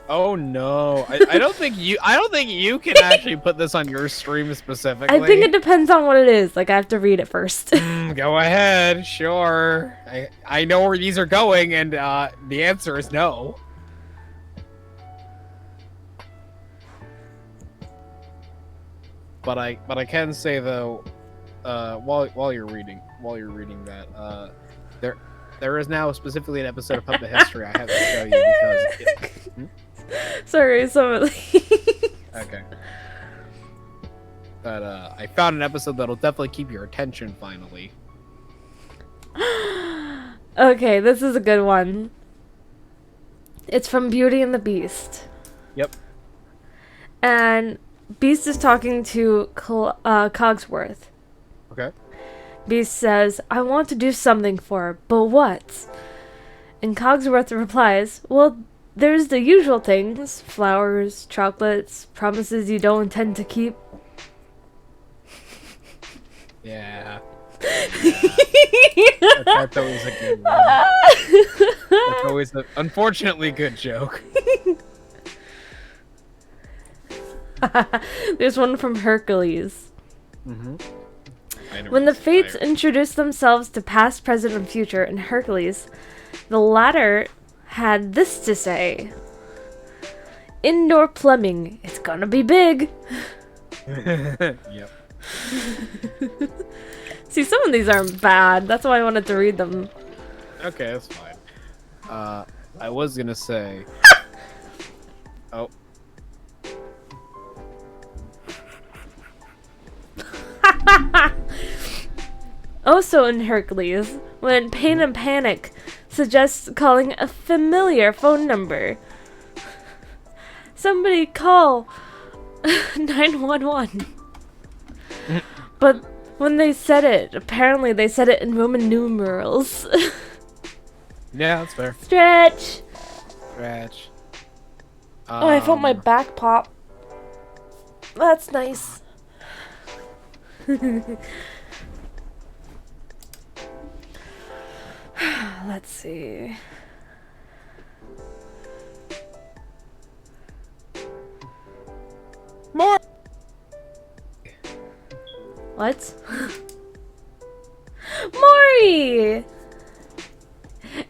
[SPEAKER 2] Oh no! I don't think you can actually put this on your stream specifically.
[SPEAKER 1] I think it depends on what it is. Like I have to read it first.
[SPEAKER 2] Go ahead, sure. I know where these are going, and the answer is no. But I can say though, while you're reading that, there is now specifically an episode of Puppet History I have to show you because.
[SPEAKER 1] Sorry,
[SPEAKER 2] Okay. But I found an episode that'll definitely keep your attention finally.
[SPEAKER 1] Okay, this is a good one. It's from Beauty and the Beast.
[SPEAKER 2] Yep.
[SPEAKER 1] And Beast is talking to Cogsworth.
[SPEAKER 2] Okay.
[SPEAKER 1] Beast says, I want to do something for her, but what? And Cogsworth replies, well, there's the usual things. Flowers, chocolates, promises you don't intend to keep.
[SPEAKER 2] Yeah. That's always a good one. That's always an unfortunately good joke.
[SPEAKER 1] There's one from Hercules.
[SPEAKER 2] Mm-hmm.
[SPEAKER 1] When the Fates introduced themselves to past, present, and future in Hercules, the latter had this to say. Indoor plumbing, it's gonna be big.
[SPEAKER 2] Yep.
[SPEAKER 1] See, some of these aren't bad. That's why I wanted to read them.
[SPEAKER 2] Okay, that's fine. I was gonna say... Oh.
[SPEAKER 1] Also in Hercules, when Pain and Panic suggests calling a familiar phone number. Somebody call 911. But when they said it, apparently they said it in Roman numerals.
[SPEAKER 2] Yeah, that's fair.
[SPEAKER 1] Stretch!
[SPEAKER 2] Scratch.
[SPEAKER 1] Oh, I felt my back pop. That's nice. Let's see.
[SPEAKER 2] More.
[SPEAKER 1] What? Maury!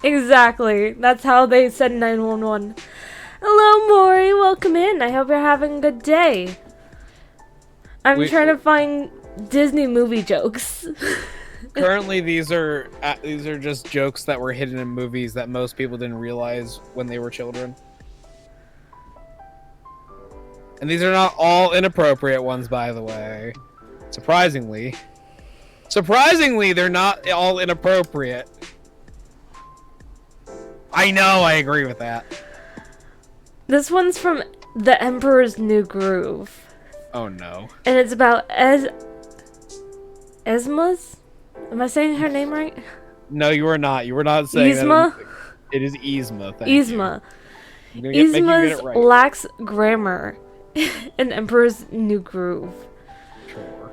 [SPEAKER 1] Exactly. That's how they said 911. Hello, Maury. Welcome in. I hope you're having a good day. I'm trying to find Disney movie jokes.
[SPEAKER 2] Currently, these are just jokes that were hidden in movies that most people didn't realize when they were children. And these are not all inappropriate ones, by the way. Surprisingly, they're not all inappropriate. I know, I agree with that.
[SPEAKER 1] This one's from The Emperor's New Groove.
[SPEAKER 2] Oh no.
[SPEAKER 1] And it's about Esma's? Am I saying her name right?
[SPEAKER 2] No, you are not. You were not saying
[SPEAKER 1] Yzma?
[SPEAKER 2] that. It is Yzma. Thank
[SPEAKER 1] Yzma.
[SPEAKER 2] you. I'm gonna make you get
[SPEAKER 1] Yzma's
[SPEAKER 2] it right.
[SPEAKER 1] lacks grammar in Emperor's New Groove.
[SPEAKER 2] Sure.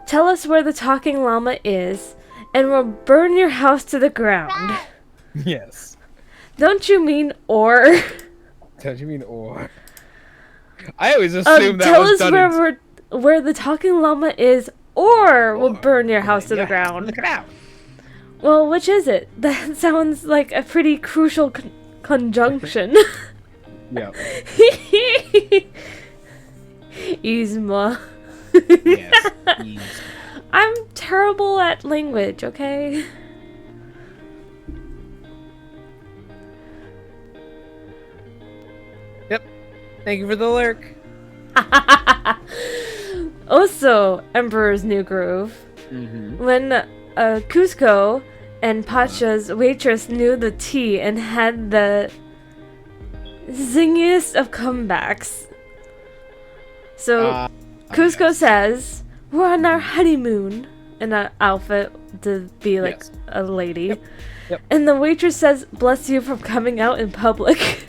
[SPEAKER 1] Tell us where the talking llama is, and we'll burn your house to the ground.
[SPEAKER 2] Yes.
[SPEAKER 1] Don't you mean or?
[SPEAKER 2] Don't you mean or? I always assumed that
[SPEAKER 1] tell
[SPEAKER 2] was
[SPEAKER 1] us
[SPEAKER 2] done
[SPEAKER 1] where the talking llama is, or we'll burn your house to the ground. Well, which is it? That sounds like a pretty crucial conjunction.
[SPEAKER 2] Yeah.
[SPEAKER 1] Yzma.
[SPEAKER 2] Yes. Yzma.
[SPEAKER 1] I'm terrible at language, okay?
[SPEAKER 2] Yep. Thank you for the lurk.
[SPEAKER 1] Also, Emperor's New Groove. When Cusco and Pacha's waitress knew the tea and had the zingiest of comebacks. So, Cusco says, we're on our honeymoon in an outfit to be like a lady.
[SPEAKER 2] Yep.
[SPEAKER 1] And the waitress says, bless you for coming out in public.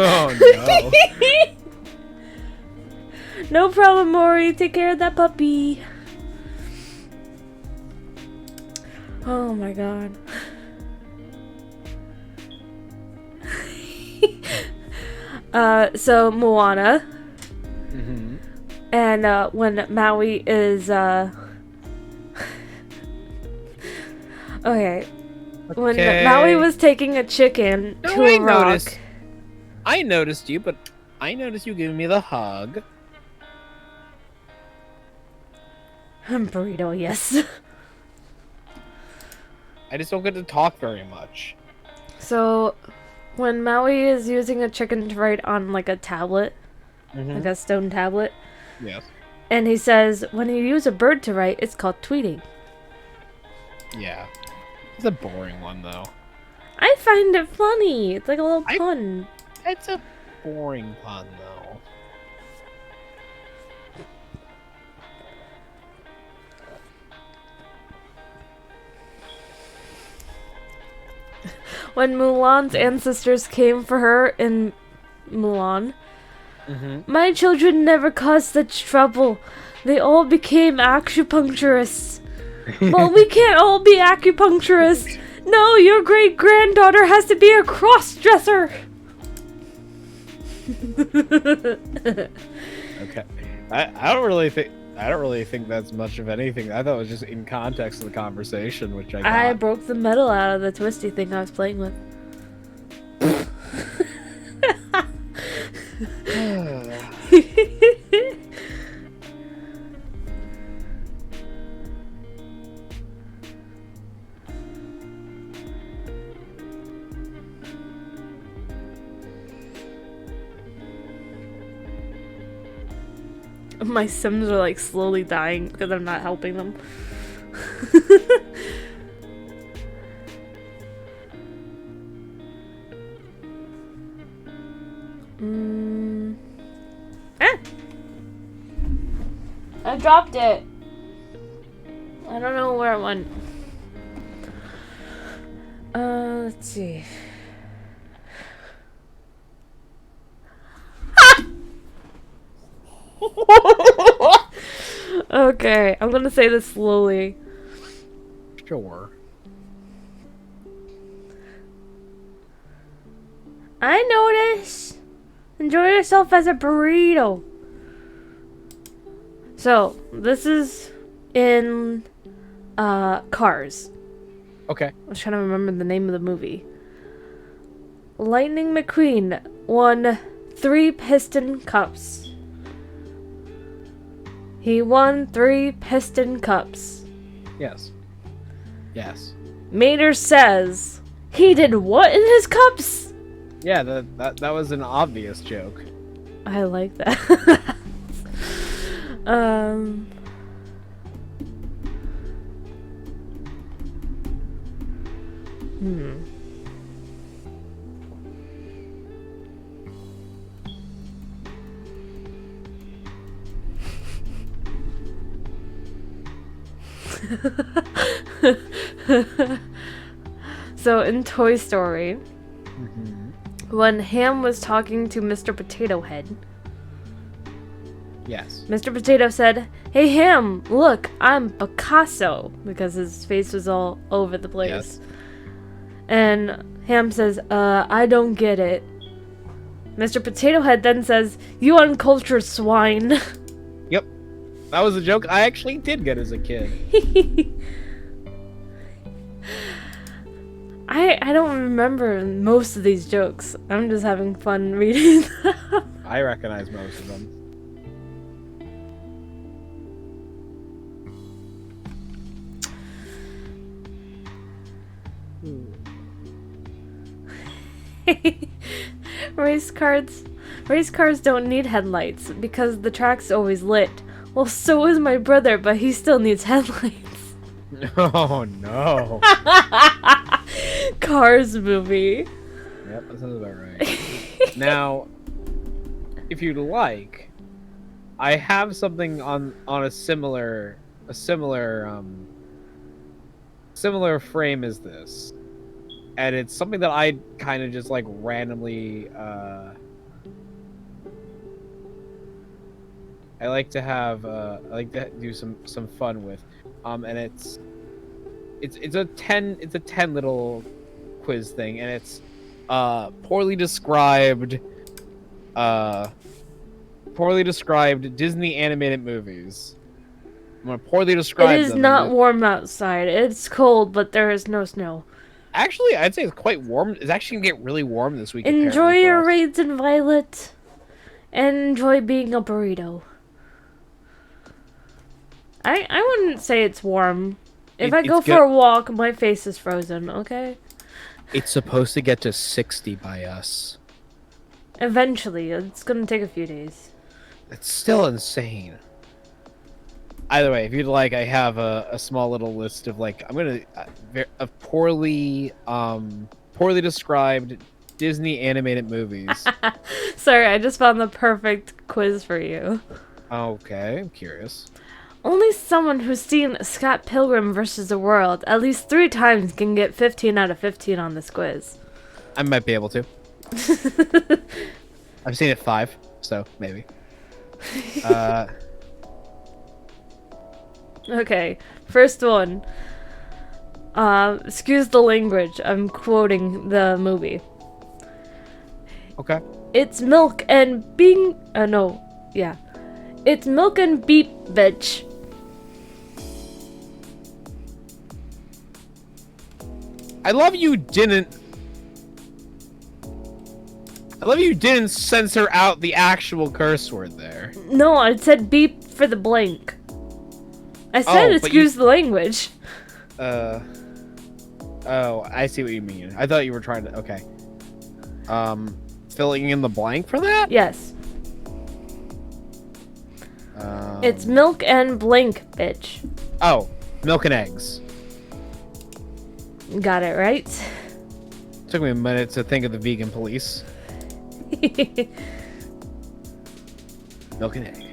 [SPEAKER 2] Oh no.
[SPEAKER 1] No problem, Maury. Take care of that puppy. Oh my god. So Moana. And when Maui is okay. When Maui was taking a chicken to a rock.
[SPEAKER 2] I noticed you, but I noticed you giving me the hug.
[SPEAKER 1] Burrito, yes.
[SPEAKER 2] I just don't get to talk very much.
[SPEAKER 1] So, when Maui is using a chicken to write on like a tablet, like a stone tablet,
[SPEAKER 2] yes,
[SPEAKER 1] and he says when you use a bird to write, it's called tweeting.
[SPEAKER 2] Yeah, it's a boring one though.
[SPEAKER 1] I find it funny. It's like a little pun.
[SPEAKER 2] It's a boring pun though.
[SPEAKER 1] When Mulan's ancestors came for her in Mulan, my children never caused such trouble. They all became acupuncturists. Well, we can't all be acupuncturists. No, your great-granddaughter has to be a cross-dresser.
[SPEAKER 2] Okay, I don't really think that's much of anything. I thought it was just in context of the conversation, which I got.
[SPEAKER 1] I broke the metal out of the twisty thing I was playing with. My Sims are like slowly dying because I'm not helping them. I dropped it. I don't know where it went. Let's see. Okay, I'm gonna say this slowly.
[SPEAKER 2] Sure.
[SPEAKER 1] I notice. Enjoy yourself as a burrito. So, this is in Cars.
[SPEAKER 2] Okay.
[SPEAKER 1] I was trying to remember the name of the movie. Lightning McQueen won 3 piston cups. He won 3 piston cups.
[SPEAKER 2] Yes. Yes.
[SPEAKER 1] Mater says he did what in his cups?
[SPEAKER 2] Yeah, that was an obvious joke.
[SPEAKER 1] I like that. um. Hmm. So in Toy Story, when Ham was talking to Mr. Potato Head,
[SPEAKER 2] Yes.
[SPEAKER 1] Mr. Potato said, "Hey Ham, look, I'm Picasso," because his face was all over the place.
[SPEAKER 2] Yes.
[SPEAKER 1] And Ham says, I don't get it. Mr. Potato Head then says, "You uncultured swine."
[SPEAKER 2] Yep. That was a joke I actually did get as a kid.
[SPEAKER 1] I don't remember most of these jokes. I'm just having fun reading them.
[SPEAKER 2] I recognize most of them.
[SPEAKER 1] Race cars don't need headlights because the track's always lit. Well, so is my brother, but he still needs headlights.
[SPEAKER 2] Oh no.
[SPEAKER 1] Cars movie.
[SPEAKER 2] Yep, that sounds about right. Now, if you'd like, I have something on a similar frame as this. And it's something that I kind of just like randomly I like to have I like to do some fun with. And it's a 10 little quiz thing, and it's poorly described Disney animated movies. I'm gonna poorly describe them.
[SPEAKER 1] It is not warm outside. It's cold, but there is no snow.
[SPEAKER 2] Actually, I'd say it's quite warm. It's actually gonna get really warm this week.
[SPEAKER 1] Enjoy
[SPEAKER 2] apparently,
[SPEAKER 1] your
[SPEAKER 2] for us.
[SPEAKER 1] Raisin Violet, and enjoy being a burrito. I wouldn't say it's warm. If I go for a walk, my face is frozen, okay?
[SPEAKER 2] It's supposed to get to 60 by us.
[SPEAKER 1] Eventually. It's gonna take a few days.
[SPEAKER 2] It's still insane. Either way, if you'd like, I have a small little list of like of poorly described Disney animated movies.
[SPEAKER 1] Sorry, I just found the perfect quiz for you.
[SPEAKER 2] Okay, I'm curious.
[SPEAKER 1] Only someone who's seen Scott Pilgrim vs. the World at least 3 times can get 15 out of 15 on this quiz.
[SPEAKER 2] I might be able to. I've seen it 5, so maybe.
[SPEAKER 1] Okay, first one. Excuse the language. I'm quoting the movie.
[SPEAKER 2] Okay.
[SPEAKER 1] It's milk and being. No. Yeah. It's milk and beef, bitch.
[SPEAKER 2] I love you didn't censor out the actual curse word there.
[SPEAKER 1] No, I said beep for the blank. I said excuse the language.
[SPEAKER 2] Oh, I see what you mean. I thought you were trying to. Okay. Filling in the blank for that?
[SPEAKER 1] Yes. It's milk and blank, bitch.
[SPEAKER 2] Oh, milk and eggs.
[SPEAKER 1] Got it right.
[SPEAKER 2] Took me a minute to think of the vegan police. Milk and egg.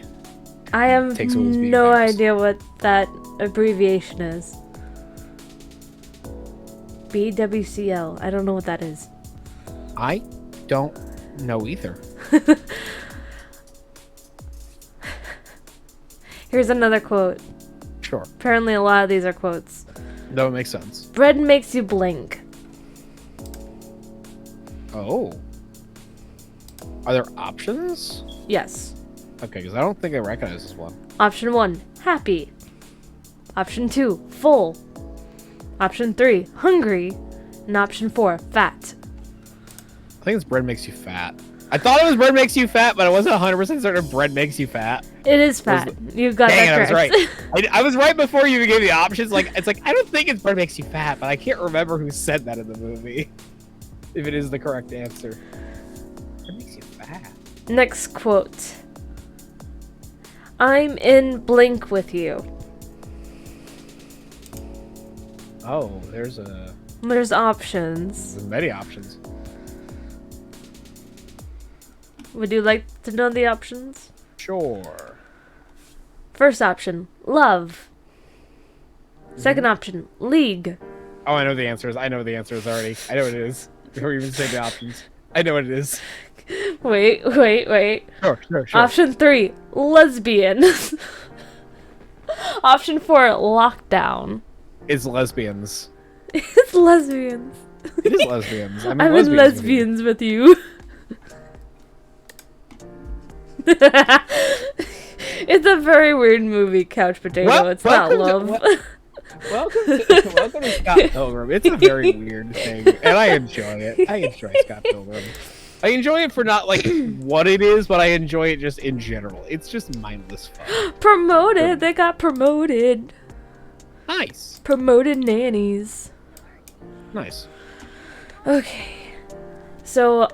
[SPEAKER 1] I have
[SPEAKER 2] Takes all those bean
[SPEAKER 1] no
[SPEAKER 2] bags.
[SPEAKER 1] idea what that abbreviation is. BWCL. I don't know what that is.
[SPEAKER 2] I don't know either.
[SPEAKER 1] Here's another quote.
[SPEAKER 2] Sure.
[SPEAKER 1] Apparently a lot of these are quotes.
[SPEAKER 2] That would make sense.
[SPEAKER 1] Bread makes you blink.
[SPEAKER 2] Oh. Are there options?
[SPEAKER 1] Yes.
[SPEAKER 2] Okay, because I don't think I recognize this one.
[SPEAKER 1] Option 1, happy. Option 2, full. Option 3, hungry. And option 4, fat.
[SPEAKER 2] I think it's bread makes you fat. I thought it was bread makes you fat, but I wasn't 100% certain if bread makes you fat.
[SPEAKER 1] It is fat. You got
[SPEAKER 2] Dang
[SPEAKER 1] that
[SPEAKER 2] it,
[SPEAKER 1] correct.
[SPEAKER 2] I was right. I was right before you even gave the options. It's like I don't think it's bread makes you fat, but I can't remember who said that in the movie. If it is the correct answer. Bread makes you fat.
[SPEAKER 1] Next quote. I'm in blink with you.
[SPEAKER 2] Oh,
[SPEAKER 1] There's
[SPEAKER 2] there's
[SPEAKER 1] options.
[SPEAKER 2] many options.
[SPEAKER 1] Would you like to know the options?
[SPEAKER 2] Sure.
[SPEAKER 1] First option, love. Second option, league.
[SPEAKER 2] Oh, I know the answers. I know the answers already. I know what it is. Before you even say the options. I know what it is.
[SPEAKER 1] Wait.
[SPEAKER 2] Sure.
[SPEAKER 1] Option 3, lesbian. Option 4, lockdown.
[SPEAKER 2] It's lesbians.
[SPEAKER 1] It's lesbians.
[SPEAKER 2] It is lesbians.
[SPEAKER 1] I'm in lesbians with you. It's a very weird movie, Couch Potato.
[SPEAKER 2] Well,
[SPEAKER 1] it's not
[SPEAKER 2] welcome
[SPEAKER 1] love.
[SPEAKER 2] welcome to Scott Pilgrim. It's a very weird thing, and I enjoy it. I enjoy Scott Pilgrim. I enjoy it for not like what it is, but I enjoy it just in general. It's just mindless fun.
[SPEAKER 1] Promoted. They got promoted.
[SPEAKER 2] Nice.
[SPEAKER 1] Promoted nannies.
[SPEAKER 2] Nice.
[SPEAKER 1] Okay. So,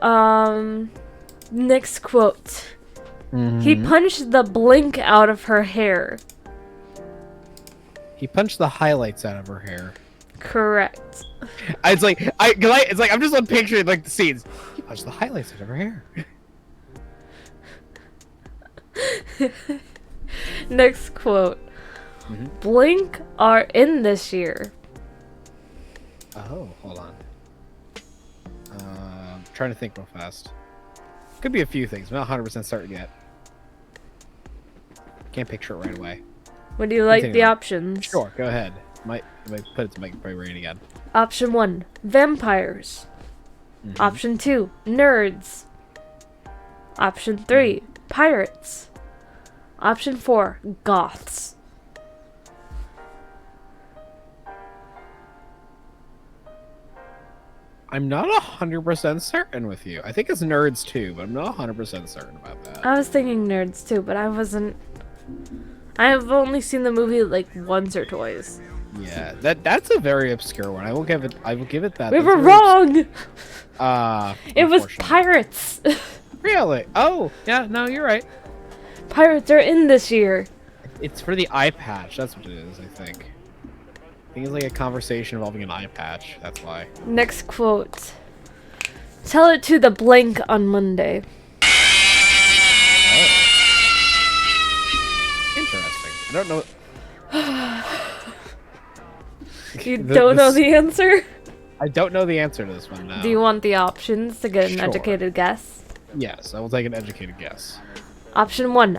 [SPEAKER 1] next quote. He punched the blink out of her hair.
[SPEAKER 2] He punched the highlights out of her hair.
[SPEAKER 1] Correct.
[SPEAKER 2] It's like I'm just picturing like the scenes. He punched the highlights out of her hair.
[SPEAKER 1] Next quote. Blink are in this year.
[SPEAKER 2] Oh, hold on. Trying to think real fast. Could be a few things. I'm not 100% certain yet. Can't picture it right away.
[SPEAKER 1] Would you like
[SPEAKER 2] Continue
[SPEAKER 1] the
[SPEAKER 2] on.
[SPEAKER 1] options?
[SPEAKER 2] Sure, go ahead. Might put it to make my brain again.
[SPEAKER 1] Option 1, vampires. Option 2, nerds. Option 3, pirates. Option 4, goths.
[SPEAKER 2] I'm not 100% certain with you. I think it's nerds too, but I'm not 100% certain about that.
[SPEAKER 1] I was thinking nerds too, but I wasn't. I have only seen the movie like once or twice.
[SPEAKER 2] Yeah, that's a very obscure one. I will give it that.
[SPEAKER 1] We
[SPEAKER 2] That's
[SPEAKER 1] were
[SPEAKER 2] very
[SPEAKER 1] wrong. It was
[SPEAKER 2] unfortunately.
[SPEAKER 1] pirates.
[SPEAKER 2] Really? Oh, yeah. No, you're right.
[SPEAKER 1] Pirates are in this year.
[SPEAKER 2] It's for the eye patch. That's what it is. I think. I think it's like a conversation involving an eye patch. That's why.
[SPEAKER 1] Next quote. Tell it to the blank on Monday.
[SPEAKER 2] Oh. Interesting. I don't know.
[SPEAKER 1] You don't know the answer?
[SPEAKER 2] I don't know the answer to this one now.
[SPEAKER 1] Do you want the options to get an
[SPEAKER 2] Sure.
[SPEAKER 1] educated guess?
[SPEAKER 2] Yes, I will take an educated guess.
[SPEAKER 1] Option 1,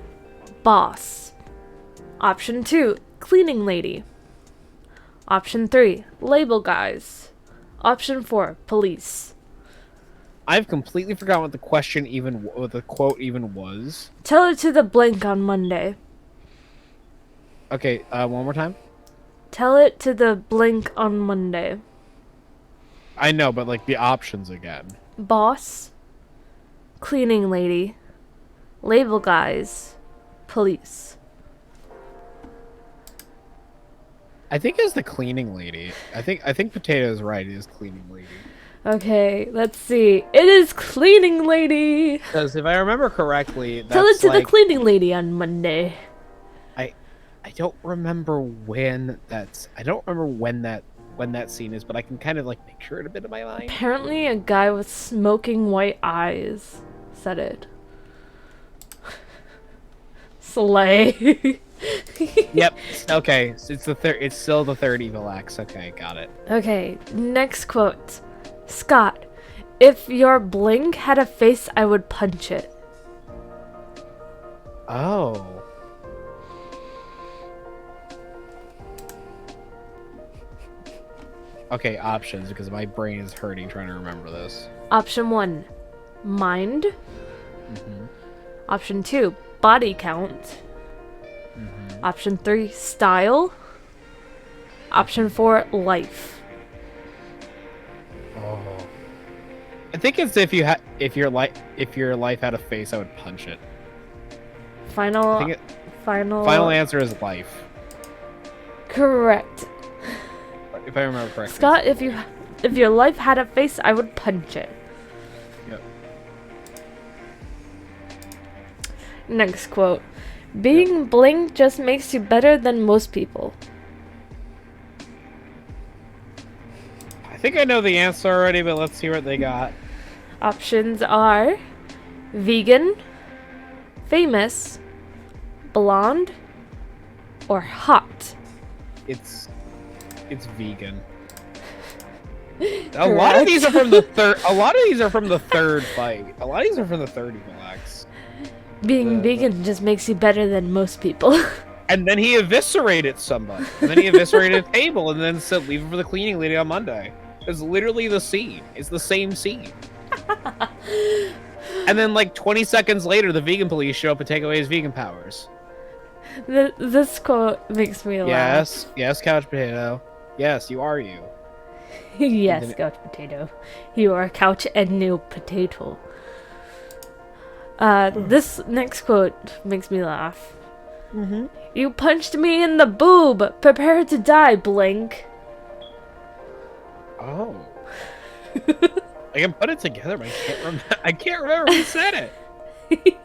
[SPEAKER 1] boss. Option 2, cleaning lady. Option 3, label guys. Option 4, police.
[SPEAKER 2] I've completely forgotten what the question what the quote even was.
[SPEAKER 1] Tell it to the blank on Monday.
[SPEAKER 2] Okay, one more time.
[SPEAKER 1] Tell it to the blank on Monday.
[SPEAKER 2] I know, but like the options again.
[SPEAKER 1] Boss, cleaning lady, label guys, police.
[SPEAKER 2] I think it's the cleaning lady. I think Potato's right. It is cleaning lady.
[SPEAKER 1] Okay, let's see. It is cleaning lady.
[SPEAKER 2] Because if I remember correctly, that's
[SPEAKER 1] Tell it to the
[SPEAKER 2] like,
[SPEAKER 1] cleaning lady on Monday.
[SPEAKER 2] I don't remember when that's. I don't remember when that scene is, but I can kind of like picture it a bit in my mind.
[SPEAKER 1] Apparently, a guy with smoking white eyes said it. Slay.
[SPEAKER 2] Yep. Okay. So it's still the third evil axe. Okay, got it.
[SPEAKER 1] Okay, next quote. Scott, if your blink had a face, I would punch it.
[SPEAKER 2] Oh. Okay, options, because my brain is hurting trying to remember this.
[SPEAKER 1] Option 1, mind.
[SPEAKER 2] Mm-hmm.
[SPEAKER 1] Option 2, body count.
[SPEAKER 2] Mm-hmm.
[SPEAKER 1] Option 3, style. Option 4, life.
[SPEAKER 2] Oh. I think it's if your life had a face, I would punch it.
[SPEAKER 1] Final.
[SPEAKER 2] I think
[SPEAKER 1] Final
[SPEAKER 2] answer is life,
[SPEAKER 1] Correct.
[SPEAKER 2] if I remember correctly.
[SPEAKER 1] Scott, if your life had a face, I would punch it.
[SPEAKER 2] Yep.
[SPEAKER 1] Next quote. Being blank just makes you better than most people.
[SPEAKER 2] I think I know the answer already, but let's see what they got.
[SPEAKER 1] Options are vegan, famous, blonde, or hot.
[SPEAKER 2] It's vegan. A lot of these are from the third. A lot of these are from the third fight. A lot of these are from the third Relax.
[SPEAKER 1] Being vegan just makes you better than most people.
[SPEAKER 2] And then he eviscerated somebody. And then he eviscerated a table, and then said, "Leave it for the cleaning lady on Monday." It's literally the scene. It's the same scene. And then, like 20 seconds later, the vegan police show up and take away his vegan powers.
[SPEAKER 1] This quote makes me laugh.
[SPEAKER 2] Yes, couch potato. Yes, you are you.
[SPEAKER 1] Yes, couch potato. You are couch and new potato. This next quote makes me laugh.
[SPEAKER 2] Mm-hmm.
[SPEAKER 1] You punched me in the boob. Prepare to die, Blink.
[SPEAKER 2] Oh. I can put it together, but I can't remember who said it.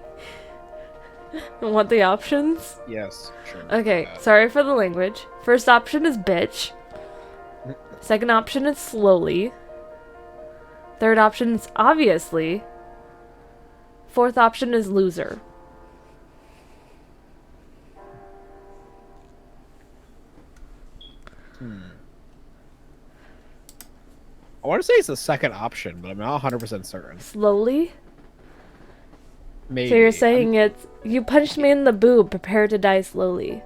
[SPEAKER 1] Want the options?
[SPEAKER 2] Yes, sure.
[SPEAKER 1] Okay, sorry for the language. First option is bitch. Second option is slowly. Third option is obviously. Fourth option is loser.
[SPEAKER 2] I want to say it's the second option, but I'm not 100% certain.
[SPEAKER 1] Slowly?
[SPEAKER 2] Maybe.
[SPEAKER 1] So you're saying it's, you punched me in the boob, prepare to die slowly.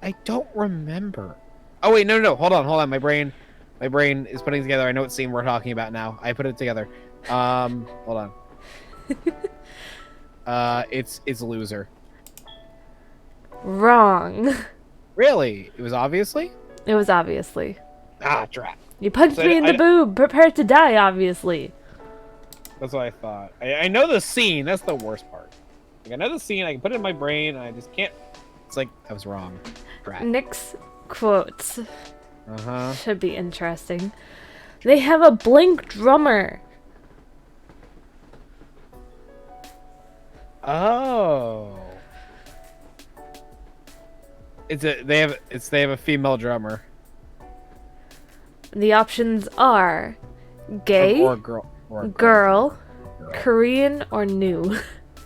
[SPEAKER 2] I don't remember. Oh wait, no. Hold on. My brain is putting together. I know what scene we're talking about now. I put it together. Hold on. It's loser.
[SPEAKER 1] Wrong.
[SPEAKER 2] Really? It was obviously?
[SPEAKER 1] It was obviously.
[SPEAKER 2] Ah, drat.
[SPEAKER 1] You punched
[SPEAKER 2] So
[SPEAKER 1] me in the boob, prepare to die, obviously.
[SPEAKER 2] That's what I thought. I know the scene. That's the worst part. Like, I know the scene. I can put it in my brain. And I just can't. It's like I was wrong. Drat.
[SPEAKER 1] Nick's quotes
[SPEAKER 2] Uh-huh.
[SPEAKER 1] should be interesting. They have a Blink drummer.
[SPEAKER 2] Oh. They have a female drummer.
[SPEAKER 1] The options are gay,
[SPEAKER 2] Or girl.
[SPEAKER 1] girl, Korean, or new.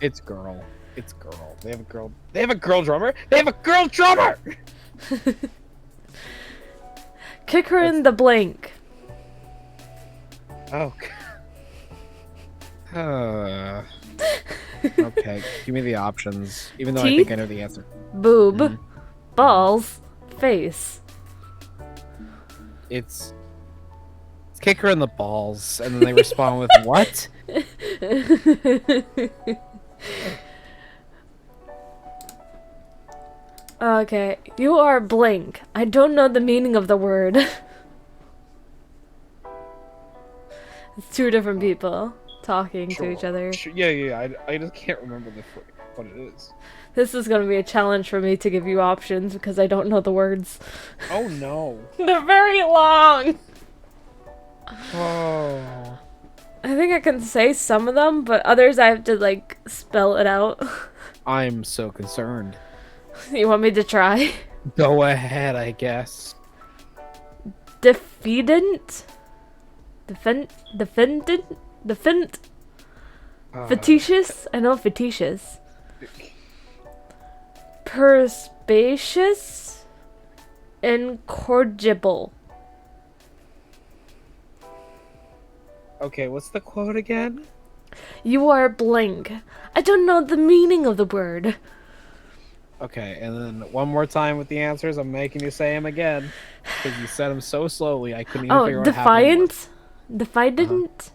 [SPEAKER 2] It's girl. It's girl. They have a girl. They have a girl drummer. They have a girl drummer.
[SPEAKER 1] Kick her in the blank.
[SPEAKER 2] Oh. Okay. Give me the options. Even though I think I know the answer.
[SPEAKER 1] Boob, balls, face.
[SPEAKER 2] It's kick her in the balls, and then they respond with what?
[SPEAKER 1] Okay, you are blank. I don't know the meaning of the word. It's two different people talking to each other.
[SPEAKER 2] Yeah. I just can't remember what it is.
[SPEAKER 1] This is gonna be a challenge for me to give you options because I don't know the words.
[SPEAKER 2] Oh no.
[SPEAKER 1] They're very long!
[SPEAKER 2] Oh.
[SPEAKER 1] I think I can say some of them, but others I have to, like, spell it out.
[SPEAKER 2] I'm so concerned.
[SPEAKER 1] You want me to try?
[SPEAKER 2] Go ahead, I guess.
[SPEAKER 1] Defeatant? Fictitious? I know fictitious. Perspicacious? Incorrigible.
[SPEAKER 2] Okay, what's the quote again?
[SPEAKER 1] You are blank. I don't know the meaning of the word.
[SPEAKER 2] Okay, and then one more time with the answers. I'm making you say them again because you said them so slowly. I couldn't even figure out half of them.
[SPEAKER 1] Defiant, Defiant,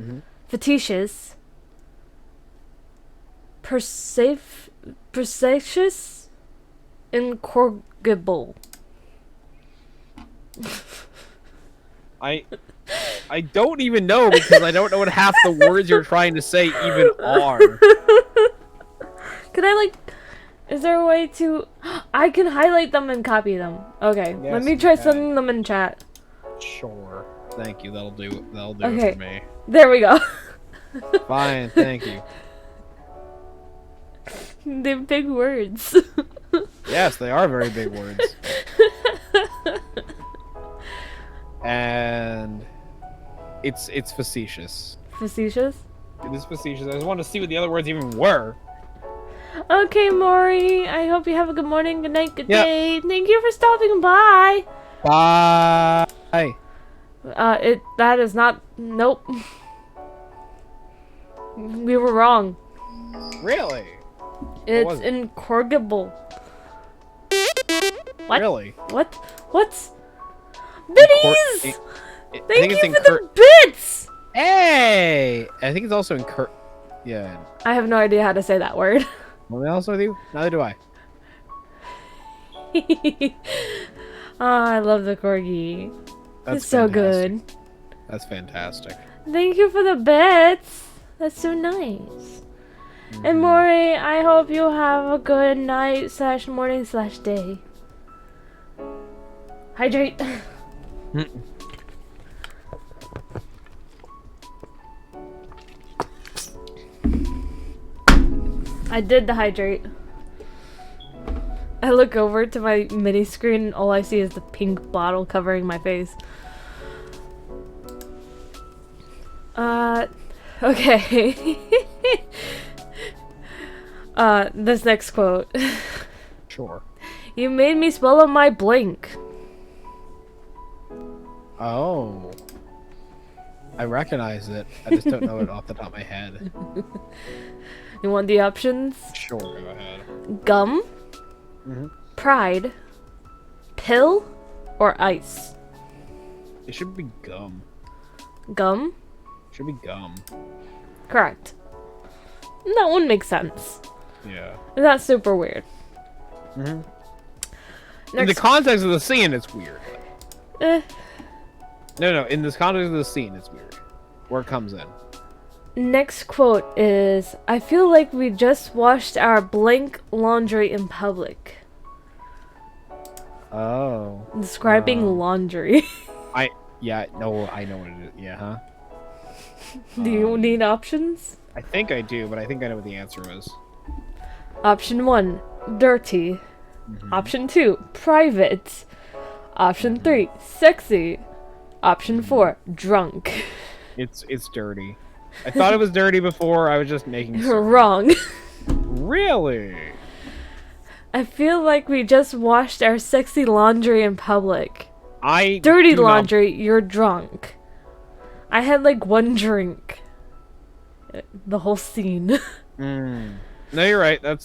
[SPEAKER 2] Mhm.
[SPEAKER 1] Fictitious, Persacious, Incorrigible.
[SPEAKER 2] I don't even know because I don't know what half the words you're trying to say even are.
[SPEAKER 1] Can I like? Is there a way to? I can highlight them and copy them. Okay, let
[SPEAKER 2] Yes,
[SPEAKER 1] me
[SPEAKER 2] you
[SPEAKER 1] try
[SPEAKER 2] can.
[SPEAKER 1] sending them in chat.
[SPEAKER 2] Sure. Thank you. That'll do. That'll do
[SPEAKER 1] Okay.
[SPEAKER 2] it for me.
[SPEAKER 1] There we go.
[SPEAKER 2] Fine. Thank you.
[SPEAKER 1] They're big words.
[SPEAKER 2] Yes, they are very big words. And it's facetious.
[SPEAKER 1] Facetious.
[SPEAKER 2] It is facetious. I just wanted to see what the other words even were.
[SPEAKER 1] Okay, Maury. I hope you have a good morning, good night, good
[SPEAKER 2] Yep.
[SPEAKER 1] day. Thank you for stopping by.
[SPEAKER 2] Bye.
[SPEAKER 1] That is not. Nope. We were wrong.
[SPEAKER 2] Really?
[SPEAKER 1] It's
[SPEAKER 2] was it?
[SPEAKER 1] incorrigible. What?
[SPEAKER 2] Really?
[SPEAKER 1] What? What? Biddies!
[SPEAKER 2] I
[SPEAKER 1] Thank
[SPEAKER 2] think it's
[SPEAKER 1] you for the bits!
[SPEAKER 2] Hey! I think it's also Yeah.
[SPEAKER 1] I have no idea how to say that word.
[SPEAKER 2] Want me to be honest with you? Neither do I.
[SPEAKER 1] Oh, I love the corgi.
[SPEAKER 2] That's
[SPEAKER 1] It's so
[SPEAKER 2] fantastic.
[SPEAKER 1] good.
[SPEAKER 2] That's fantastic.
[SPEAKER 1] Thank you for the bits. That's so nice. And Maury, I hope you have a good night / morning / day. Hydrate. I did the hydrate. I look over to my mini screen and all I see is the pink bottle covering my face. Okay. This next quote.
[SPEAKER 2] Sure.
[SPEAKER 1] You made me swallow my blink.
[SPEAKER 2] Oh. I recognize it. I just don't know it off the top of my head.
[SPEAKER 1] You want the options?
[SPEAKER 2] Sure, go ahead.
[SPEAKER 1] Gum,
[SPEAKER 2] Mhm.
[SPEAKER 1] pride, pill, or ice?
[SPEAKER 2] It should be gum.
[SPEAKER 1] Gum?
[SPEAKER 2] It should be gum.
[SPEAKER 1] Correct. That one makes sense.
[SPEAKER 2] Yeah.
[SPEAKER 1] That's super weird.
[SPEAKER 2] In the
[SPEAKER 1] Next,
[SPEAKER 2] context of the scene, it's weird.
[SPEAKER 1] eh,
[SPEAKER 2] No, in this context of the scene, it's weird. Where it comes in.
[SPEAKER 1] next quote is, I feel like we just washed our blank laundry in public.
[SPEAKER 2] Oh.
[SPEAKER 1] Describing laundry.
[SPEAKER 2] Yeah, no, I know what it is. Yeah, huh?
[SPEAKER 1] Do you need options?
[SPEAKER 2] I think I do, but I think I know what the answer is.
[SPEAKER 1] Option 1, dirty. Option 2, private. Option 3, sexy. Option 4, drunk.
[SPEAKER 2] It's dirty. I thought it was dirty before. I was just making
[SPEAKER 1] You're wrong.
[SPEAKER 2] Really?
[SPEAKER 1] I feel like we just washed our sexy laundry in public.
[SPEAKER 2] I
[SPEAKER 1] Dirty
[SPEAKER 2] do not-
[SPEAKER 1] laundry, you're drunk. I had like one drink. The whole scene.
[SPEAKER 2] No, you're right. That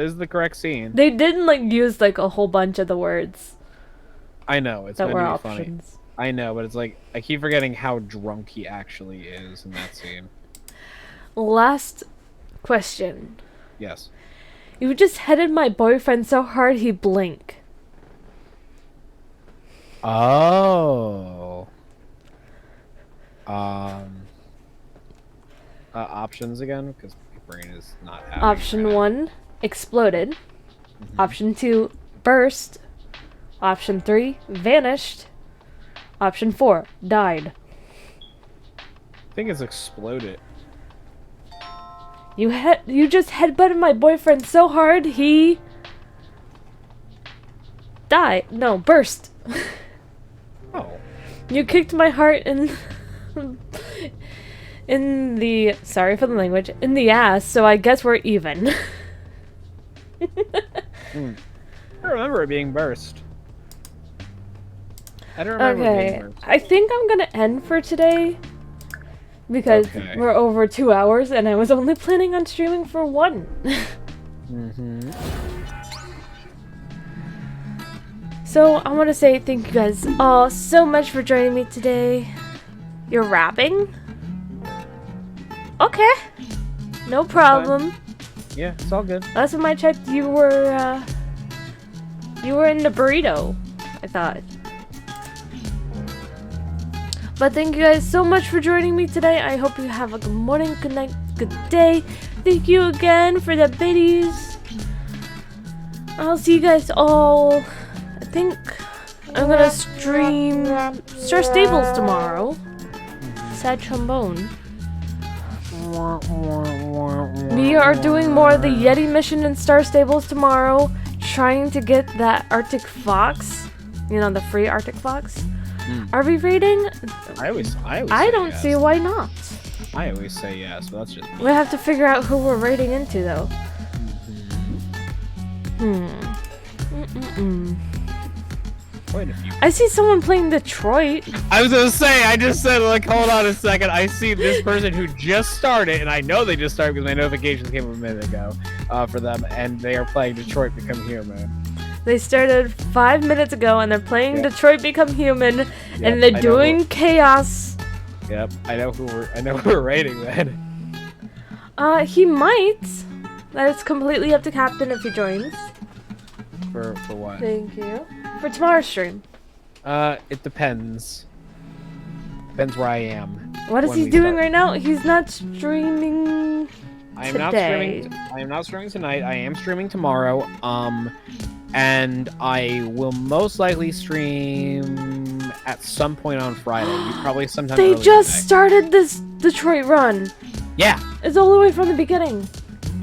[SPEAKER 2] is the correct scene.
[SPEAKER 1] They didn't like use like a whole bunch of the words
[SPEAKER 2] I know it's
[SPEAKER 1] that
[SPEAKER 2] meant
[SPEAKER 1] were
[SPEAKER 2] to be funny.
[SPEAKER 1] options.
[SPEAKER 2] I know, but it's like I keep forgetting how drunk he actually is in that scene.
[SPEAKER 1] Last question.
[SPEAKER 2] Yes.
[SPEAKER 1] You just headed my boyfriend so hard he blinked.
[SPEAKER 2] Oh. Options again, because my brain is not having
[SPEAKER 1] Option
[SPEAKER 2] that.
[SPEAKER 1] 1, exploded. Option 2, burst. Option 3, vanished. Option 4, died.
[SPEAKER 2] I think it's exploded.
[SPEAKER 1] You just headbutted my boyfriend so hard he died. No, burst.
[SPEAKER 2] Oh.
[SPEAKER 1] You kicked my heart in the, sorry for the language, in the ass, so I guess we're even.
[SPEAKER 2] I remember it being burst. I don't remember it being
[SPEAKER 1] Okay,
[SPEAKER 2] burst.
[SPEAKER 1] I think I'm gonna end for today because
[SPEAKER 2] Okay.
[SPEAKER 1] we're over 2 hours and I was only planning on streaming for 1. So I want to say thank you guys all so much for joining me today. You're rapping? Okay. No problem.
[SPEAKER 2] Yeah, it's all good.
[SPEAKER 1] Last time I checked, you were in the burrito, I thought. But thank you guys so much for joining me today. I hope you have a good morning, good night, good day. Thank you again for the biddies. I'll see you guys all. I think I'm gonna stream Star Stables tomorrow. Sad trombone. We are doing more of the Yeti mission in Star Stables tomorrow. Trying to get that Arctic Fox. You know, the free Arctic Fox. Are we raiding?
[SPEAKER 2] I always
[SPEAKER 1] I don't see why not.
[SPEAKER 2] I always say yes, but that's just.
[SPEAKER 1] We have to figure out who we're raiding into, though.
[SPEAKER 2] Quite a few.
[SPEAKER 1] I see someone playing Detroit.
[SPEAKER 2] I was gonna say, I just said, like, hold on a second. I see this person who just started, and I know they just started because my notifications came a minute ago for them, and they are playing Detroit Become Human.
[SPEAKER 1] They started 5 minutes ago, and they're playing Detroit Become Human, and they're doing chaos.
[SPEAKER 2] Yep, I know who we're rating then.
[SPEAKER 1] He might. That is completely up to Captain if he joins.
[SPEAKER 2] For what?
[SPEAKER 1] Thank you. For tomorrow's stream.
[SPEAKER 2] It depends. Depends where I am.
[SPEAKER 1] What is
[SPEAKER 2] when
[SPEAKER 1] he
[SPEAKER 2] we
[SPEAKER 1] doing
[SPEAKER 2] start.
[SPEAKER 1] right now? He's not streaming
[SPEAKER 2] I am
[SPEAKER 1] today.
[SPEAKER 2] not streaming tonight. I am streaming tomorrow. And I will most likely stream at some point on Friday. Probably sometime.
[SPEAKER 1] They
[SPEAKER 2] early
[SPEAKER 1] just
[SPEAKER 2] today.
[SPEAKER 1] started this Detroit run.
[SPEAKER 2] Yeah.
[SPEAKER 1] It's all the way from the beginning.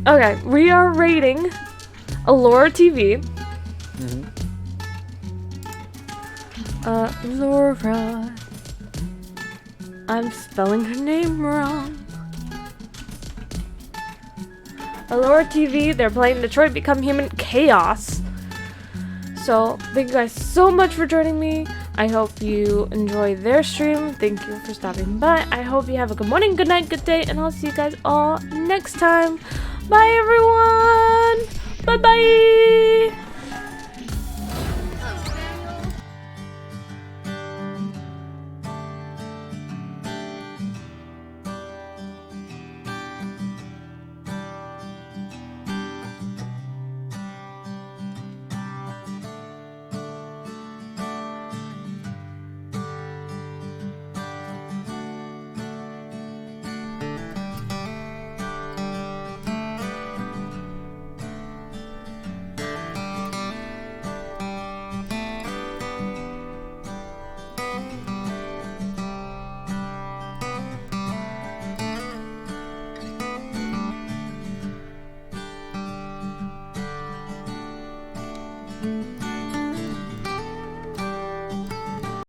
[SPEAKER 1] Okay, we are rating Allura TV. Laura. I'm spelling her name wrong. Allura TV, they're playing Detroit Become Human Chaos. So, thank you guys so much for joining me. I hope you enjoy their stream. Thank you for stopping by. I hope you have a good morning, good night, good day, and I'll see you guys all next time. Bye, everyone! Bye-bye!